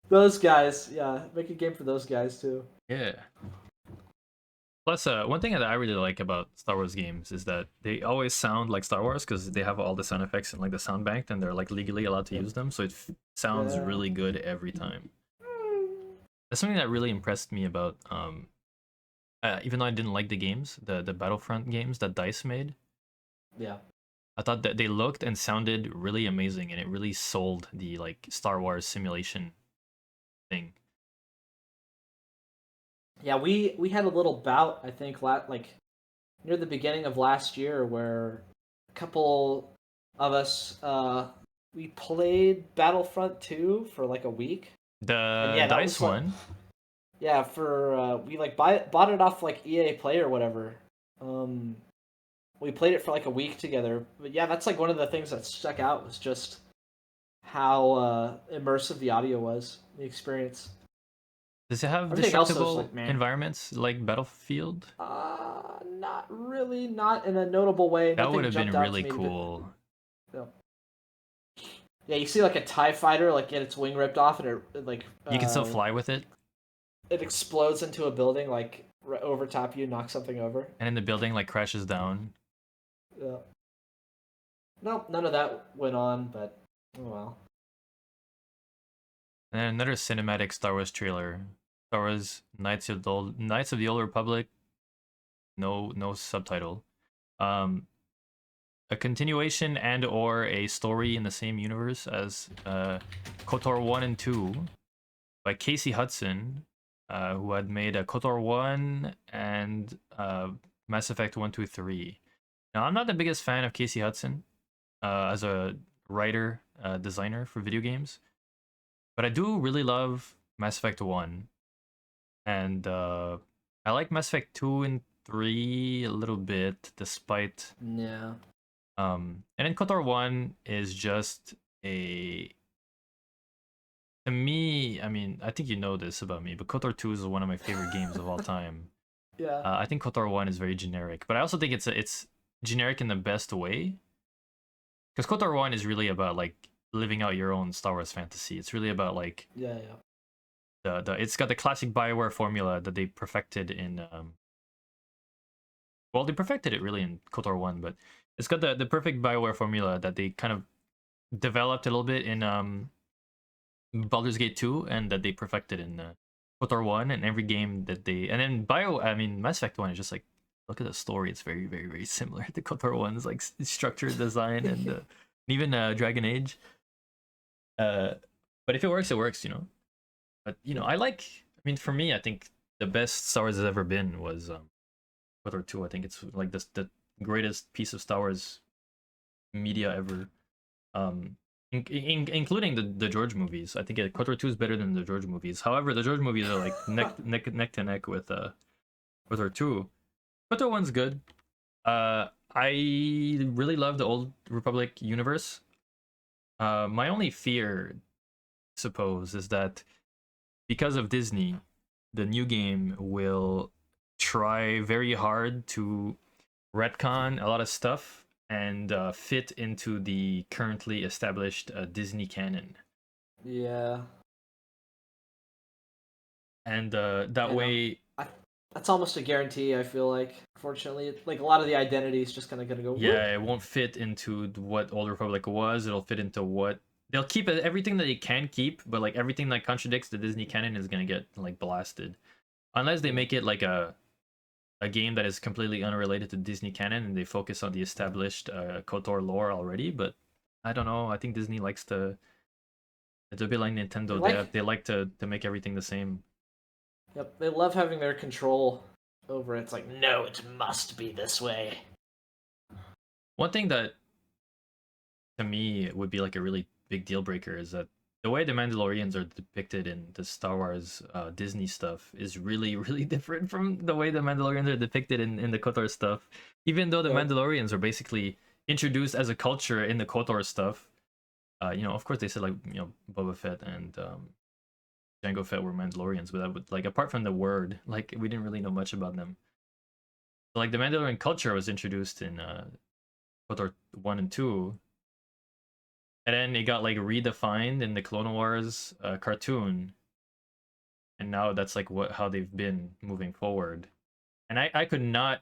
Those guys, yeah, make a game for those guys too. yeah. Plus, one thing that I really like about Star Wars games is that they always sound like Star Wars because they have all the sound effects in like the sound bank, and they're like legally allowed to Yep. use them, so it sounds Yeah. really good every time. That's something that really impressed me about. Even though I didn't like the games, the Battlefront games that Dice made, Yeah. I thought that they looked and sounded really amazing, and it really sold the like Star Wars simulation thing. Yeah, we had a little bout, I think, like near the beginning of last year, where a couple of us we played Battlefront 2 for like a week, and The yeah, that Dice was like one, yeah for we like bought it off like EA Play or whatever. Um, we played it for like a week together, but yeah, that's like one of the things that stuck out was just how immersive the audio was, the experience. does it have Everything else was like, destructible man, environments like Battlefield? not really, not in a notable way. That would Nothing have been jumped out to really me, but cool. no. Yeah, you see like a TIE fighter like get its wing ripped off and it like You can still fly with it, it explodes into a building like over top you, knocks something over. and then the building like crashes down. Yeah. Nope, none of that went on, but oh well. And then another cinematic Star Wars trailer. Star Wars Knights of the Old Republic. No subtitle. Um, a continuation and or a story in the same universe as KOTOR 1 and 2 by Casey Hudson, who had made KOTOR 1 and Mass Effect 1, 2, 3. Now, I'm not the biggest fan of Casey Hudson as a writer, designer for video games, but I do really love Mass Effect 1. And I like Mass Effect 2 and 3 a little bit, despite Yeah. and then KOTOR 1 is just a to me, I mean, I think you know this about me, but KOTOR 2 is one of my favorite games of all time. Yeah. I think KOTOR 1 is very generic, but I also think it's generic in the best way. Because KOTOR 1 is really about like living out your own Star Wars fantasy. It's really about like Yeah. the it's got the classic BioWare formula that they perfected in well, they perfected it really in KOTOR 1, but it's got the perfect BioWare formula that they kind of developed a little bit in Baldur's Gate 2 and that they perfected in KOTOR 1, and every game that they and then Mass Effect 1 is just like look at the story, it's very very very similar to KOTOR 1's like structured design and even Dragon Age. But if it works, it works, But I like mean, for me, I think the best Star Wars has ever been was KOTOR 2. I think it's like the greatest piece of Star Wars media ever. Including the George movies. I think KOTOR 2 is better than the George movies. However, the George movies are like neck to neck with KOTOR 2. KOTOR 1's good. I really love the Old Republic universe. My only fear, I suppose, is that because of Disney, the new game will try very hard to retcon a lot of stuff and fit into the currently established Disney canon. Yeah. And that way, that's almost a guarantee. I feel like, fortunately, like a lot of the identity is just kind of gonna go. yeah, it won't fit into what Old Republic was. It'll fit into what they'll keep everything that they can keep, but like everything that contradicts the Disney canon is gonna get like blasted, unless they make it like a game that is completely unrelated to Disney canon and they focus on the established KOTOR lore already. But I don't know. I think Disney likes to. It's a bit like Nintendo. They like to make everything the same. Yep, they love having their control over it. It's like, no, it must be this way. One thing that to me would be like a really big deal breaker is that the way the Mandalorians are depicted in the Star Wars Disney stuff is really, really different from the way the Mandalorians are depicted in the KOTOR stuff. Even though the Mandalorians are basically introduced as a culture in the KOTOR stuff, of course they said like Boba Fett and Jango Fett were Mandalorians, but that would like apart from the word, like we didn't really know much about them. So, like the Mandalorian culture was introduced in KOTOR 1 and 2. And then it got like redefined in the Clone Wars cartoon. And now that's like how they've been moving forward. And I could not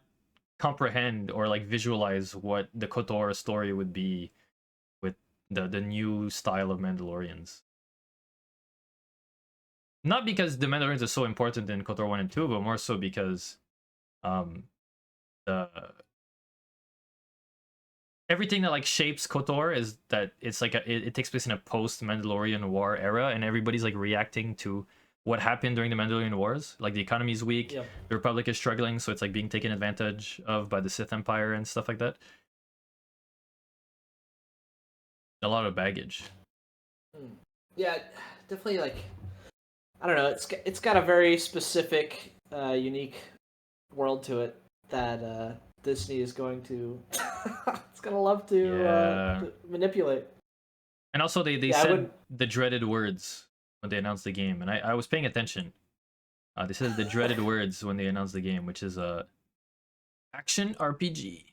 comprehend or like visualize what the KOTOR story would be with the new style of Mandalorians. Not because the Mandalorians are so important in KOTOR 1 and 2, but more so because the everything that like shapes KOTOR is that it's like it takes place in a post Mandalorian War era, and everybody's like reacting to what happened during the Mandalorian Wars. Like the economy is weak, the Republic is struggling, so it's like being taken advantage of by the Sith Empire and stuff like that. A lot of baggage. Yeah, definitely. Like, I don't know. It's got a very specific, unique world to it that Disney is going to it's gonna love to manipulate. And also they said the dreaded words when they announced the game, and I was paying attention. They said the dreaded words when they announced the game, which is action RPG.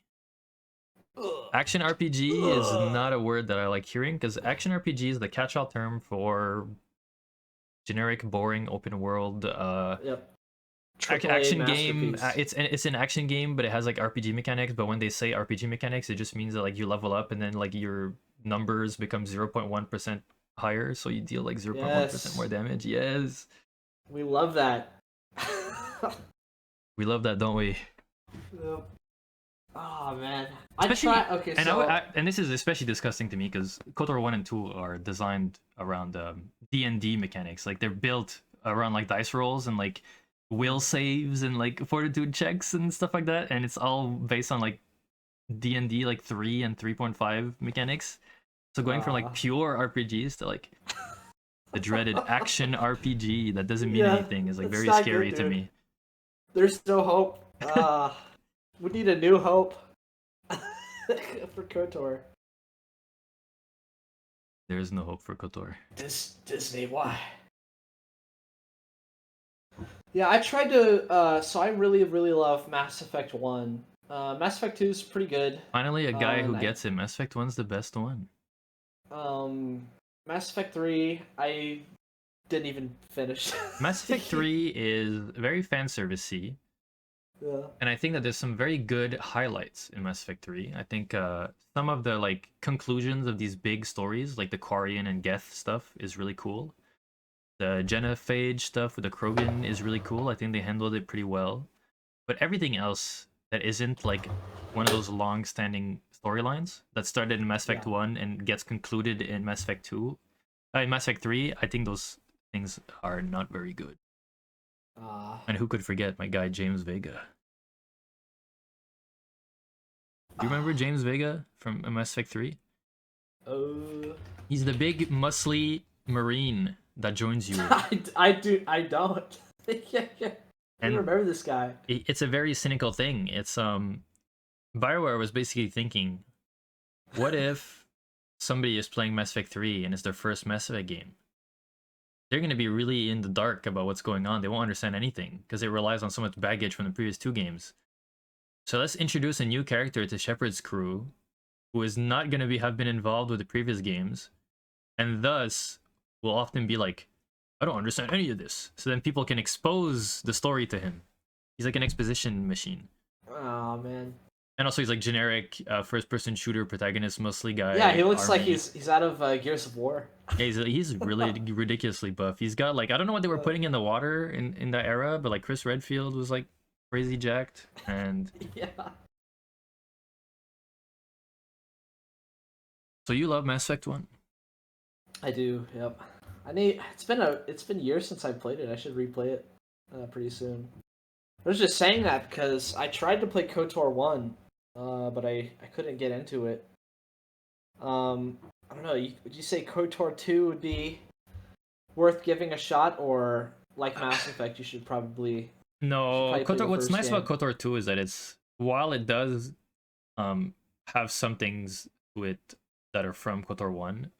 Action RPG is not a word that I like hearing, because action RPG is the catch-all term for generic, boring, open world action game. It's an action game, but it has like RPG mechanics. But when they say RPG mechanics, it just means that like you level up and then like your numbers become 0.1% higher, so you deal like 0.1% more damage. Yes, we love that. We love that, don't we? Yep. Oh man, and this is especially disgusting to me because KOTOR 1 and 2 are designed around D&D mechanics. Like they're built around like dice rolls and like will saves and like fortitude checks and stuff like that, and it's all based on like D&D like 3 and 3.5 mechanics. So going from like pure RPGs to like the dreaded action RPG that doesn't mean anything is like very scary to me. There's no hope. We need a new hope for KOTOR. There is no hope for KOTOR. Disney, why? Yeah, I tried to. So I really, really love Mass Effect 1. Mass Effect 2 is pretty good. Finally, a guy who gets it. Mass Effect 1's the best one. Mass Effect 3, I didn't even finish. Mass Effect 3 is very fan servicey. Yeah. And I think that there's some very good highlights in Mass Effect 3. I think some of the like conclusions of these big stories, like the Quarian and Geth stuff, is really cool. The Genophage stuff with the Krogan is really cool. I think they handled it pretty well. But everything else that isn't like one of those long-standing storylines that started in Mass Effect 1 and gets concluded in Mass Effect 2, in Mass Effect 3, I think those things are not very good. And who could forget my guy James Vega? Do you remember James Vega from Mass Effect 3? He's the big muscly marine that joins you. I do. I don't. Yeah. I And remember this guy. it's a very cynical thing. It's BioWare was basically thinking, what if somebody is playing Mass Effect 3 and it's their first Mass Effect game? They're going to be really in the dark about what's going on. They won't understand anything because it relies on so much baggage from the previous 2 games. So let's introduce a new character to Shepard's crew who is not going to have been involved with the previous games, and thus will often be like, I don't understand any of this. So then people can expose the story to him. He's like an exposition machine. Oh man. And also he's like generic first-person shooter protagonist, mostly guy. Yeah, he looks like army. he's out of Gears of War. Yeah, he's really ridiculously buff. He's got like, I don't know what they were putting in the water in that era, but like Chris Redfield was like crazy jacked, and Yeah. So you love Mass Effect 1? I do. Yep. It's been years since I played it. I should replay it pretty soon. I was just saying that because I tried to play KOTOR 1, but I couldn't get into it. I don't know. Would you say KOTOR 2 would be worth giving a shot, or like Mass Effect, you should probably... No, play the what's first nice game. about KOTOR 2 is that while it does have some things to it that are from KOTOR 1,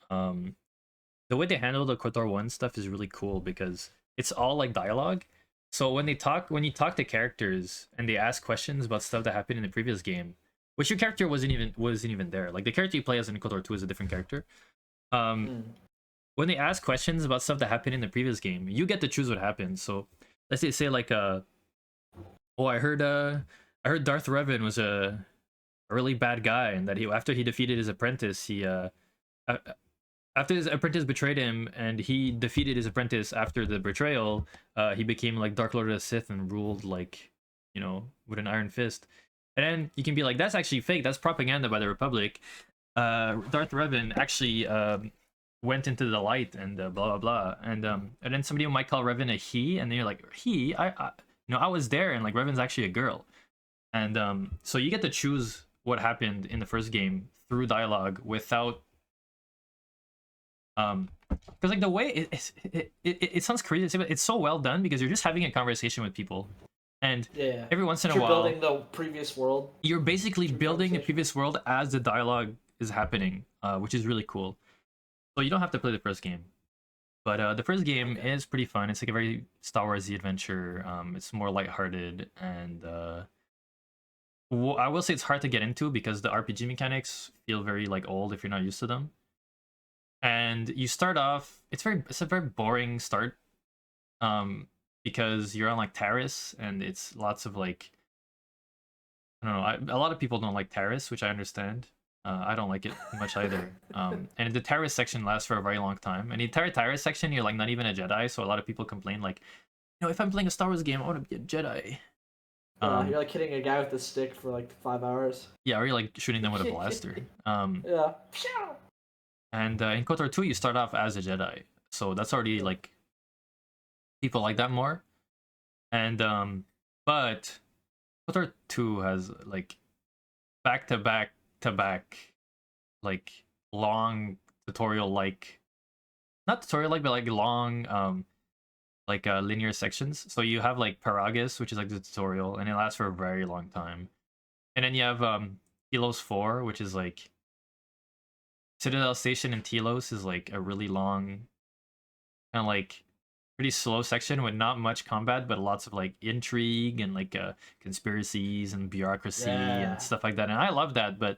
the way they handle the KOTOR 1 stuff is really cool because it's all like dialogue. So when you talk to characters and they ask questions about stuff that happened in the previous game, which your character wasn't even there. Like the character you play as in KOTOR 2 is a different character. When they ask questions about stuff that happened in the previous game, you get to choose what happens. So let's say like I heard Darth Revan was a really bad guy, and that after he defeated his apprentice, after his apprentice betrayed him and he defeated his apprentice after the betrayal, he became like Dark Lord of the Sith and ruled like, with an iron fist. And then you can be like, that's actually fake, that's propaganda by the Republic. Darth Revan actually went into the light and blah blah blah, and then somebody might call Revan a he, and then you're like, he, I was there, and like Revan's actually a girl. And so you get to choose what happened in the first game through dialogue without because like the way it sounds crazy, but it's so well done because you're just having a conversation with people, and every once in a while building the previous world. You're basically building the previous world as the dialogue is happening, which is really cool. So you don't have to play the first game, but the first game is pretty fun. It's like a very Star Wars-y adventure. It's more lighthearted, and I will say it's hard to get into because the RPG mechanics feel very like old if you're not used to them. And you start off, it's a very boring start, because you're on like Taris, and it's lots of like, I don't know, a lot of people don't like Taris, which I understand. I don't like it much either. And the Taris section lasts for a very long time. And the entire Taris section, you're like not even a Jedi, so a lot of people complain like, if I'm playing a Star Wars game, I want to be a Jedi. You're like hitting a guy with a stick for like 5 hours. Yeah, or you're like shooting them with a blaster. Yeah. And in KOTOR 2, you start off as a Jedi, so that's already like, people like that more. And but KOTOR 2 has like back to back like long tutorial like, not tutorial like, but like long linear sections. So you have like Paragus, which is like the tutorial, and it lasts for a very long time. And then you have Telos 4, which is like Citadel Station, and Telos is like a really long, kind of like pretty slow section with not much combat, but lots of like intrigue and like conspiracies and bureaucracy and stuff like that. And I love that, but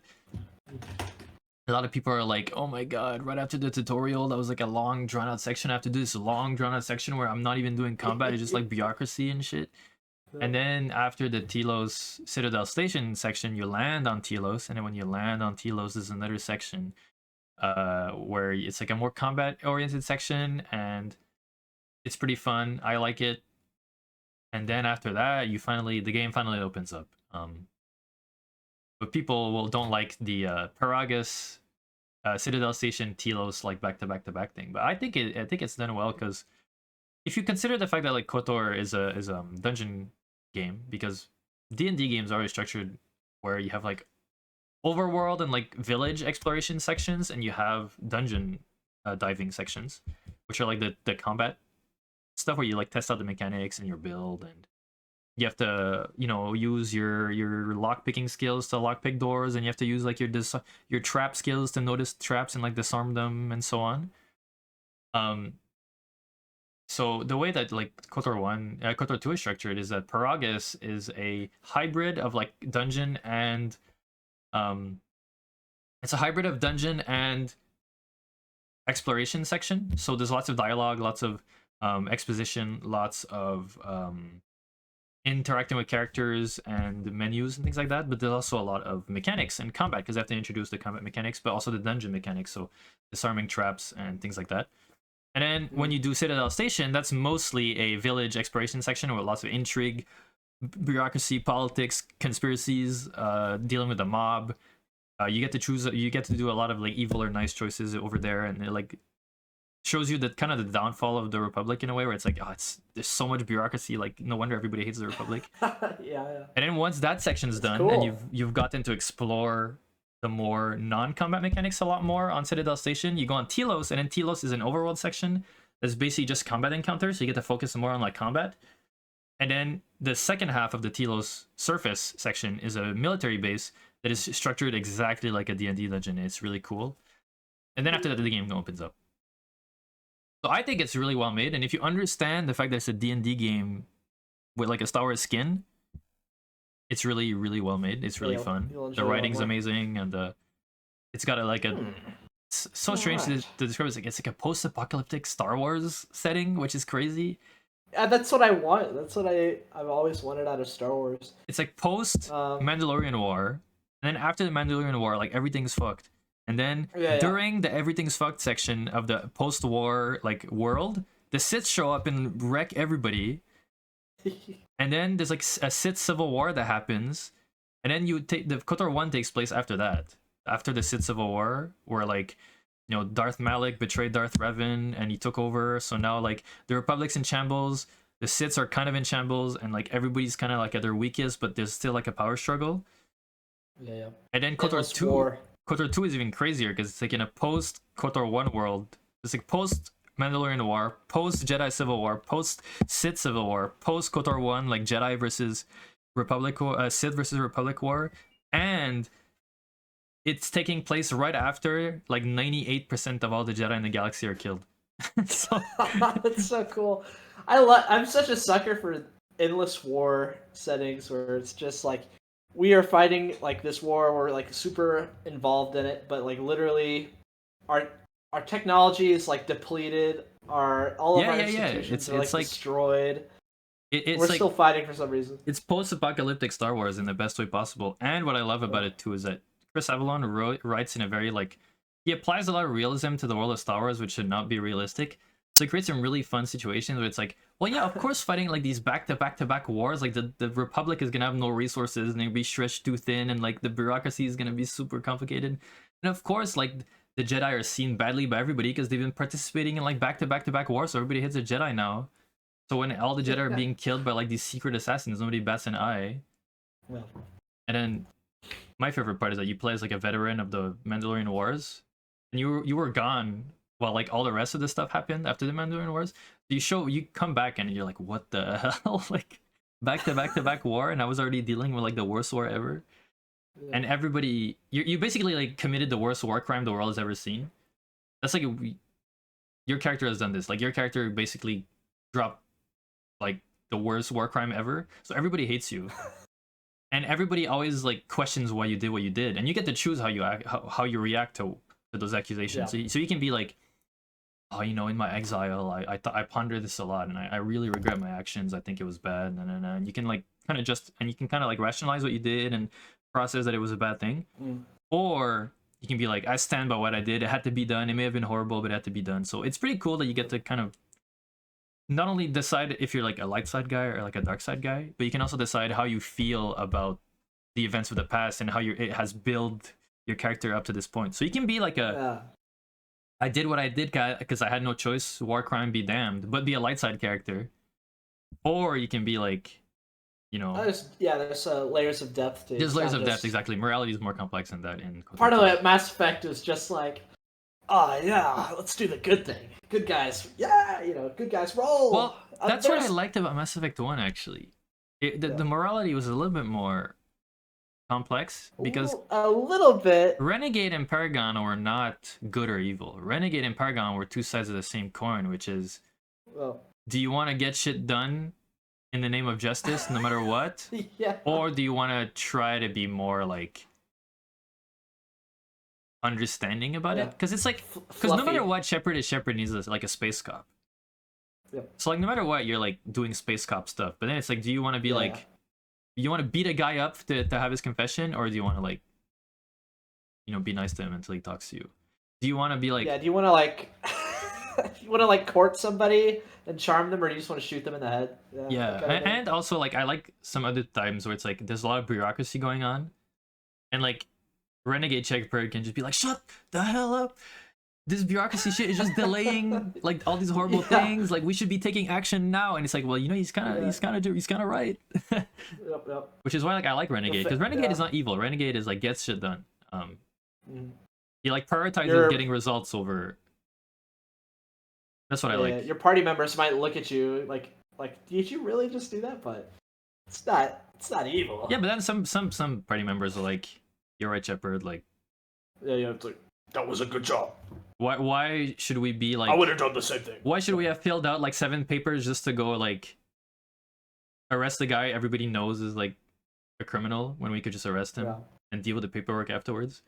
a lot of people are like, oh my god, right after the tutorial, that was like a long drawn out section. I have to do this long drawn out section where I'm not even doing combat, it's just like bureaucracy and shit. And then after the Telos Citadel Station section, you land on Telos, and then when you land on Telos, there's another section where it's like a more combat oriented section, and it's pretty fun. I like it. And then after that, the game finally opens up. But people don't like the Paragus, Citadel Station, Telos like back to back thing. But I think it's done well because if you consider the fact that like KOTOR is a dungeon game, because D&D games are already structured where you have like overworld and like village exploration sections, and you have dungeon diving sections, which are like the combat stuff where you like test out the mechanics and your build, and you have to use your lock picking skills to lock pick doors, and you have to use like your trap skills to notice traps and like disarm them and so on. So the way that like KOTOR 2 is structured is that Paragus is a hybrid of like dungeon and it's a hybrid of dungeon and exploration section. So there's lots of dialogue, lots of exposition, lots of interacting with characters and menus and things like that. But there's also a lot of mechanics and combat, because they have to introduce the combat mechanics, but also the dungeon mechanics, so disarming traps and things like that. And then when you do Citadel Station, that's mostly a village exploration section with lots of intrigue, bureaucracy, politics, conspiracies, dealing with the mob. You get to do a lot of like evil or nice choices over there, and it like shows you the kind of the downfall of the Republic in a way, where it's like, there's so much bureaucracy, like no wonder everybody hates the Republic. Yeah. And then once that section's done, cool. and you've gotten to explore the more non-combat mechanics a lot more on Citadel Station, you go on Telos, and then Telos is an overworld section that's basically just combat encounters, so you get to focus more on like combat. And then the second half of the Telos surface section is a military base that is structured exactly like a D&D dungeon. It's really cool. And then after that, the game opens up. So I think it's really well made, and if you understand the fact that it's a D&D game with like a Star Wars skin, it's really, really well made. It's really fun. The writing's amazing, and it's got it's so strange to describe. It's like a post-apocalyptic Star Wars setting, which is crazy. Yeah, that's what I want. That's what I've always wanted out of Star Wars. It's like post Mandalorian War, and then after the Mandalorian War, like everything's fucked. And then during the everything's fucked section of the post-war like world, the Sith show up and wreck everybody. And then there's like a Sith civil war that happens, and then the KOTOR 1 takes place after that, after the Sith civil war, where like Darth Malak betrayed Darth Revan and he took over. So now like the Republic's in shambles, the Siths are kind of in shambles, and like everybody's kind of like at their weakest, but there's still like a power struggle. Yeah. And then KOTOR 2 is even crazier, because it's like in a post KOTOR 1 world. It's like post Mandalorian War, post Jedi Civil War, post Sith Civil War, post KOTOR 1, like Jedi versus Republic, Sith versus Republic War, and it's taking place right after like 98% of all the Jedi in the galaxy are killed. So that's so cool. I'm such a sucker for endless war settings where it's just like we are fighting like this war, we're like super involved in it, but like literally our technology is like depleted, all of our institutions are like destroyed. We're still fighting for some reason. It's post-apocalyptic Star Wars in the best way possible. And what I love about it too is that Chris Avellone writes in a very like, he applies a lot of realism to the world of Star Wars, which should not be realistic. So it creates some really fun situations where it's like, well, yeah, of course, fighting like these back-to-back wars, like the Republic is gonna have no resources and they'll be stretched too thin, and like the bureaucracy is gonna be super complicated. And of course, like the Jedi are seen badly by everybody because they've been participating in like back-to-back wars, so everybody hates a Jedi now. So when all the Jedi are being killed by like these secret assassins, nobody bats an eye. Well. And then my favorite part is that you play as like a veteran of the Mandalorian Wars, and you were gone while like all the rest of the stuff happened after the Mandalorian Wars. You come back and you're like, what the hell? Like back-to-back war, and I was already dealing with like the worst war ever. Yeah. And everybody, you basically like committed the worst war crime the world has ever seen. That's like your character has done this. Like your character basically dropped like the worst war crime ever, so everybody hates you. And everybody always like questions why you did what you did, and you get to choose how you act, how you react to those accusations. So you can be like, oh, in my exile, I ponder this a lot, and I really regret my actions. I think it was bad. And you can like kind of like rationalize what you did and process that it was a bad thing. Or you can be like, I stand by what I did. It had to be done. It may have been horrible, but it had to be done. So it's pretty cool that you get to kind of not only decide if you're like a light side guy or like a dark side guy, but you can also decide how you feel about the events of the past and how it has built your character up to this point. So you can be like a I did what I did because I had no choice. War crime be damned, but be a light side character, or you can be like, you know, there's layers of depth to it. there's It's layers not of depth. just... Exactly, morality is more complex than that in Part of KOTOR 2. it, Mass Effect is just like, oh yeah, let's do the good thing. Good guys, yeah, good guys roll. Well, that's what I liked about Mass Effect 1 actually. The morality was a little bit more complex because a little bit. Renegade and Paragon were not good or evil. Renegade and Paragon were two sides of the same coin, which is, do you want to get shit done in the name of justice no matter what? Yeah. Or do you want to try to be more like understanding about it? Because it's like, because no matter what, Shepard needs like a space cop. Yep. So like no matter what, you're like doing space cop stuff. But then it's like, do you want to be like, you want to beat a guy up to have his confession, or do you want to like, be nice to him until he talks to you? Do you want to be like, do you want to like, you want to like court somebody and charm them, or do you just want to shoot them in the head? And also like I like some other times where it's like there's a lot of bureaucracy going on, and like Renegade Shepard can just be like, shut the hell up. This bureaucracy shit is just delaying like all these horrible things. Like we should be taking action now, and it's like, well, he's kind of right. Yep. Which is why like I like Renegade, because Renegade is not evil. Renegade is like gets shit done. He like prioritizes getting results over. That's what I like. Your party members might look at you like did you really just do that? But it's not evil. Yeah, but then some party members are like, you're right, Shepard. Like, it's like, that was a good job. Why should we be like... I would have done the same thing. Why should we have filled out like 7 papers just to go like arrest the guy everybody knows is like a criminal when we could just arrest him and deal with the paperwork afterwards?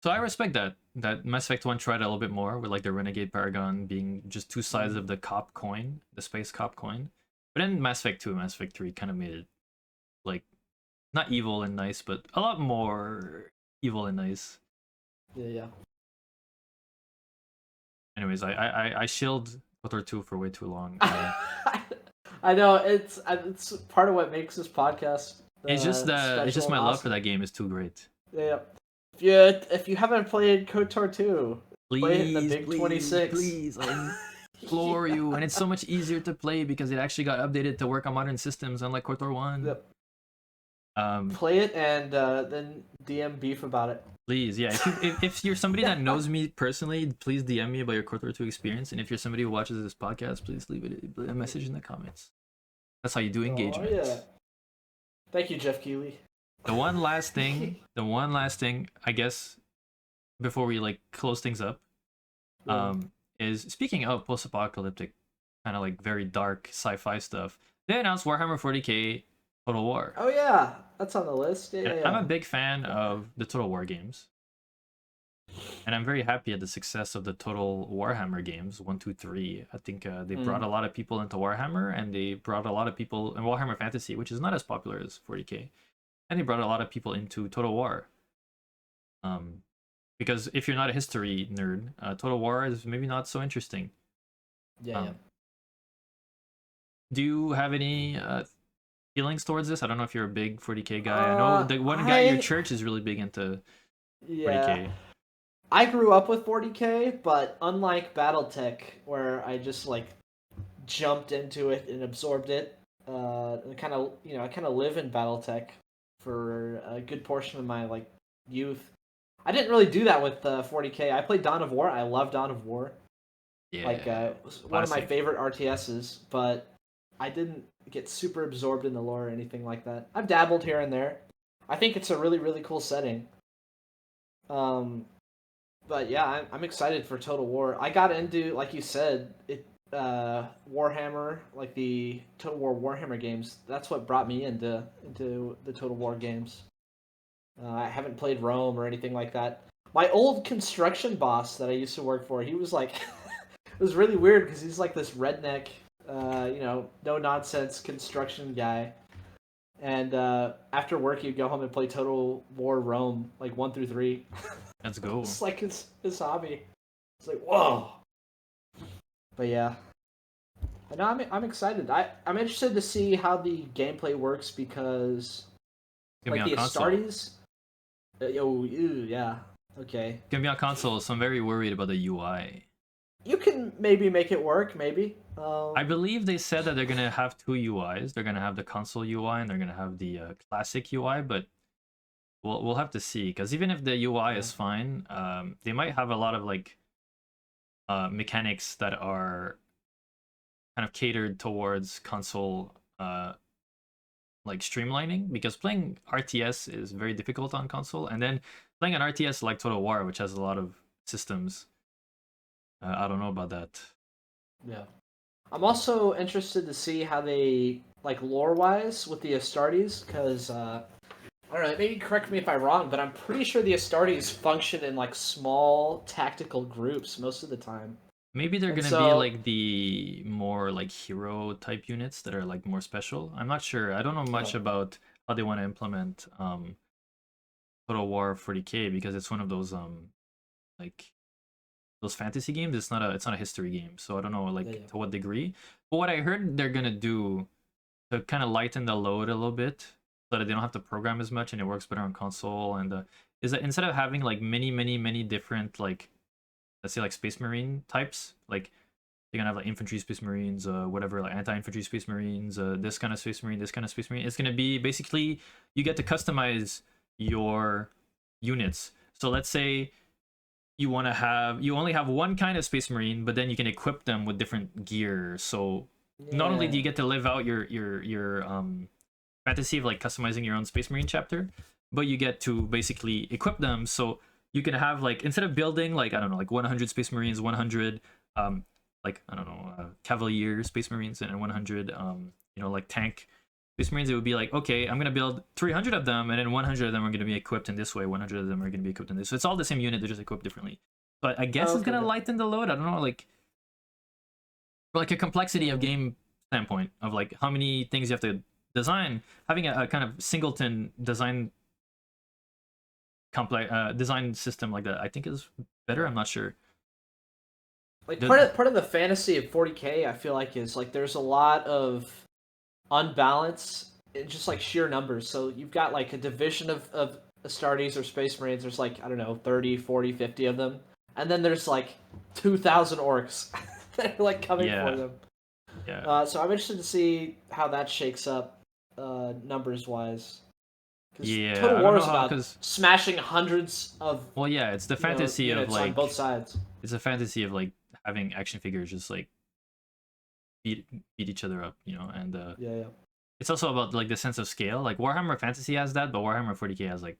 So I respect that Mass Effect 1 tried a little bit more with like the Renegade Paragon being just two sides of the cop coin, the space cop coin. But then Mass Effect 2 and Mass Effect 3 kind of made it like not evil and nice, but a lot more evil and nice. Yeah. Anyways, I shilled KOTOR 2 for way too long. I know it's part of what makes this podcast. It's just my love for that game is too great. Yeah. If you haven't played KOTOR 2, play it in the big 26. Please, I implore you. And it's so much easier to play because it actually got updated to work on modern systems, unlike KOTOR 1. Yep. Play it and then DM beef about it. Please, yeah. If you're somebody that knows me personally, please DM me about your KOTOR 2 experience. And if you're somebody who watches this podcast, please leave a message in the comments. That's how you do engagement. Oh, yeah. Thank you, Geoff Keighley. The one last thing, I guess, before we like close things up, is speaking of post-apocalyptic, kind of like very dark sci-fi stuff. They announced Warhammer 40k Total War. Oh yeah, that's on the list. Yeah. I'm a big fan of the Total War games, and I'm very happy at the success of the Total Warhammer games 1, 2, 3. I think they brought a lot of people into Warhammer, and they brought a lot of people in Warhammer Fantasy, which is not as popular as 40k. And they brought a lot of people into Total War. Because if you're not a history nerd, Total War is maybe not so interesting. Yeah. Do you have any feelings towards this? I don't know if you're a big 40k guy. I know the one guy in your church is really big into 40k. I grew up with 40k, but unlike BattleTech, where I just like jumped into it and absorbed it, I kind of live in BattleTech for a good portion of my like youth. I didn't really do that with 40k. I played Dawn of War. I love Dawn of War. Yeah, it was one of my favorite RTSs, but I didn't get super absorbed in the lore or anything like that. I've dabbled here and there. I think it's a really, really cool setting. But yeah, I'm excited for Total War. I got into, like you said, Warhammer, like the Total War Warhammer games. That's what brought me into the Total War games. I haven't played Rome or anything like that. My old construction boss that I used to work for, he was like, it was really weird because he's like this redneck, no nonsense construction guy. And after work, he'd go home and play Total War Rome, like 1 through 3. Let's go. It's like his hobby. It's like, whoa. But yeah, no, I'm excited. I'm interested to see how the gameplay works because like the Astartes. Yeah. Okay. Gonna be on console, so I'm very worried about the UI. You can maybe make it work, maybe. I believe they said that they're gonna have two UIs. They're gonna have the console UI and they're gonna have the classic UI, but we'll have to see. Because even if the UI Yeah. is fine, they might have a lot of like mechanics that are kind of catered towards console like streamlining. Because playing RTS is very difficult on console, and then playing an RTS like Total War, which has a lot of systems, I don't know about that. Yeah. I'm also interested to see how they like lore wise with the Astartes, because I don't know, maybe correct me if I'm wrong, but I'm pretty sure the Astartes function in like small tactical groups most of the time. Maybe they're And gonna be so, like the more like hero type units that are like more special. I'm not sure. I don't know much oh, about how they want to implement Total War 40K because it's one of those like those fantasy games. It's not a history game, so I don't know yeah, like yeah. to what degree. But what I heard they're gonna do to kind of lighten the load a little bit so that they don't have to program as much and it works better on console and is that instead of having like many different like let's say like Space Marine types, like you're gonna have like infantry Space Marines, whatever, like anti-infantry Space Marines, this kind of Space Marine, this kind of Space Marine. It's gonna be basically you get to customize your units. So let's say you only have one kind of Space Marine, but then you can equip them with different gear. So not only do Yeah. you get to live out your fantasy of like customizing your own Space Marine chapter, but you get to basically equip them so you can have like instead of building like I don't know like 100 Space Marines, 100 like I don't know Cavalier Space Marines and 100 like tank Space Marines, it would be like okay, I'm gonna build 300 of them and then 100 of them are gonna be equipped in this way, 100 of them are gonna be equipped in this. So it's all the same unit, they're just equipped differently. But I guess Oh, it's okay, gonna okay. lighten the load. I don't know like for like a complexity of Hmm. game standpoint of like how many things you have to design, having a kind of singleton design system like that I think is better. Yeah. I'm not sure. Like The part of the fantasy of 40K, I feel like is like there's a lot of unbalance in just like sheer numbers. So you've got like a division of Astartes or Space Marines. There's like, I don't know, 30, 40, 50 of them. And then there's like 2,000 orcs that are like coming for yeah them. yeah So I'm interested to see how that shakes up numbers wise. Because yeah Total I don't War know is how about because smashing hundreds of well yeah it's the fantasy of units on both like sides. it's a fantasy of like having action figures just like beat beat each other up, and Yeah, yeah. it's also about like the sense of scale. Like Warhammer Fantasy has that, but Warhammer 40K has like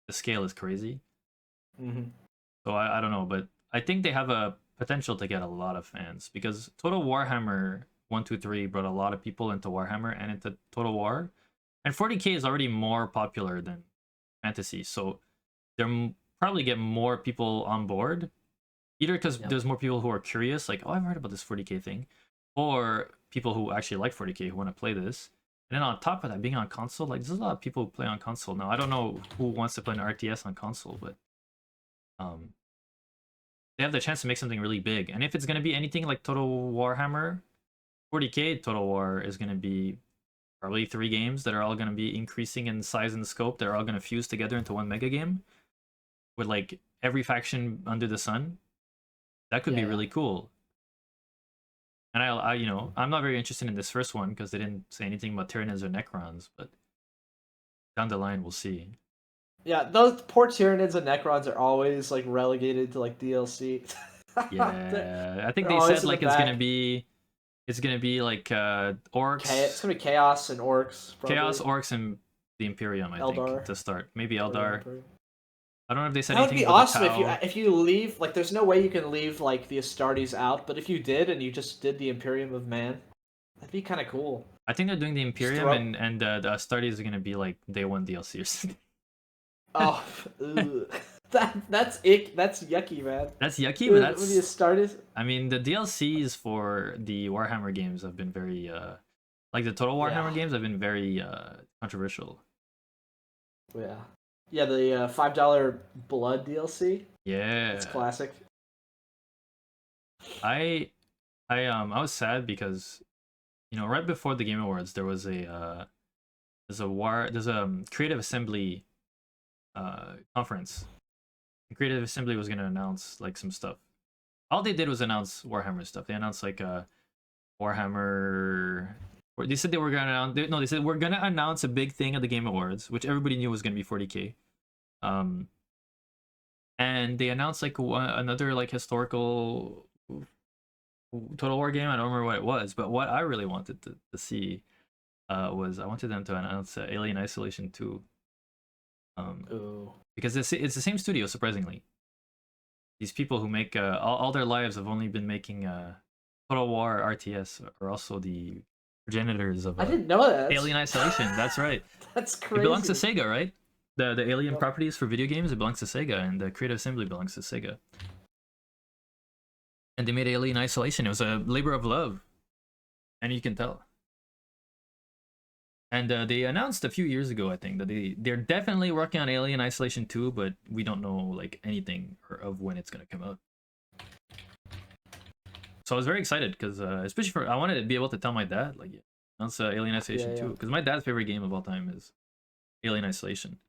the scale is crazy. Hmm. So I don't know, but I think they have a potential to get a lot of fans because Total Warhammer 123 brought a lot of people into Warhammer and into Total War, and 40K is already more popular than Fantasy, so they're probably get more people on board. Either because Yep. there's more people who are curious, like, oh, I've heard about this 40K thing, or people who actually like 40K who want to play this. And then on top of that, being on console, like, there's a lot of people who play on console now. I don't know who wants to play an RTS on console, but um, they have the chance to make something really big. And if it's going to be anything like Total Warhammer, 40K Total War is going to be probably 3 games that are all going to be increasing in size and scope. They're all going to fuse together into one mega game with like every faction under the sun. That could Yeah, be yeah. really cool. And I'm not very interested in this first one because they didn't say anything about Tyranids or Necrons, but down the line we'll see. Yeah, those poor Tyranids and Necrons are always like relegated to like DLC. they're, Yeah, I think they're they always said in the like back. it's gonna be like It's orcs, gonna be Chaos and Orcs chaos, probably. orcs, and the Imperium. I think Eldar. to start, maybe Oh yeah, Eldar. Emperor. I don't know if they said That would anything be about the awesome if you Tau. leave like there's no way you can leave like the Astartes out, but if you did and you just did the Imperium of Man, that'd be kind of cool. I think they're doing the Just Imperium throw. and the Astartes are gonna be like day one DLC or something. Oh, ugh. That's ick. That's yucky, man. That's yucky, but When the that's Astartes. I mean the DLCs for the Warhammer games have been very like the Total Yeah, Warhammer games have been very controversial. yeah, yeah. The $5 Blood DLC. That's Yeah. classic. I I was sad because right before the Game Awards there's a Creative Assembly conference Creative Assembly was gonna announce like some stuff. All they did was announce Warhammer stuff. They announced like Warhammer. Or they said they were gonna announce. No, they said we're gonna announce a big thing at the Game Awards, which everybody knew was gonna be 40K. And they announced like another like historical Total War game. I don't remember what it was, but what I really wanted to see was I wanted them to announce Alien Isolation 2. Because it's the same studio, surprisingly. These people who make all their lives have only been making Total War RTS are also the progenitors of I didn't know that. Alien Isolation. That's right. That's crazy. It belongs to Sega, right? The Alien properties for video games, it belongs to Sega, and the Creative Assembly belongs to Sega. And they made Alien Isolation. It was a labor of love, and you can tell. And they announced a few years ago, I think, that they're definitely working on Alien Isolation 2, but we don't know like anything of when it's gonna come out. So I was very excited because, especially for I wanted to be able to tell my dad like, announce Alien Isolation 2, because my dad's favorite game of all time is Alien Isolation.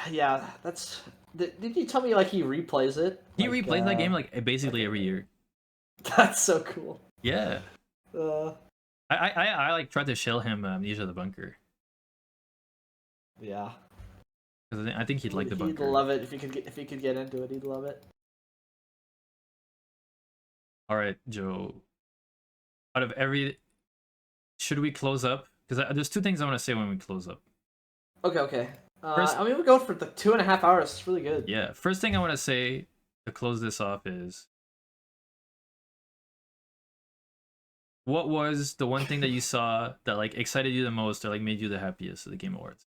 Yeah, that's. Did you tell me like he replays it? He replays that game like basically every year. That's so cool. Yeah. I like tried to shell him Amnesia the Bunker. Yeah. Because I think he'd like the bunker. He'd love it if he could get into it. He'd love it. All right, Joe. Out of should we close up? Because there's two things I want to say when we close up. Okay. I mean, we go for the 2.5 hours. It's really good. Yeah. First thing I want to say to close this off is, what was the one thing that you saw that like excited you the most or like made you the happiest at the Game Awards?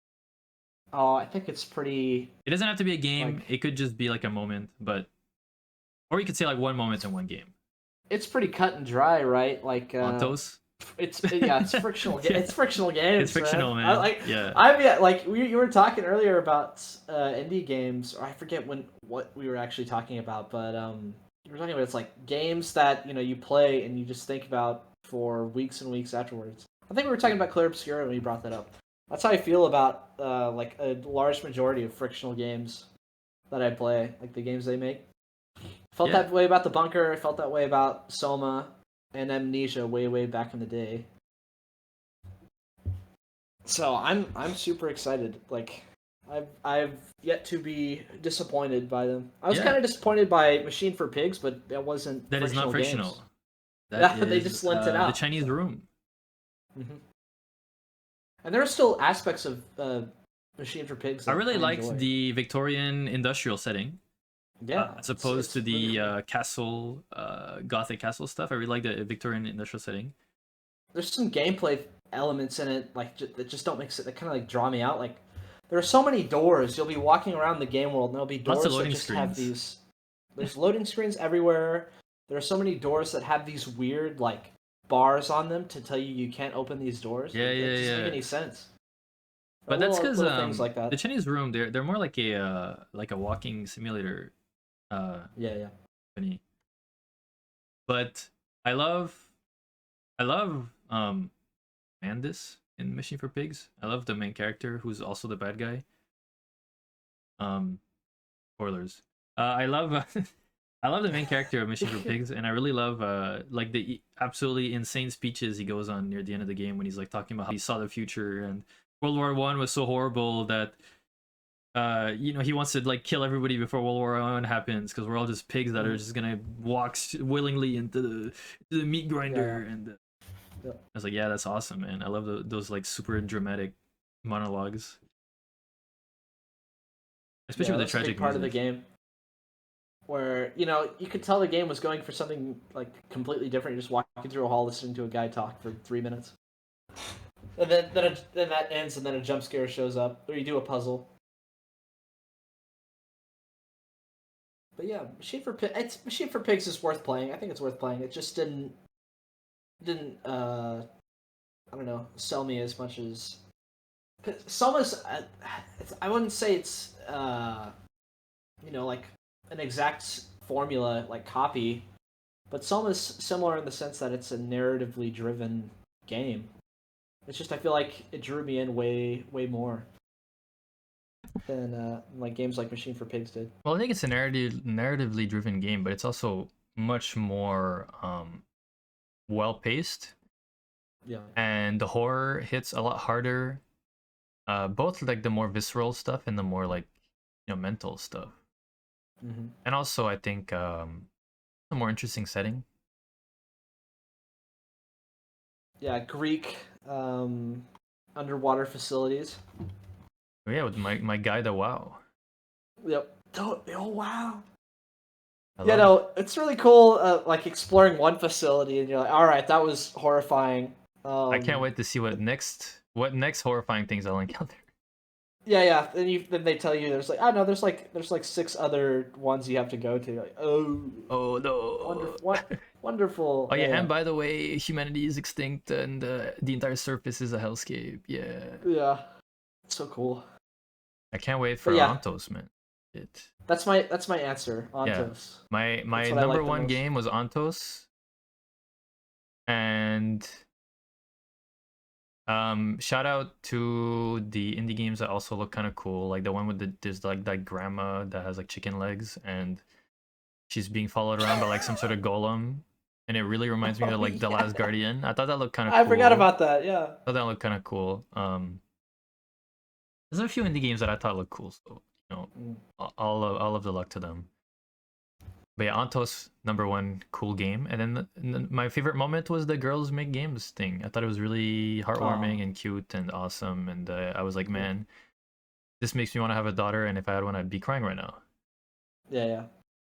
Oh, I think it's pretty. It doesn't have to be a game. It could just be like a moment, or you could say like one moment in one game. It's pretty cut and dry, right? Like Montos. It's frictional. It's frictional games. It's frictional, man. You were talking earlier about indie games, or I forget what we were actually talking about, but you were talking about it's like games that you play and you just think about for weeks and weeks afterwards. I think we were talking about Clear Obscura when you brought that up. That's how I feel about like a large majority of frictional games that I play, like the games they make. Felt that way about The Bunker. I felt that way about Soma and Amnesia way back in the day. So I'm super excited. Like I've yet to be disappointed by them. I was kind of disappointed by Machine for Pigs, but that wasn't. That is not frictional. Games. They just lent it out. The Chinese Room. Mm-hmm. And there are still aspects of Machine for Pigs. I really liked the Victorian industrial setting. Yeah, as opposed to the castle, Gothic castle stuff. I really like the Victorian industrial setting. There's some gameplay elements in it, like that just don't make sense. That kind of like draw me out. Like there are so many doors. You'll be walking around the game world, and there'll be doors that just have these. There's loading screens everywhere. There are so many doors that have these weird like bars on them to tell you can't open these doors. Yeah. It doesn't make any sense. But that's because things like that. The Chinese Room, they're more like a walking simulator. Company. But I love Mandis in Machine for Pigs. I love the main character who's also the bad guy. Spoilers. I love the main character of Machine for Pigs, and I really love like the absolutely insane speeches he goes on near the end of the game when he's like talking about how he saw the future and World War I was so horrible that he wants to like kill everybody before World War I happens because we're all just pigs that are just gonna walk willingly into the meat grinder. And I was like, yeah, that's awesome, man. I love those like super dramatic monologues, especially with the tragic part of the game where you could tell the game was going for something like completely different. You're just walking through a hall listening to a guy talk for 3 minutes, and then that ends, and then a jump scare shows up, or you do a puzzle. But yeah, Machine for Pigs is worth playing. I think it's worth playing. It just didn't I don't know, sell me as much as Soma's. I wouldn't say it's like an exact formula like copy, but Soma's similar in the sense that it's a narratively driven game. It's just I feel like it drew me in way more. than like games like Machine for Pigs did. Well, I think it's a narratively driven game, but it's also much more well paced, Yeah. and the horror hits a lot harder. Both like the more visceral stuff and the more like mental stuff. Mm-hmm. And also, I think a more interesting setting. Yeah, Greek underwater facilities. Oh, yeah, with my guy, the WoW. Yep. Oh wow. I You love it. know, it's really cool. Like exploring one facility, and you're like, all right, that was horrifying. I can't wait to see what next horrifying things I'll encounter. Yeah, yeah. Then they tell you there's like, oh no, there's like 6 other ones you have to go to. Like, oh, Oh no. wonderful, wonderful. Oh Yeah, yeah, yeah, and by the way, humanity is extinct and the entire surface is a hellscape. Yeah. yeah. So cool. I can't wait But for yeah, Ontos, man. It. that's my answer. Yeah. Ontos. My That's what I number like the one most. game was Ontos, and shout out to the indie games that also look kind of cool, like the one with there's like that grandma that has like chicken legs and she's being followed around by like some sort of golem, and it really reminds me Oh of like The yeah, Last Guardian. I thought that looked kind of I forgot cool. about that. Yeah. I thought that looked kind of cool. There's a few indie games that I thought looked cool, so Mm. all of the luck to them. But yeah, Antos number one cool game, and then my favorite moment was the girls make games thing. I thought it was really Oh. heartwarming and cute and awesome, and I was like, man, this makes me want to have a daughter, and if I had one, I'd be crying right now. Yeah, yeah.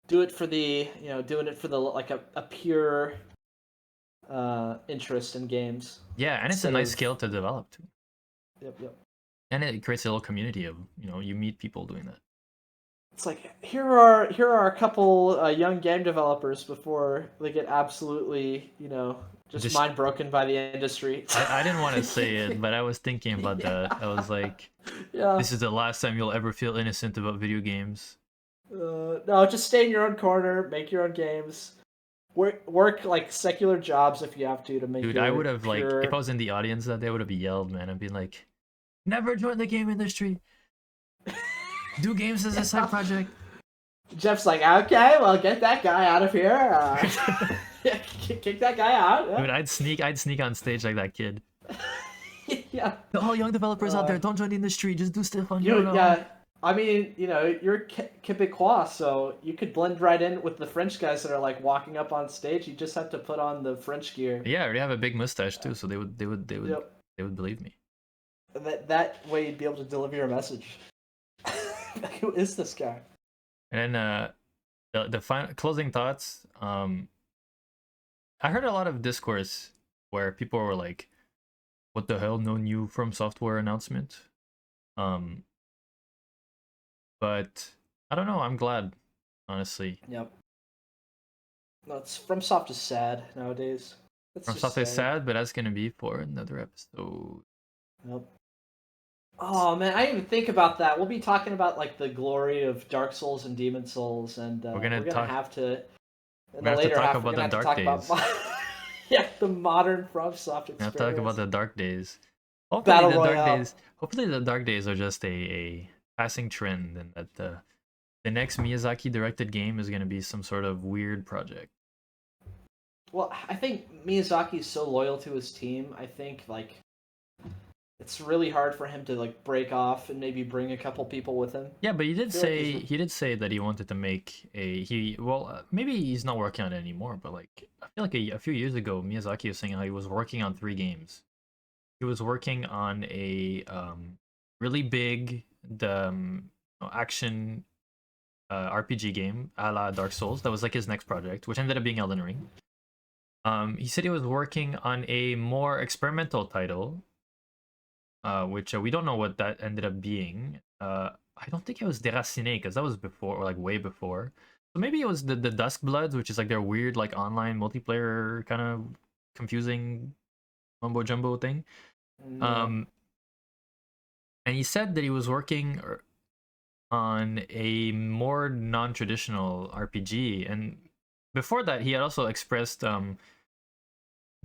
Do it for doing it for the like a pure interest in games Yeah, and it's a instead nice of. skill to develop too, Yep, yep. and it creates a little community of you meet people doing that. It's like here are a couple young game developers before they get absolutely just Just mind broken by the industry. I didn't want to say it, but I was thinking about that. I was like, Yeah. this is the last time you'll ever feel innocent about video games. No, just stay in your own corner, make your own games, work like secular jobs if you have to make Dude, I your would have like if I pure. was in the audience that day, I would have yelled, man. I'd be like, never join the game industry. Do games as a side Yeah. project. Jeff's like, okay, well, get that guy out of here. Kick that guy Dude, out. I'd sneak on stage like that kid. Yeah. Yeah. To all young developers out Uh, there, don't join the industry. Just do stuff on your you own. yeah. I mean, you're Quebecois, so you could blend right in with the French guys that are like walking up on stage. You just have to put on the French gear. Yeah, I already have a big mustache too, so they would Yep. they would believe me. That way you'd be able to deliver your message. Like, who is this guy? And then the final closing thoughts. I heard a lot of discourse where people were like, "What the hell? No new From Software announcement." Um, but I don't know. I'm glad, honestly. Yep. No, it's FromSoft is sad nowadays. Let's From just Software is say. sad, but that's gonna be for another episode. Yep. Oh man, I didn't even think about that. We'll be talking about like the glory of Dark Souls and Demon Souls, and We're gonna we're gonna talk. have to We're in gonna the have to later talk half. We're about gonna the have to dark talk about days. yeah, the modern FromSoft We have to talk about experience. the dark days. Hopefully, Battle the dark Royale. days. Hopefully, the dark days are just a passing trend, and that the next Miyazaki directed game is gonna be some sort of weird project. Well, I think Miyazaki's so loyal to his team. I think like it's really hard for him to like break off and maybe bring a couple people with him. Yeah, but he I did feel like say that he wanted to make maybe he's not working on it anymore, but like I feel like a few years ago Miyazaki was saying how he was working on 3 games. He was working on a really big action RPG game a la Dark Souls. That was like his next project, which ended up being Elden Ring. He said he was working on a more experimental title, which we don't know what that ended up being. I don't think it was Déraciné because that was before, or like way before. So maybe it was the Dusk Bloods, which is like their weird like online multiplayer kind of confusing mumbo jumbo thing. Yeah. And he said that he was working on a more non-traditional RPG, and before that, he had also expressed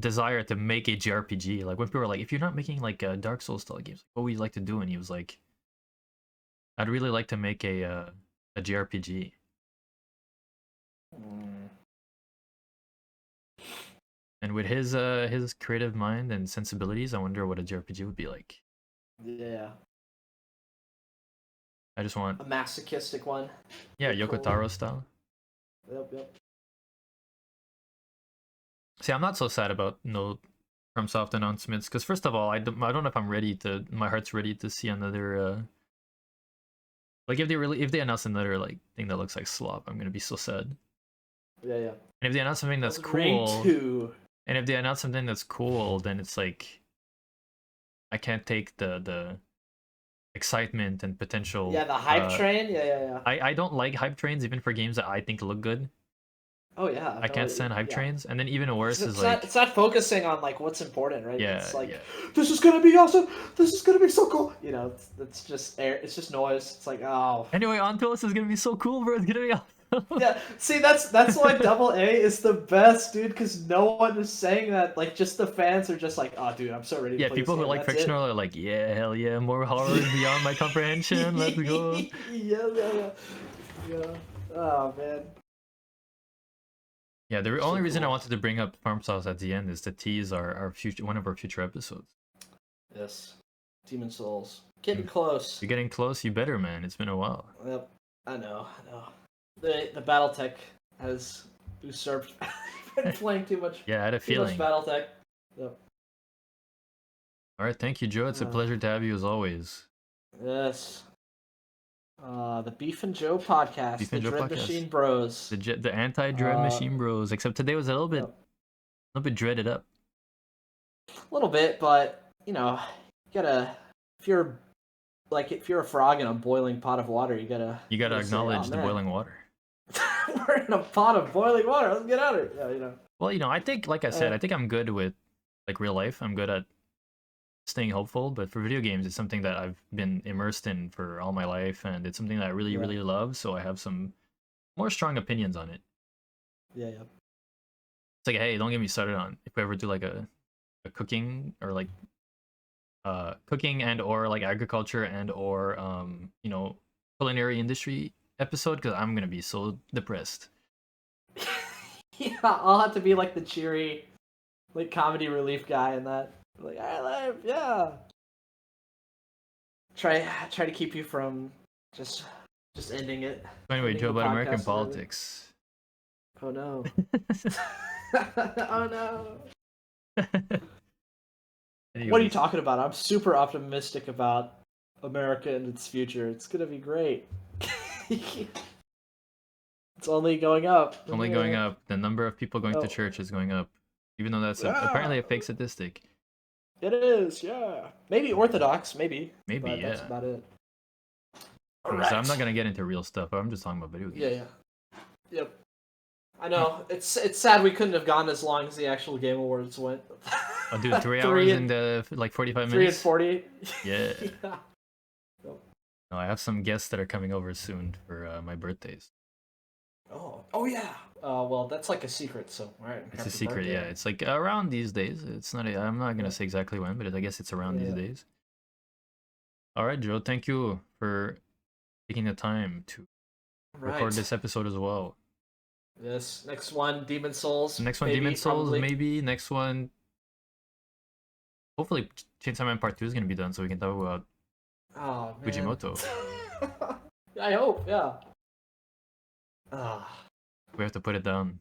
desire to make a JRPG. Like when people were like, "If you're not making like Dark Souls style games, what would you like to do?" And he was like, I'd really like to make a JRPG. And with his creative mind and sensibilities, I wonder what a JRPG would be like. Yeah. I just want a masochistic one. yeah, Pretty Yoko cool. Taro style. Yep. See, I'm not so sad about no FromSoft announcements because first of all, I don't know if I'm ready to. My heart's ready to see another. Like if they announce another like thing that looks like slop, I'm gonna be so sad. Yeah. And if they announce something that's Rain cool, 2. and if they announce something that's cool, then it's like I can't take the excitement and potential. Yeah, the hype train. Yeah. I don't like hype trains even for games that I think look good. Oh yeah. I can't stand hype trains, and then even worse is like it's not focusing on like what's important, right? Yeah, It's like yeah. this is gonna be awesome. This is gonna be so cool. You know, it's just air. It's just noise. It's like oh. Anyway, Ontos is gonna be so cool, bro. It's gonna be awesome. Yeah, see that's why Double A is the best, dude. Because no one is saying that. Like, just the fans are just like, oh, dude, I'm so ready. Yeah, to play people this who game. like That's Frictional are like, yeah, hell yeah, more horror beyond my comprehension. Let's go. Yeah. Oh man. Yeah, the only reason I wanted to bring up FarmSauce at the end is to tease our future one of our future episodes. Yes, Demon Souls, getting close. You're getting close. You better, man. It's been a while. Yep, I know. The BattleTech has usurped. Been playing too much. Yeah, I had a feeling. Too much BattleTech. Yep. All right, thank you, Joe. It's a pleasure to have you as always. Yes. The Beef and Joe podcast. Beef and Joe Dread podcast. Machine Bros. The anti-dread machine bros. Except today was a little bit dreaded up. A little bit, but you know, you gotta. If you're a frog in a boiling pot of water, you gotta acknowledge say, the boiling water. We're in a pot of boiling water. Let's get out of here. Yeah, you know. Well, I think, like I said, I think I'm good with like real life. I'm good at staying hopeful, but for video games, it's something that I've been immersed in for all my life, and it's something that I really love. So I have some more strong opinions on it. Yeah. It's like, hey, don't get me started on if we ever do like a cooking or like cooking and or like agriculture and or culinary industry episode, because I'm gonna be so depressed. Yeah, I'll have to be like the cheery, like comedy relief guy in that. Like, I live, yeah. Try to keep you from just ending it. Anyway, Joe, about American politics. Oh no. Oh no. Anyways. What are you talking about? I'm super optimistic about America and its future. It's gonna be great. It's only going up. It's only going up. The number of people going to church is going up, even though that's apparently a fake statistic. It is, yeah. Maybe Orthodox, maybe. Maybe, but yeah. That's about it. Right. So I'm not gonna get into real stuff. I'm just talking about video games. Yeah. Yep. I know. It's sad we couldn't have gone as long as the actual Game Awards went. Oh, dude, 3 hours and like 45 minutes. 3 and 40. Yeah. Yeah. No, I have some guests that are coming over soon for my birthdays. Oh yeah. Well, that's like a secret. So, all right. It's a secret, yeah. It's like around these days. It's not. I'm not gonna say exactly when, but I guess it's around these days. All right, Joe. Thank you for taking the time to record this episode as well. Yes. Next one, Demon Souls. Next one, Demon Souls. Maybe next one. Hopefully, Chainsaw Man Part 2 is gonna be done, so we can talk about Fujimoto. I hope. Yeah. We have to put it down.